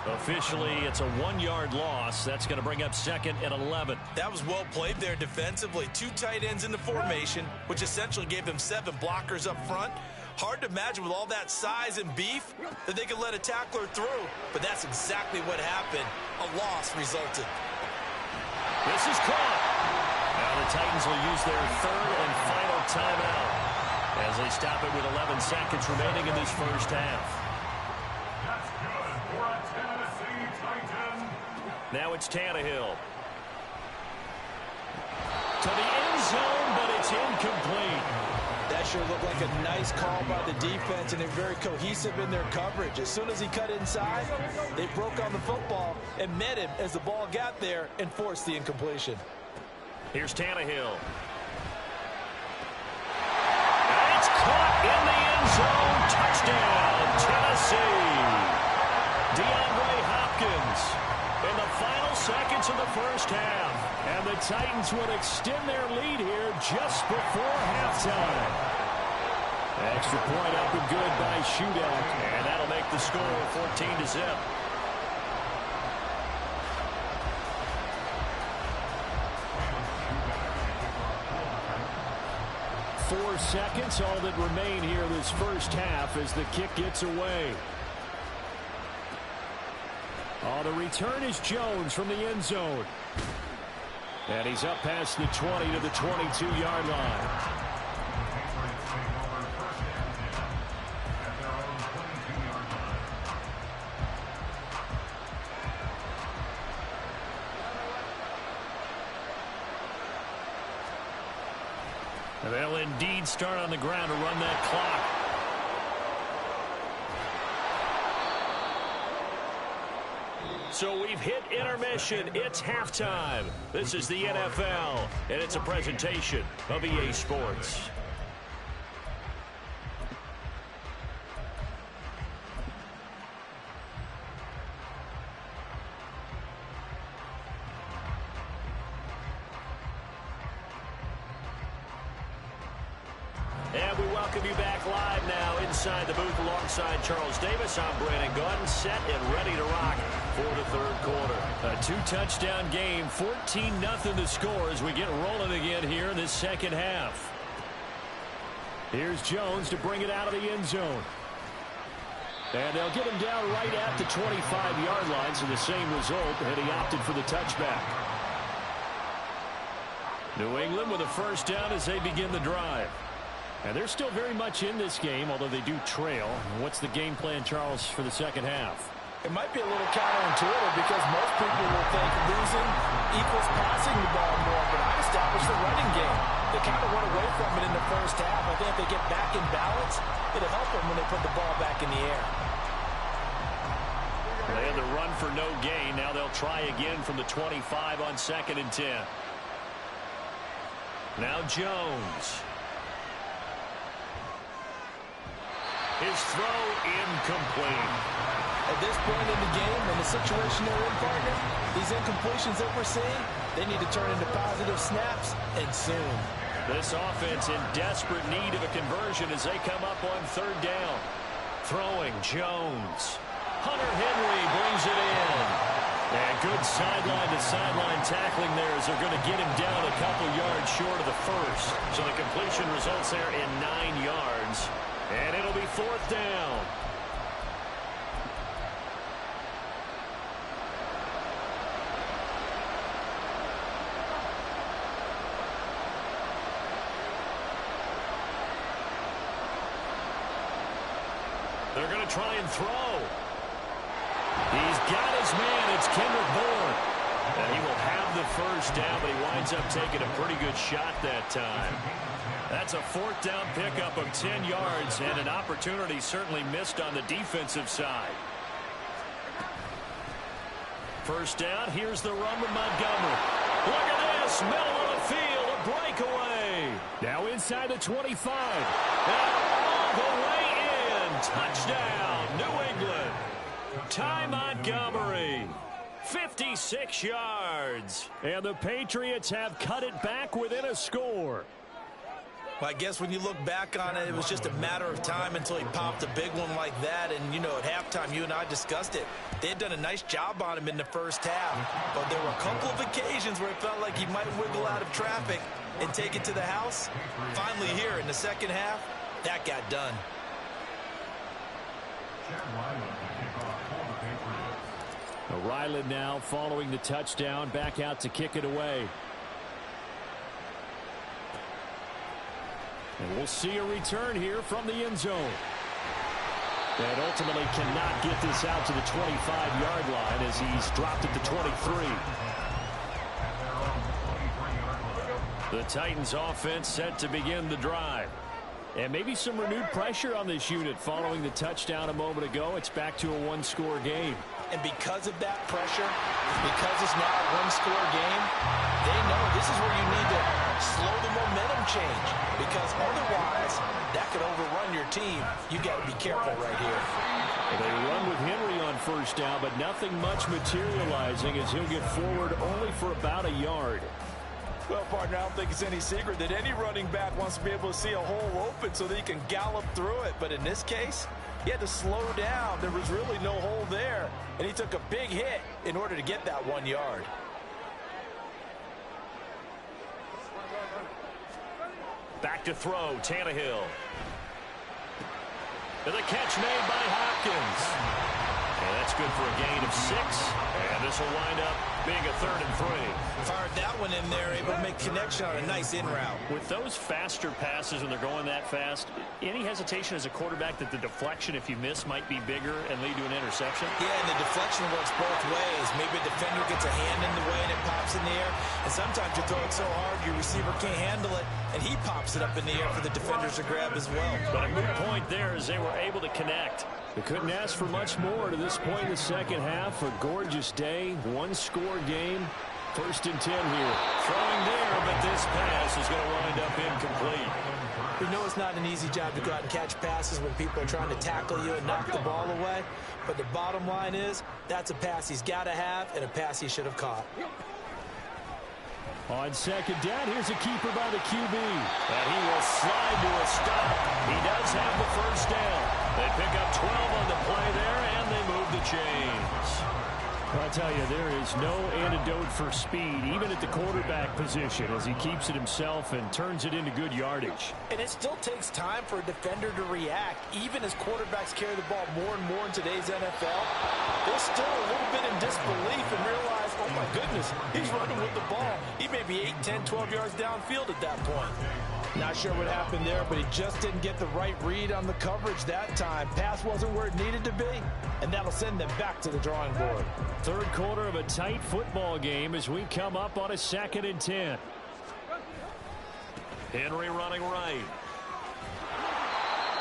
S6: Officially, it's a 1-yard loss. That's going to bring up 2nd and 11.
S2: That was well played there defensively. 2 tight ends in the formation, which essentially gave them 7 blockers up front. Hard to imagine with all that size and beef that they could let a tackler through, but that's exactly what happened. A loss resulted.
S6: This is caught. Now the Titans will use their 3rd and final timeout as they stop it with 11 seconds remaining in this first half.
S4: That's good for a Tennessee Titan.
S6: Now it's Tannehill. To the end zone, but it's incomplete.
S2: That sure looked like a nice call by the defense, and they're very cohesive in their coverage. As soon as he cut inside, they broke on the football and met him as the ball got there and forced the incompletion.
S6: Here's Tannehill. And it's caught in the end zone. Touchdown, Tennessee. DeAndre Hopkins in the final seconds of the first half.
S1: And the Titans would extend their lead here just before halftime. Extra point up and good by Shootout.
S6: And that'll make the score 14-0.
S1: 4 seconds, all that remain here this first half as the kick gets away. Oh, the return is Jones from the end zone. And he's up past the 20 to the 22-yard line.
S6: And they'll indeed start on the ground to run that clock. So we've hit intermission. It's halftime. This is the NFL, and it's a presentation of EA Sports. And we welcome you back live now inside the booth alongside Charles Davis. I'm Brandon Gaudin, set and ready to rock for the third quarter.
S1: A 2-touchdown game, 14-0 the score as we get rolling again here in this second half. Here's Jones to bring it out of the end zone. And they'll get him down right at the 25-yard line, so the same result, and he opted for the touchback. New England with a first down as they begin the drive. And they're still very much in this game, although they do trail. What's the game plan, Charles, for the second half?
S2: It might be a little counterintuitive because most people will think losing equals passing the ball more, but I established the running game. They kind of went away from it in the first half. I think if they get back in balance, it'll help them when they put the ball back in the air.
S6: They had the run for no gain. Now they'll try again from the 25 on 2nd and 10. Now Jones. His throw incomplete.
S2: At this point in the game, in the situation they're in, partner, these incompletions that we're seeing, they need to turn into positive snaps, and soon.
S6: This offense in desperate need of a conversion as they come up on 3rd down. Throwing Jones. Hunter Henry brings it in. And good sideline-to-sideline tackling there as they're going to get him down a couple yards short of the first. So the completion results there in 9 yards. And it'll be 4th down. They're going to try and throw. He's got his man. It's Kendrick Bourne. And he will have the first down, but he winds up taking a pretty good shot that time. That's a 4th down pickup of 10 yards and an opportunity certainly missed on the defensive side. First down, here's the run with Montgomery. Look at this, middle of the field, a breakaway.
S1: Now inside the 25.
S6: And all the way in, touchdown, New England. Ty Montgomery, 56 yards.
S1: And the Patriots have cut it back within a score.
S2: Well, I guess when you look back on it, it was just a matter of time until he popped a big one like that. And, you know, at halftime, you and I discussed it. They had done a nice job on him in the first half. But there were a couple of occasions where it felt like he might wiggle out of traffic and take it to the house. Finally here in the second half, that got done.
S1: Ryland now following the touchdown, back out to kick it away. And we'll see a return here from the end zone. And ultimately cannot get this out to the 25-yard line as he's dropped at the 23. The Titans offense set to begin the drive. And maybe some renewed pressure on this unit following the touchdown a moment ago. It's back to a one-score game.
S2: And because of that pressure, because it's now a one-score game, they know this is where you need to slow the momentum change. Because otherwise, that could overrun your team. You got to be careful right here.
S1: They run with Henry on first down, but nothing much materializing as he'll get forward only for about a yard.
S5: Well, partner, I don't think it's any secret that any running back wants to be able to see a hole open so that he can gallop through it. But in this case, he had to slow down. There was really no hole there, and he took a big hit in order to get that 1 yard.
S6: Back to throw, Tannehill. And the catch made by Hopkins. And that's good for a gain of 6. And this will wind up being a 3rd and 3.
S2: Fired that one in there, able to make connection on a nice in route.
S6: With those faster passes when they're going that fast, any hesitation as a quarterback that the deflection, if you miss, might be bigger and lead to an interception?
S2: Yeah, and the deflection works both ways. Maybe a defender gets a hand in the way and it pops in the air. And sometimes you throw it so hard your receiver can't handle it, and he pops it up in the air for the defenders to grab as well.
S6: But a good point there as they were able to connect.
S1: They couldn't ask for much more to this point in the second half. A gorgeous day, one-score game. 1st and 10 here.
S6: Throwing there, but this pass is going to wind up incomplete.
S2: We know it's not an easy job to go out and catch passes when people are trying to tackle you and knock the ball away. But the bottom line is, that's a pass he's got to have and a pass he should have caught.
S1: On second down, here's a keeper by the QB.
S6: And he will slide to a stop. He does have the first down. They pick up 12 on the play there, and they move the chains.
S1: I'll tell you, there is no antidote for speed, even at the quarterback position, as he keeps it himself and turns it into good yardage.
S5: And it still takes time for a defender to react. Even as quarterbacks carry the ball more and more in today's NFL, they're still a little bit in disbelief and realize, oh my goodness, he's running with the ball. He may be 8, 10, 12 yards downfield at that point. Not sure what happened there, but he just didn't get the right read on the coverage that time. Pass wasn't where it needed to be, and that'll send them back to the drawing board.
S1: Third quarter of a tight football game as we come up on a 2nd and 10.
S6: Henry running right.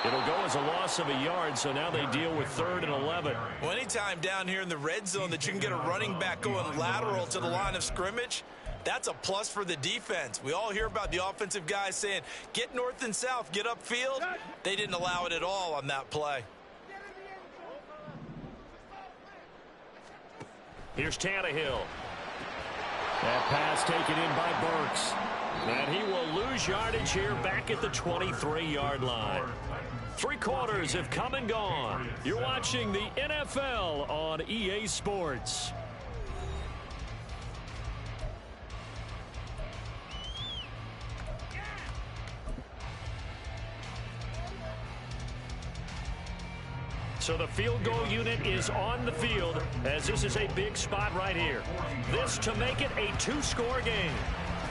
S6: It'll go as a loss of a yard, so now they deal with 3rd and 11.
S2: Well, anytime down here in the red zone that you can get a running back going lateral to the line of scrimmage, that's a plus for the defense. We all hear about the offensive guys saying, get north and south, get upfield. They didn't allow it at all on that play.
S6: Here's Tannehill.
S1: That pass taken in by Burks.
S6: And he will lose yardage here back at the 23-yard line. 3 quarters have come and gone. You're watching the NFL on EA Sports. So the field goal unit is on the field as this is a big spot right here. This to make it a 2-score game.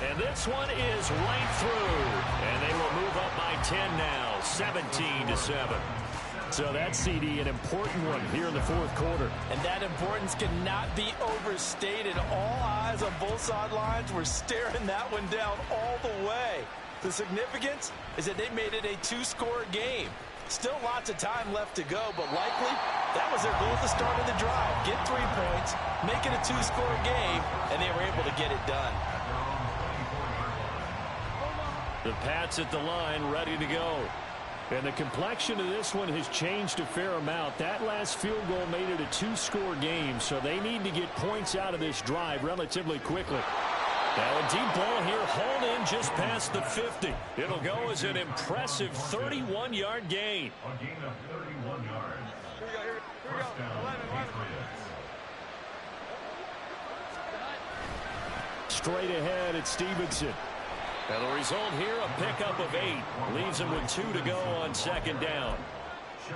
S6: And this one is right through. And they will move up by 10 now, 17-7.
S1: So that's, CD, an important one here in the 4th quarter.
S5: And that importance cannot be overstated. All eyes on both sidelines were staring that one down all the way. The significance is that they made it a 2-score game. Still lots of time left to go, but likely that was their goal at the start of the drive. Get 3 points, make it a 2-score game, and they were able to get it done.
S1: The Pats at the line ready to go. And the complexion of this one has changed a fair amount. That last field goal made it a 2-score game, so they need to get points out of this drive relatively quickly. Now a deep ball here, hauled in just past the 50. It'll go as an impressive 31-yard gain.
S4: A gain of 31 yards. First down, Patriots.
S1: Straight ahead at Stevenson.
S6: And the result here, a pickup of 8. Leaves him with 2 to go on 2nd down.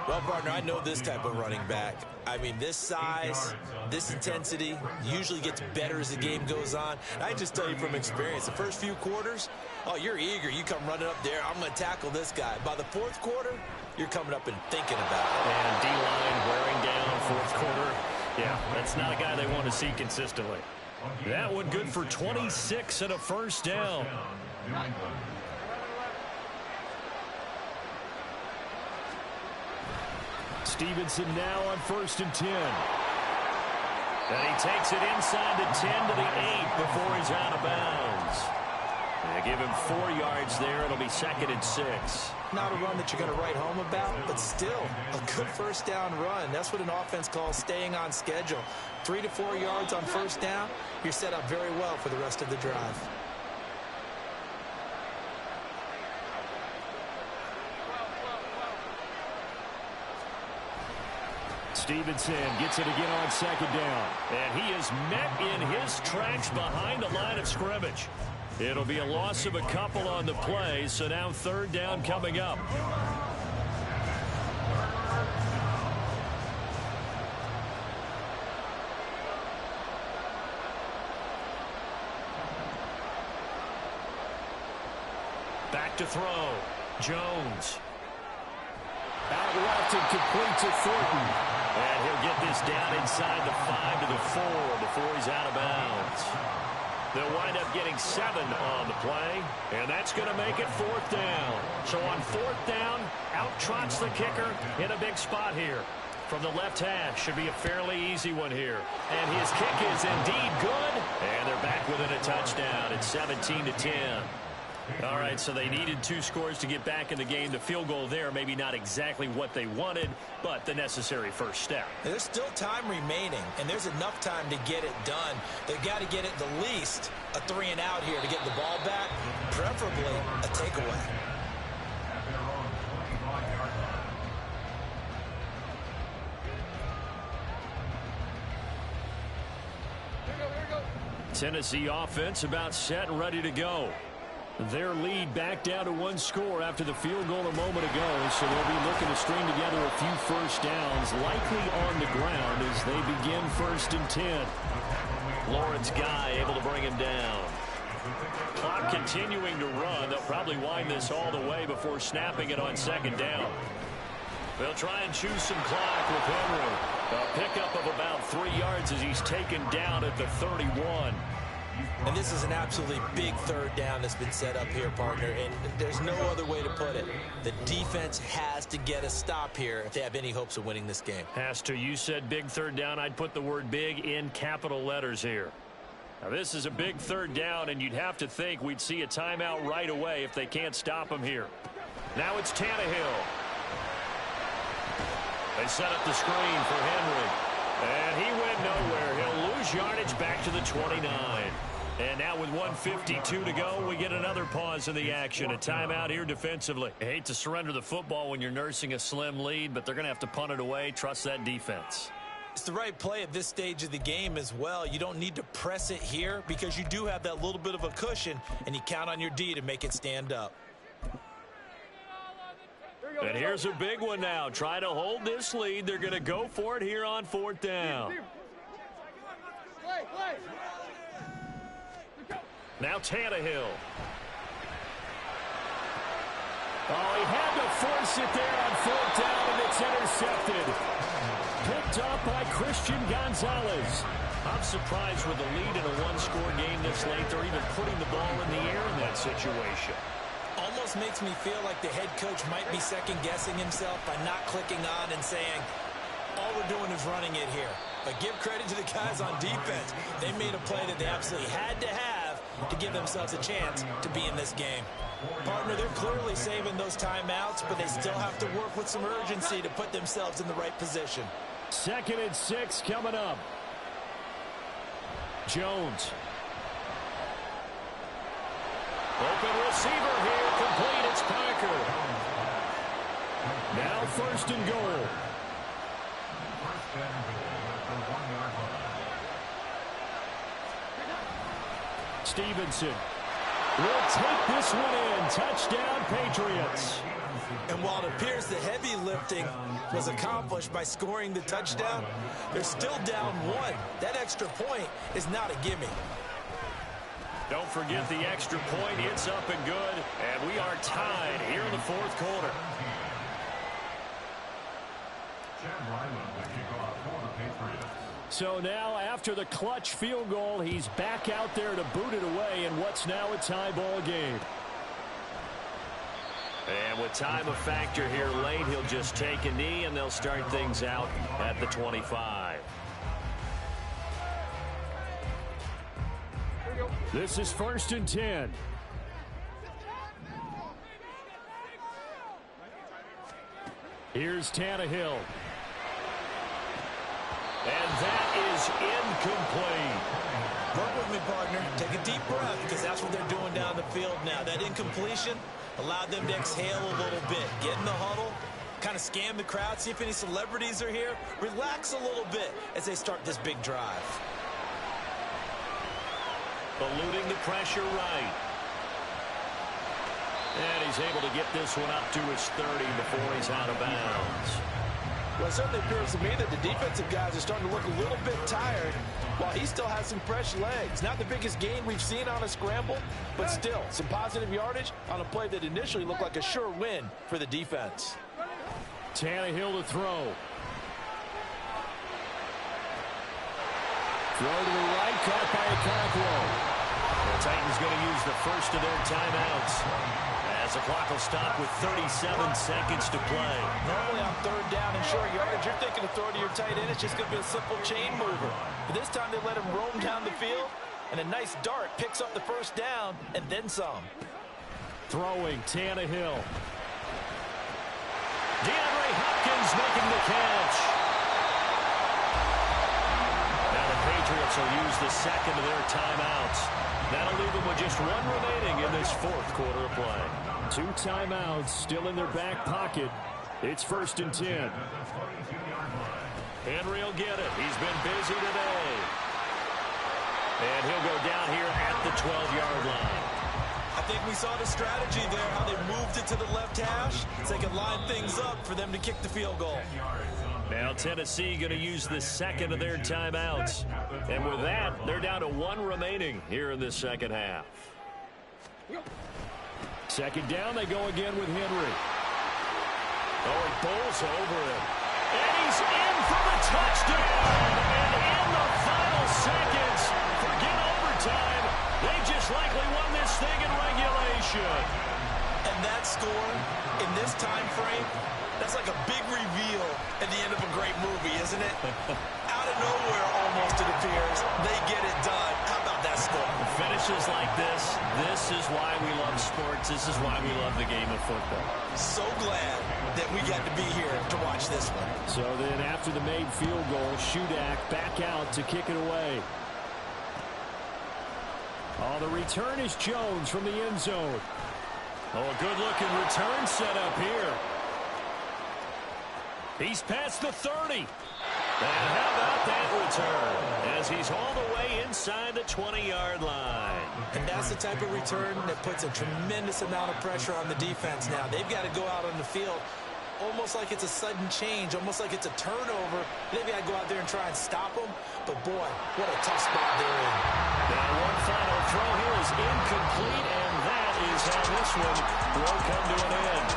S2: Well, partner, I know this type of running back. I mean, this size, this intensity usually gets better as the game goes on. And I just tell you from experience, the first few quarters, oh, you're eager. You come running up there, I'm going to tackle this guy. By the 4th quarter, you're coming up and thinking about it.
S6: And D-line wearing down 4th quarter. Yeah, that's not a guy they want to see consistently.
S1: That one good for 26 and a first down. Stevenson now on 1st and 10. And he takes it inside the 10 to the 8 before he's out of bounds. They give him 4 yards there. It'll be 2nd and 6.
S2: Not a run that you're going to write home about, but still a good first down run. That's what an offense calls staying on schedule. 3 to 4 yards on first down, you're set up very well for the rest of the drive.
S1: Stevenson gets it again on 2nd down. And he is met in his tracks behind the line of scrimmage. It'll be a loss of a couple on the play, so now 3rd down coming up. Back to throw. Jones. Out left and complete to Thornton. And he'll get this down inside the 5 to the 4 before he's out of bounds. They'll wind up getting 7 on the play, and that's going to make it 4th down. So on 4th down, out trots the kicker in a big spot here. From the left hash, should be a fairly easy one here. And his kick is indeed good, and they're back within a touchdown. It's 17 to 10. All right, so they needed 2 scores to get back in the game. The field goal there, maybe not exactly what they wanted, but the necessary first step.
S2: There's still time remaining, and there's enough time to get it done. They've got to get it the least a 3 and out here to get the ball back, preferably a takeaway.
S1: Tennessee offense about set and ready to go. Their lead back down to 1 score after the field goal a moment ago, so they'll be looking to string together a few first downs, likely on the ground as they begin 1st and 10. Lawrence Guy able to bring him down. Clock continuing to run. They'll probably wind this all the way before snapping it on 2nd down. They'll try and choose some clock with Henry. A pickup of about 3 yards as he's taken down at the 31.
S2: And this is an absolutely big 3rd down that's been set up here, partner, and there's no other way to put it. The defense has to get a stop here if they have any hopes of winning this game.
S1: Has to. You said big 3rd down. I'd put the word big in capital letters here. Now, this is a big 3rd down, and you'd have to think we'd see a timeout right away if they can't stop him here. Now it's Tannehill. They set up the screen for Henry. And he went nowhere. He'll lose yardage back to the 29. And now with 1:52 to go, we get another pause in the action. A timeout here defensively. I hate to surrender the football when you're nursing a slim lead, but they're going to have to punt it away. Trust that defense.
S2: It's the right play at this stage of the game as well. You don't need to press it here because you do have that little bit of a cushion, and you count on your D to make it stand up.
S1: And here's a big one now. Try to hold this lead. They're going to go for it here on 4th down. Now Tannehill. Oh, he had to force it there on 4th down, and it's intercepted. Picked off by Christian Gonzalez. I'm surprised with the lead in a 1-score game this late. They're even putting the ball in the air in that situation.
S2: Almost makes me feel like the head coach might be second-guessing himself by not clicking on and saying, all we're doing is running it here. But give credit to the guys on defense. They made a play that they absolutely had to have to give themselves a chance to be in this game. Partner, they're clearly saving those timeouts, but they still have to work with some urgency to put themselves in the right position.
S1: 2nd and 6 coming up. Jones. Open receiver here, complete. It's Parker. Now 1st and goal. Stevenson will take this one in. Touchdown, Patriots.
S2: And while it appears the heavy lifting was accomplished by scoring the touchdown, they're still down 1. That extra point is not a gimme.
S1: Don't forget the extra point. It's up and good. And we are tied here in the 4th quarter. So now after the clutch field goal, he's back out there to boot it away in what's now a tie ball game.
S6: And with time a factor here late, he'll just take a knee, and they'll start things out at the 25.
S1: This is 1st and 10. Here's Tannehill.
S6: And that is incomplete.
S2: Work with me, partner. Take a deep breath, because that's what they're doing down the field now. That incompletion allowed them to exhale a little bit. Get in the huddle, kind of scan the crowd, see if any celebrities are here. Relax a little bit as they start this big drive.
S6: Eluding the pressure right. And he's able to get this one up to his 30 before he's out of bounds.
S5: Well, it certainly appears to me that the defensive guys are starting to look a little bit tired while he still has some fresh legs. Not the biggest gain we've seen on a scramble, but still some positive yardage on a play that initially looked like a sure win for the defense.
S1: Tannehill to throw. Throw to the right, caught by Okonkwo.
S6: The Titans going to use the first of their timeouts as the clock will stop with 37 seconds to play.
S5: Normally on 3rd down and short yardage, you're thinking of throw to your tight end. It's just going to be a simple chain mover. But this time they let him roam down the field, and a nice dart picks up the first down and then some.
S1: Throwing, Tannehill.
S6: DeAndre Hopkins making the catch. Now the Patriots will use the second of their timeouts. That'll leave them with just one remaining in this 4th quarter of play.
S1: 2 timeouts still in their back pocket. It's 1st and 10.
S6: Henry will get it. He's been busy today. And he'll go down here at the 12-yard line.
S2: I think we saw the strategy there, how they moved it to the left hash so they could line things up for them to kick the field goal.
S6: Now Tennessee going to use the second of their timeouts. And with that, they're down to 1 remaining here in this second half.
S1: 2nd down, they go again with Henry.
S6: Oh, he bowls over it. And he's in for the touchdown. And in the final seconds, forget overtime, they just likely won this thing in regulation.
S2: And that score in this time frame, that's like a big reveal at the end of a great movie, isn't it? Out of nowhere, almost, it appears. They get it done. How about that score?
S6: Finishes like this is why we love sports. This is why we love the game of football.
S2: So glad that we got to be here to watch this one.
S1: So then after the made field goal, Shudak back out to kick it away. Oh, the return is Jones from the end zone.
S6: Oh, a good-looking return set up here. He's past the 30. And how about that return as he's all the way inside the 20-yard line.
S2: And that's the type of return that puts a tremendous amount of pressure on the defense now. They've got to go out on the field almost like it's a sudden change, almost like it's a turnover. They've got to go out there and try and stop them. But, boy, what a tough spot they're in.
S6: Now one final throw here is incomplete, and that is how this one will come to an end.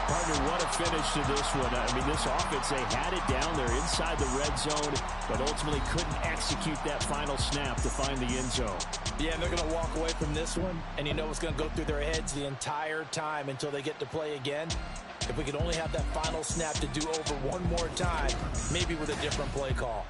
S1: Partner, what a finish to this one. I mean, this offense, they had it down there inside the red zone, but ultimately couldn't execute that final snap to find the end zone.
S5: Yeah, and they're going to walk away from this one, and you know what's going to go through their heads the entire time until they get to play again. If we could only have that final snap to do over one more time, maybe with a different play call.